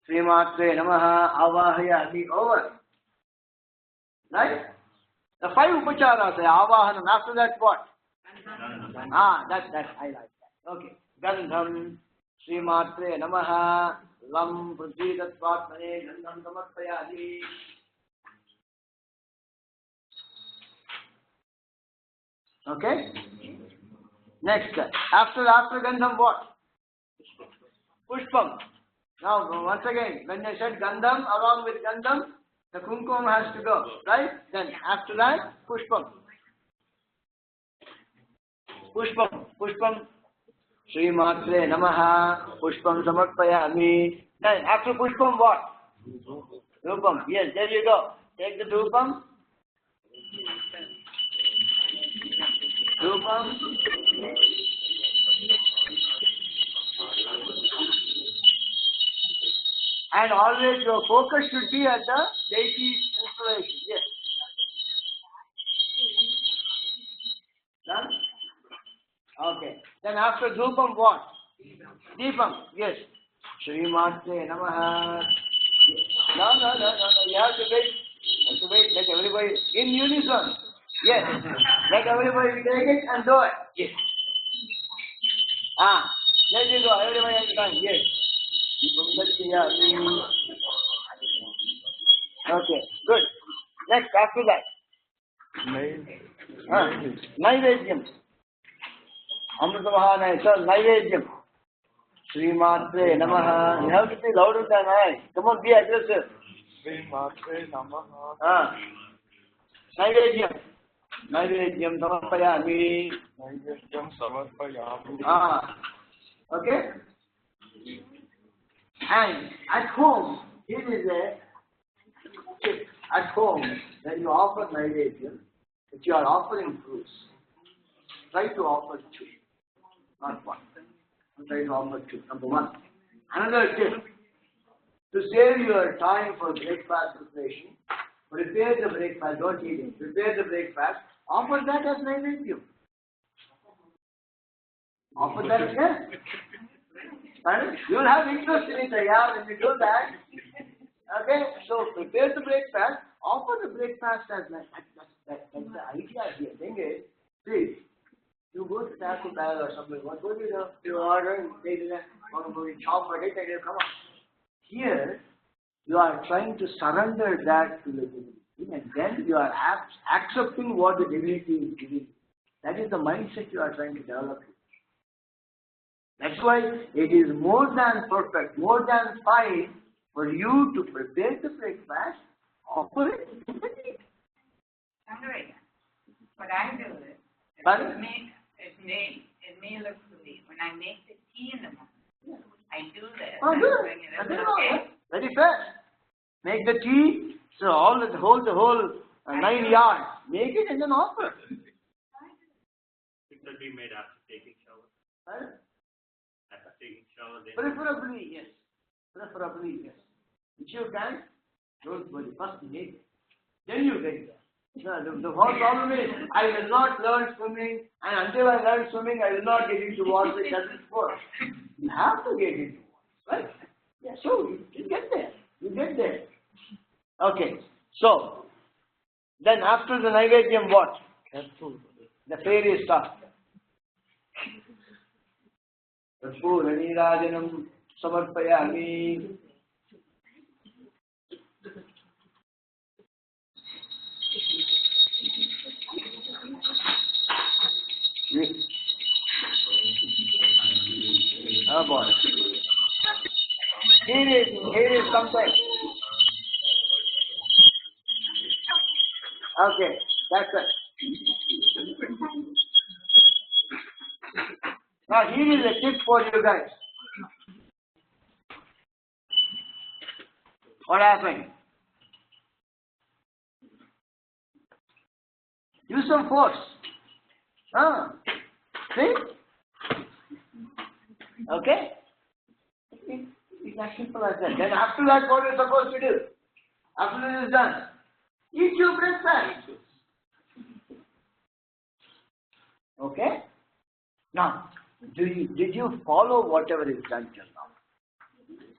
Sri Matre Namaha Avahayami over. Right? The 5 upacharas, Avahanam. After that, what? That I like that. Okay. Gandham, Sri Matre Namaha, Lam Prithvi Tattvatmane, Gandham Samarpayami. Okay? Next. After Gandham, what? Pushpam. Now, once again, when I said Gandham, along with Gandham, the Kumkum has to go, right? Then, after that, Pushpam. Pushpam. Sri Matre Namaha, Pushpam Samarpayami. Then, after Pushpam, what? Dhupam. Yes, there you go. Take the Dhupam. And always your focus should be at the deity's inspiration. Yes. Done? Okay. Then after Dhupam, what? Deepam. Yes. Sri Matre Namaha. No. You have to wait. Let everybody in unison. Yes. Let everybody take it and do it. Yes. There you go. Everybody has done. Yes. Okay. Good. Next, after that. Naivedyam. Amritamahana. So, Naivedyam. Sri Matre Namaha. You have to be louder than I. Come on, be aggressive. Sri Matre Namaha. Naivedyam Samarpayami. Okay? And at home, here is a tip. At home, when you offer Naivedyam, if you are offering fruits, try to offer 2, not 1. Try to offer 2, number 1. Another tip, to save your time for breakfast preparation, prepare the breakfast, don't eat it. Prepare the breakfast, offer that as Naivedyam. Offer that, yes. And you will have interest in it, when you do that. Okay, so prepare the breakfast, offer the breakfast as that's the idea here. Thing is, see, you go to Taco Bell or something, what do you order, they do that, chop for it, and come on. Here, you are trying to surrender that to the divinity, and then you are accepting what the divinity is giving. That is the mindset you are trying to develop. That's why it is more than perfect, more than fine for you to prepare the breakfast, offer it, and eat. What I do is, it may look silly. When I make the tea in the morning, I do this. Oh, good. Okay. Very fast. Make the tea, so the whole 9 yards. Make it and then offer. It will be made after taking shower. Huh? After taking shower, then. Preferably, yes. If you can, don't worry. First make it. Then you get there. The whole problem is, I will not learn swimming, and until I learn swimming, I will not get into water. It doesn't work. You have to get into water, right? Yeah, so you get there. Okay, so then after the Naivedyam, what? The fairy stuff. Purani Rajanam Samarpayami. Oh boy. Here is something. Okay, that's it. Now here is a tip for you guys. What happened? Use some force. See? Okay? It's as simple as that. Then after that, what are you supposed to do? After this is done, eat your breakfast. Okay? Now, did you follow whatever is done till now?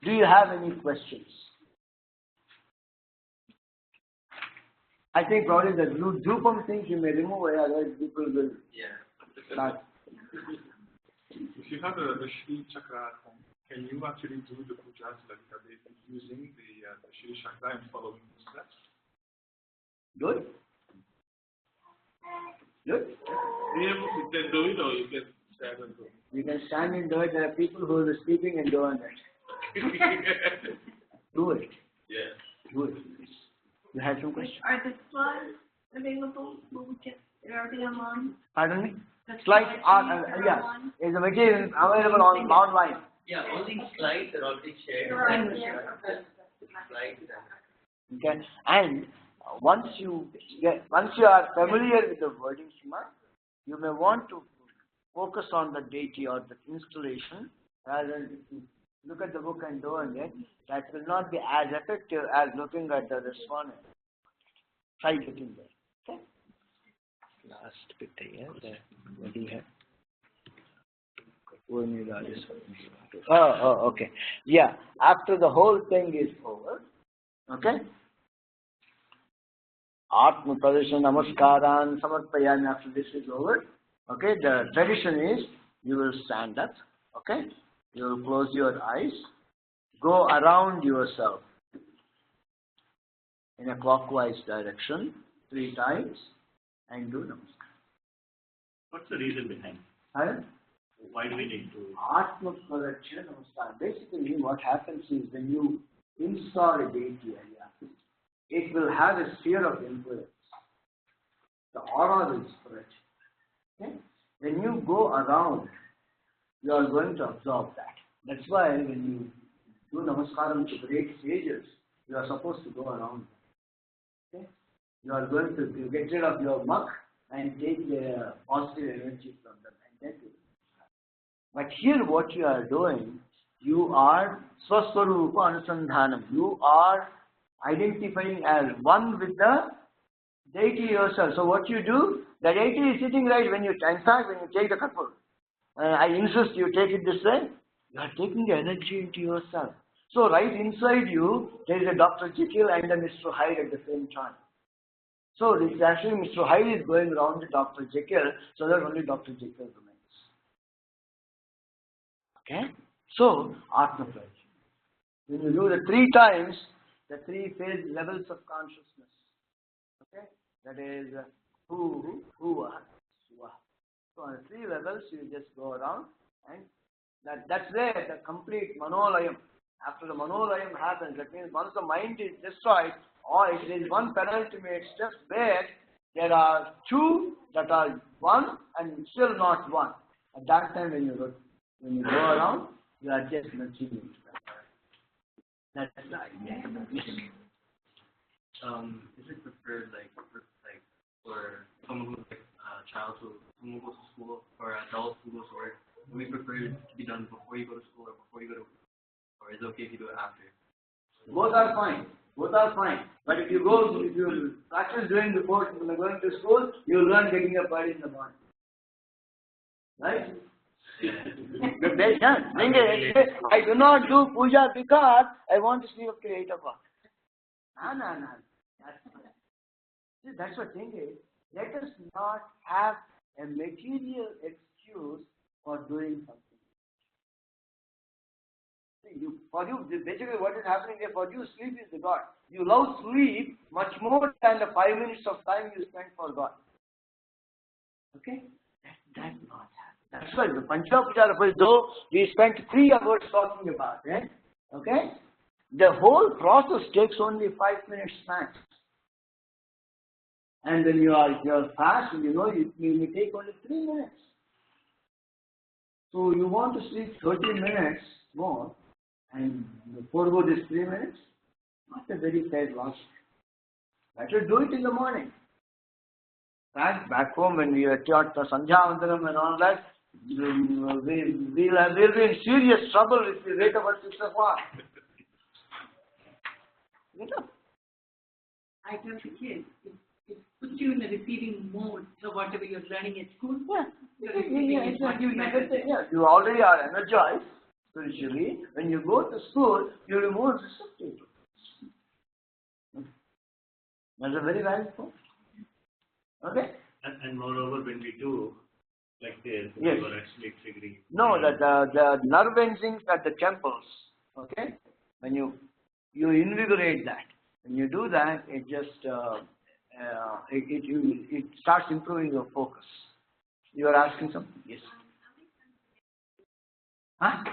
Do you have any questions? I think probably the Drupam things you may remove, otherwise people will start. If you have the Shri Chakra at home, can you actually do the pujas like using the Shri Chakra and following the steps? Good? You can do it or you can stand and do. You can stand and do it. There are people who are sleeping and doing it. Do it. Yeah. Do it. You had some questions? Are the slides available? Will we get, are they online? Pardon me? The Slides are, are yes. online? Is the material available online? Yeah, all these slides are already shared. They're on there. Slides. Okay. And once you are familiar with the wording, Shima, you may want to focus on the deity or the installation rather than to look at the book and doing it. That will not be as effective as looking at the respondent. Try getting there. Okay. Last bit here. What do you have? Oh, okay. Yeah. After the whole thing is over, okay. Atma Pradesha Namaskaran Samarpayami, after this is over, okay, the tradition is you will stand up, okay, you will close your eyes, go around yourself in a clockwise direction 3 times and do Namaskar. What's the reason behind? Right? Why do we need to? Atma Pradesha Namaskaran. Basically, what happens is when you install a deity, it will have a sphere of influence. The aura will spread. Okay? When you go around, you are going to absorb that. That's why when you do Namaskaram to great sages, you are supposed to go around. Okay? You are going to get rid of your muck and take the positive energy from them and then do it. But here what you are doing, you are Swaswarupa Anusandhanam. You are identifying as one with the deity yourself. So what you do, the deity is sitting right when you, in fact, when you take the kapur, I insist you take it this way, you are taking the energy into yourself. So right inside you, there is a Dr. Jekyll and a Mr. Hyde at the same time. So it's actually Mr. Hyde is going around the Dr. Jekyll, so that only Dr. Jekyll remains. Okay? So, Atma Pradesha. When you do the 3 times, the 3 phase levels of consciousness. Okay? That is who, Siva. So on the 3 levels, you just go around and that's where the complete Manolayam. After the Manolayam happens, that means once the mind is destroyed, or it is one penultimate step where there are 2 that are 1 and still not 1. At that time when you go around, you are just merging into that. That's the idea. Yes. Is it preferred for someone who's like a child someone who goes to school or an adult who goes to work? Do we prefer it to be done before you go to school or before you go to work? Or is it okay if you do it after? Both are fine. Both are fine. But if you practice doing before going to school, you will learn getting up early in the morning. Right? I do not do puja because I want to sleep up till 8 o'clock. No. That's what thing is. Let us not have a material excuse for doing something. Basically what is happening here, for you, sleep is the God. You love sleep much more than the 5 minutes of time you spend for God. Okay? That's not happening. That's why the Panchapuja, though we spent 3 hours talking about it, okay? The whole process takes only 5 minutes max. And when you are fast, you may take only 3 minutes. So you want to sleep 30 minutes more and forego this 3 minutes? Not a very fair logic. Better do it in the morning. Back home when we are taught the Sandhya Vandanam and all that, we'll be in serious trouble if we wake up at 6 o'clock. I tell the kids, it puts you in the receiving mode, so whatever you're learning at school, you're receiving it much better. You already are energized spiritually. When you go to school, you remove receptive. That's a very valid point. Okay? And moreover, when we do like this, yes. we are actually triggering. No, the nerve endings at the temples, okay? When you invigorate that. When you do that, it just it starts improving your focus. You are asking something? Yes. How many Huh?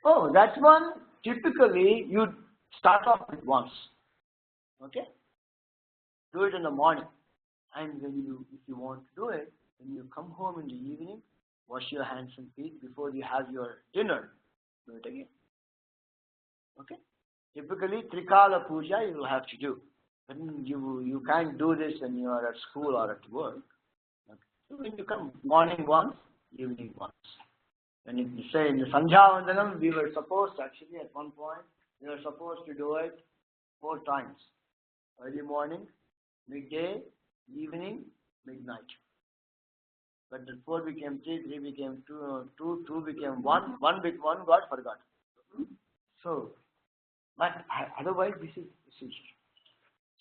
Oh, that one, typically you start off with once. Okay? Do it in the morning. And when if you want to do it, when you come home in the evening, wash your hands and feet before you have your dinner. Do it again. Okay? Typically, Trikala Puja you will have to do. But you can't do this when you are at school or at work. Okay? So when you come morning once, evening once. When you say in the Sandhya Vandanam, we were supposed, actually at one point, we were supposed to do it 4 times. Early morning, midday, evening, midnight. But the 4 became 3, 3 became 2, 2 became 1, 1 got forgot. So, but otherwise this is procedure.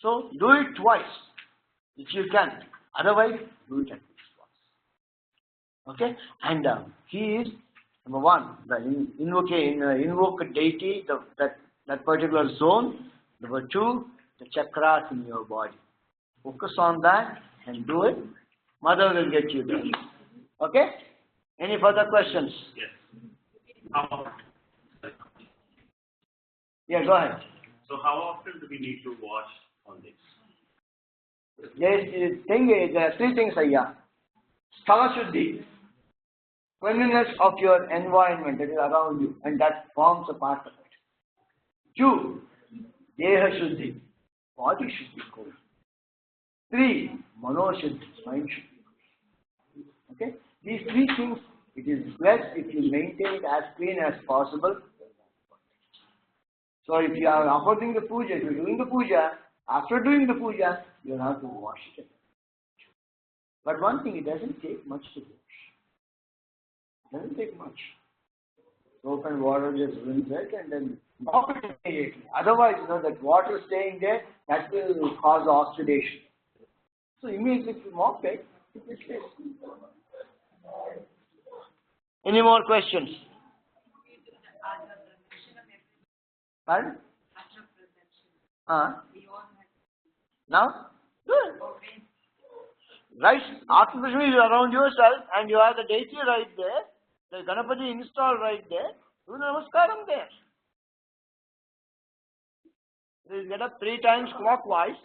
So, do it twice, if you can. Otherwise, do it at least once. Okay? And he is, number 1, the invoke deity, that particular zone. Number 2, the chakras in your body. Focus on that and do it. Mother will get you there. Okay? Any further questions? Yes. Yeah, go ahead. So how often do we need to wash on this? There are 3 things here. Sthala Shuddhi, cleanliness of your environment that is around you, and that forms a part of it. 2, Deha Shuddhi, body should be cold. 3, Mano Shuddhi, mind should be cold. Okay? These 3 things, it is best if you maintain it as clean as possible. So if you are offering the puja, if you are doing the puja, after doing the puja, you have to wash it. But one thing, it doesn't take much to wash. It doesn't take much. Soap and water, just rinse it and then mop it immediately. Otherwise, that water staying there, that will cause oxidation. So immediately if you mop it, it will stay. Any more questions? Pardon? Now? Good. Right, after Prashmi is around yourself and you have the deity right there, the Ganapati installed right there, do the Namaskaram there. You get up 3 times clockwise.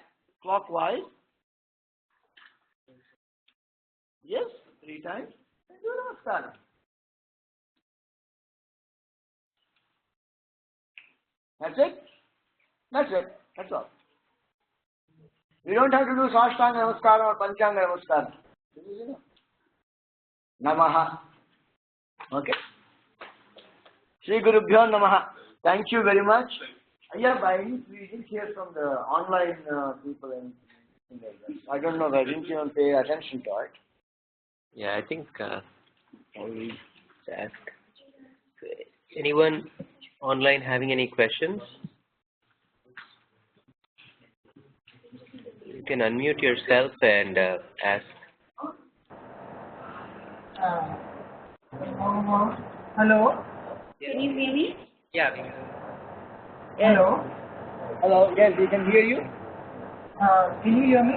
Yes, 3 times, and do Namaskaram. That's it? That's all. We don't have to do Sashtanga Namaskaram or Panchanga Namaskaram. This is enough. Namaha. Okay. Sri Gurubhyo Namaha. Thank you very much. Yeah, we didn't hear from the online people and things like that. I don't know, I didn't even pay attention to it. Yeah, I think only to ask. Anyone online having any questions? You can unmute yourself and ask. Hello? Can you hear me? Yeah. Hello? Hello, yes, we can hear you. Can you hear me?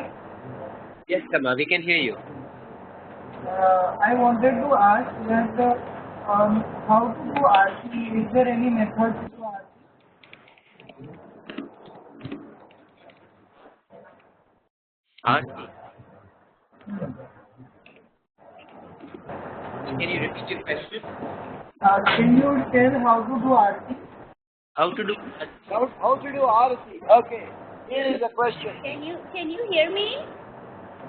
Yes, Kama, we can hear you. I wanted to ask that how to do Aarti. Is there any method to do Aarti? Aarti. Can you repeat your question? Can you tell how to do Aarti? How to do? How to do Aarti? Okay. Here is the question. Can you hear me?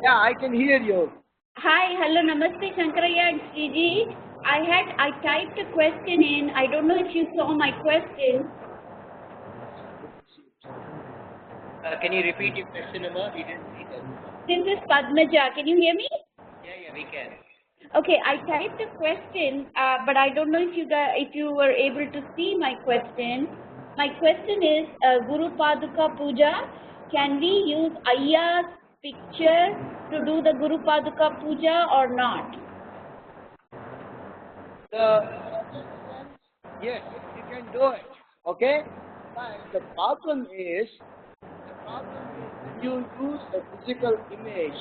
Yeah, I can hear you. Hi, hello, namaste, Shankaraya and Sriji. I typed a question in. I don't know if you saw my question. Can you repeat your question, Amma? We didn't see that. This is Padmaja. Can you hear me? Yeah, we can. Okay, I typed a question, but I don't know if you were able to see my question. My question is Guru Paduka Puja. Can we use Ayya's picture to do the Guru Paduka Puja or not? Yes, you can do it. Okay? But the problem is when you use a physical image,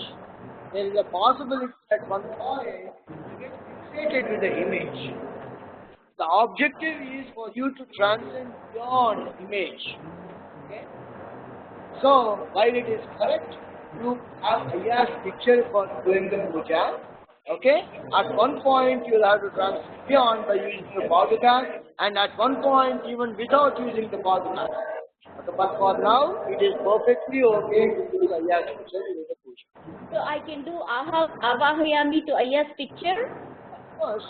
there is a possibility at one point you get fixated with the image. The objective is for you to transcend beyond image. Okay? So, while it is correct, you have Ayya's picture for doing the puja. Okay? At one point, you will have to transcend beyond by using the padukas, and at one point, even without using the padukas. But for now, it is perfectly okay to use Ayya's picture during the puja. So I can do Avahayami to Ayya's picture? Of course.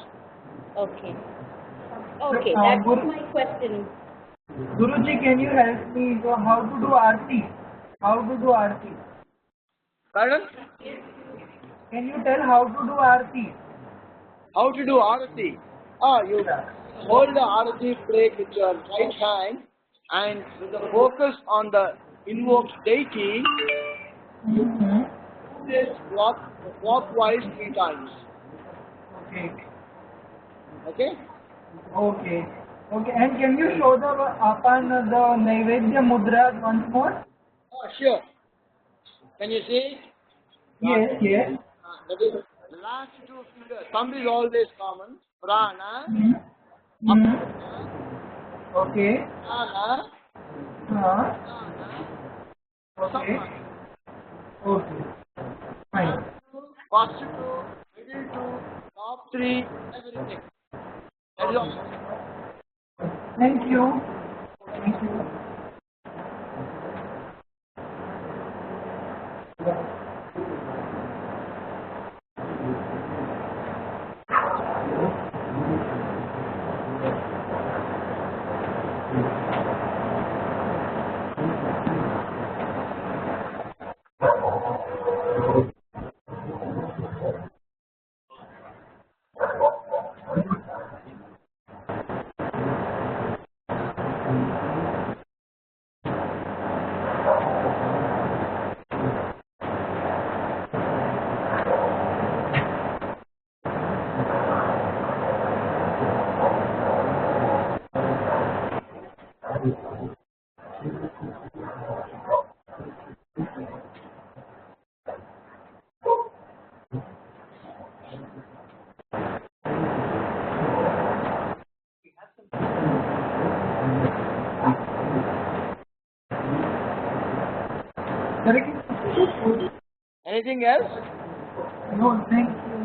Okay. Okay, that was my question. Guruji, can you help me how to do Aarti? How to do Aarti? Pardon? Can you tell how to do Aarti? How to do Arati? You hold the Arati plate with your right hand and with the focus on the invoked deity, you do this clockwise 3 times. Okay. Okay? Okay. Okay. And can you show the Naivedya Mudra once more? Oh, sure. Can you see? Yes, yes. That is the last 2 fingers. Thumb is always common. Prana. Okay. Prana. Okay. Okay. Fine. First 2, middle 2, top 3, everything. That is all. Thank you. Thank you. Anything else? No, thank you.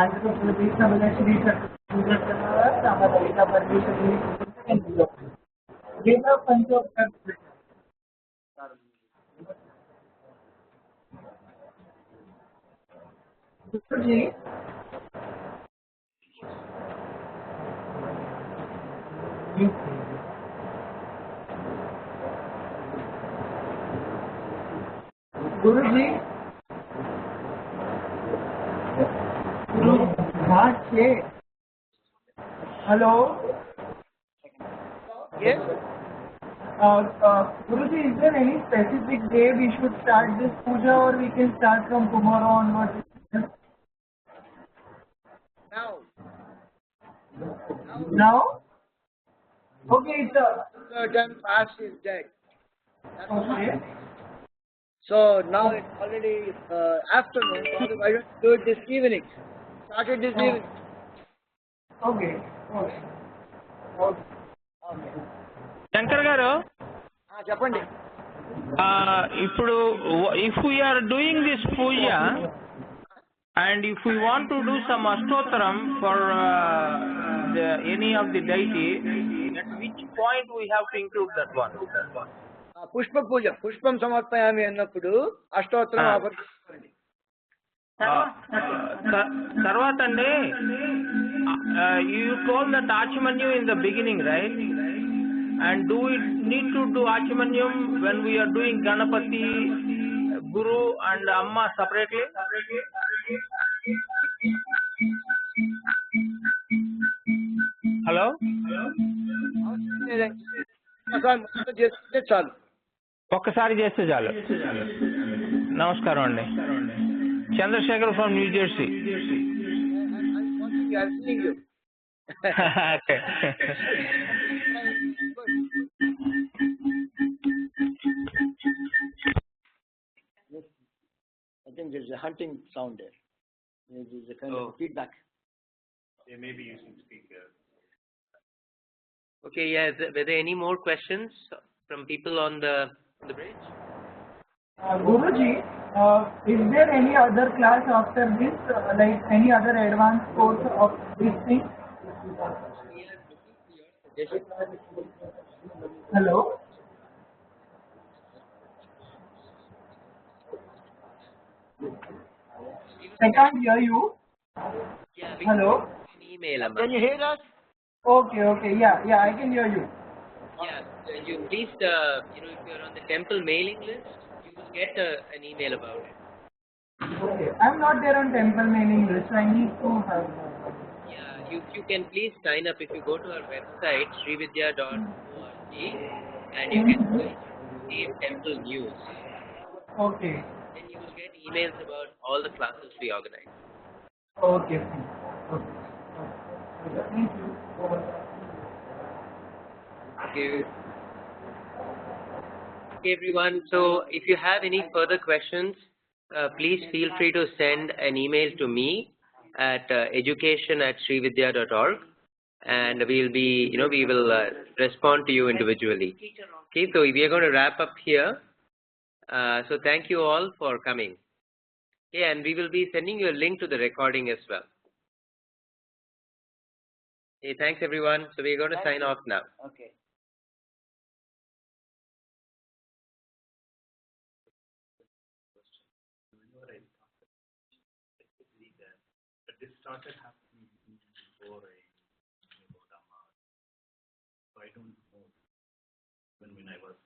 Andhra Pradesh Shri Chaitanya Parmeshwari पंचोपकार ji Guru ji hello Yes? Guruji, is there any specific day we should start this puja or we can start from tomorrow onwards? Now? Okay, Certain fast is dead. Okay. So now it's already afternoon. So why don't you do it this evening? Start it this evening. Okay. Okay. Okay. Shankar గారు చెప్పండి. ఇప్పుడు if we are doing this puja and if we want to do some astotram for any of the deity, at which point we have to include that one? Pushpa పూజ పుష్పం సమర్పయామి అన్నప్పుడు అష్టోత్తరం ఆపర్చుకోండి. తర్వాత అండి you told that achimanyam in the beginning, right? And do we need to do achimanyam when we are doing Ganapati, Guru and Amma separately? Hello? చేస్తే చాలు. ఒక్కసారి చేస్తే చాలు. నమస్కారం అండి. Chandrashekhar from New Jersey. I'm seeing you. Okay. a hunting sound there. There's a kind of feedback. They may be using speaker. Okay, yeah. Were there any more questions from people on the bridge? Guruji, is there any other class after this, like any other advanced course of this thing? Hello? I can't hear you. Yeah, Hello? An email, Amma. Can you hear us? Okay, yeah, I can hear you. Yeah, you please, if you're on the temple mailing list, you will get an email about it. Okay, I'm not there on temple mailing list, I need to have. Yeah, you can please sign up if you go to our website, srividya.org, and you can receive temple news. Okay. Then you will get emails about all the classes we organize. Okay. Thank you. Okay, everyone. So if you have any further questions, please feel free to send an email to me at education@srividya.org, and we will respond to you individually. Okay, so we are going to wrap up here. So thank you all for coming. Okay, and we will be sending you a link to the recording as well. Okay, thanks everyone. So we're going to sign off now. Okay. But this started happening before I knew about Dharma. So I don't know when I was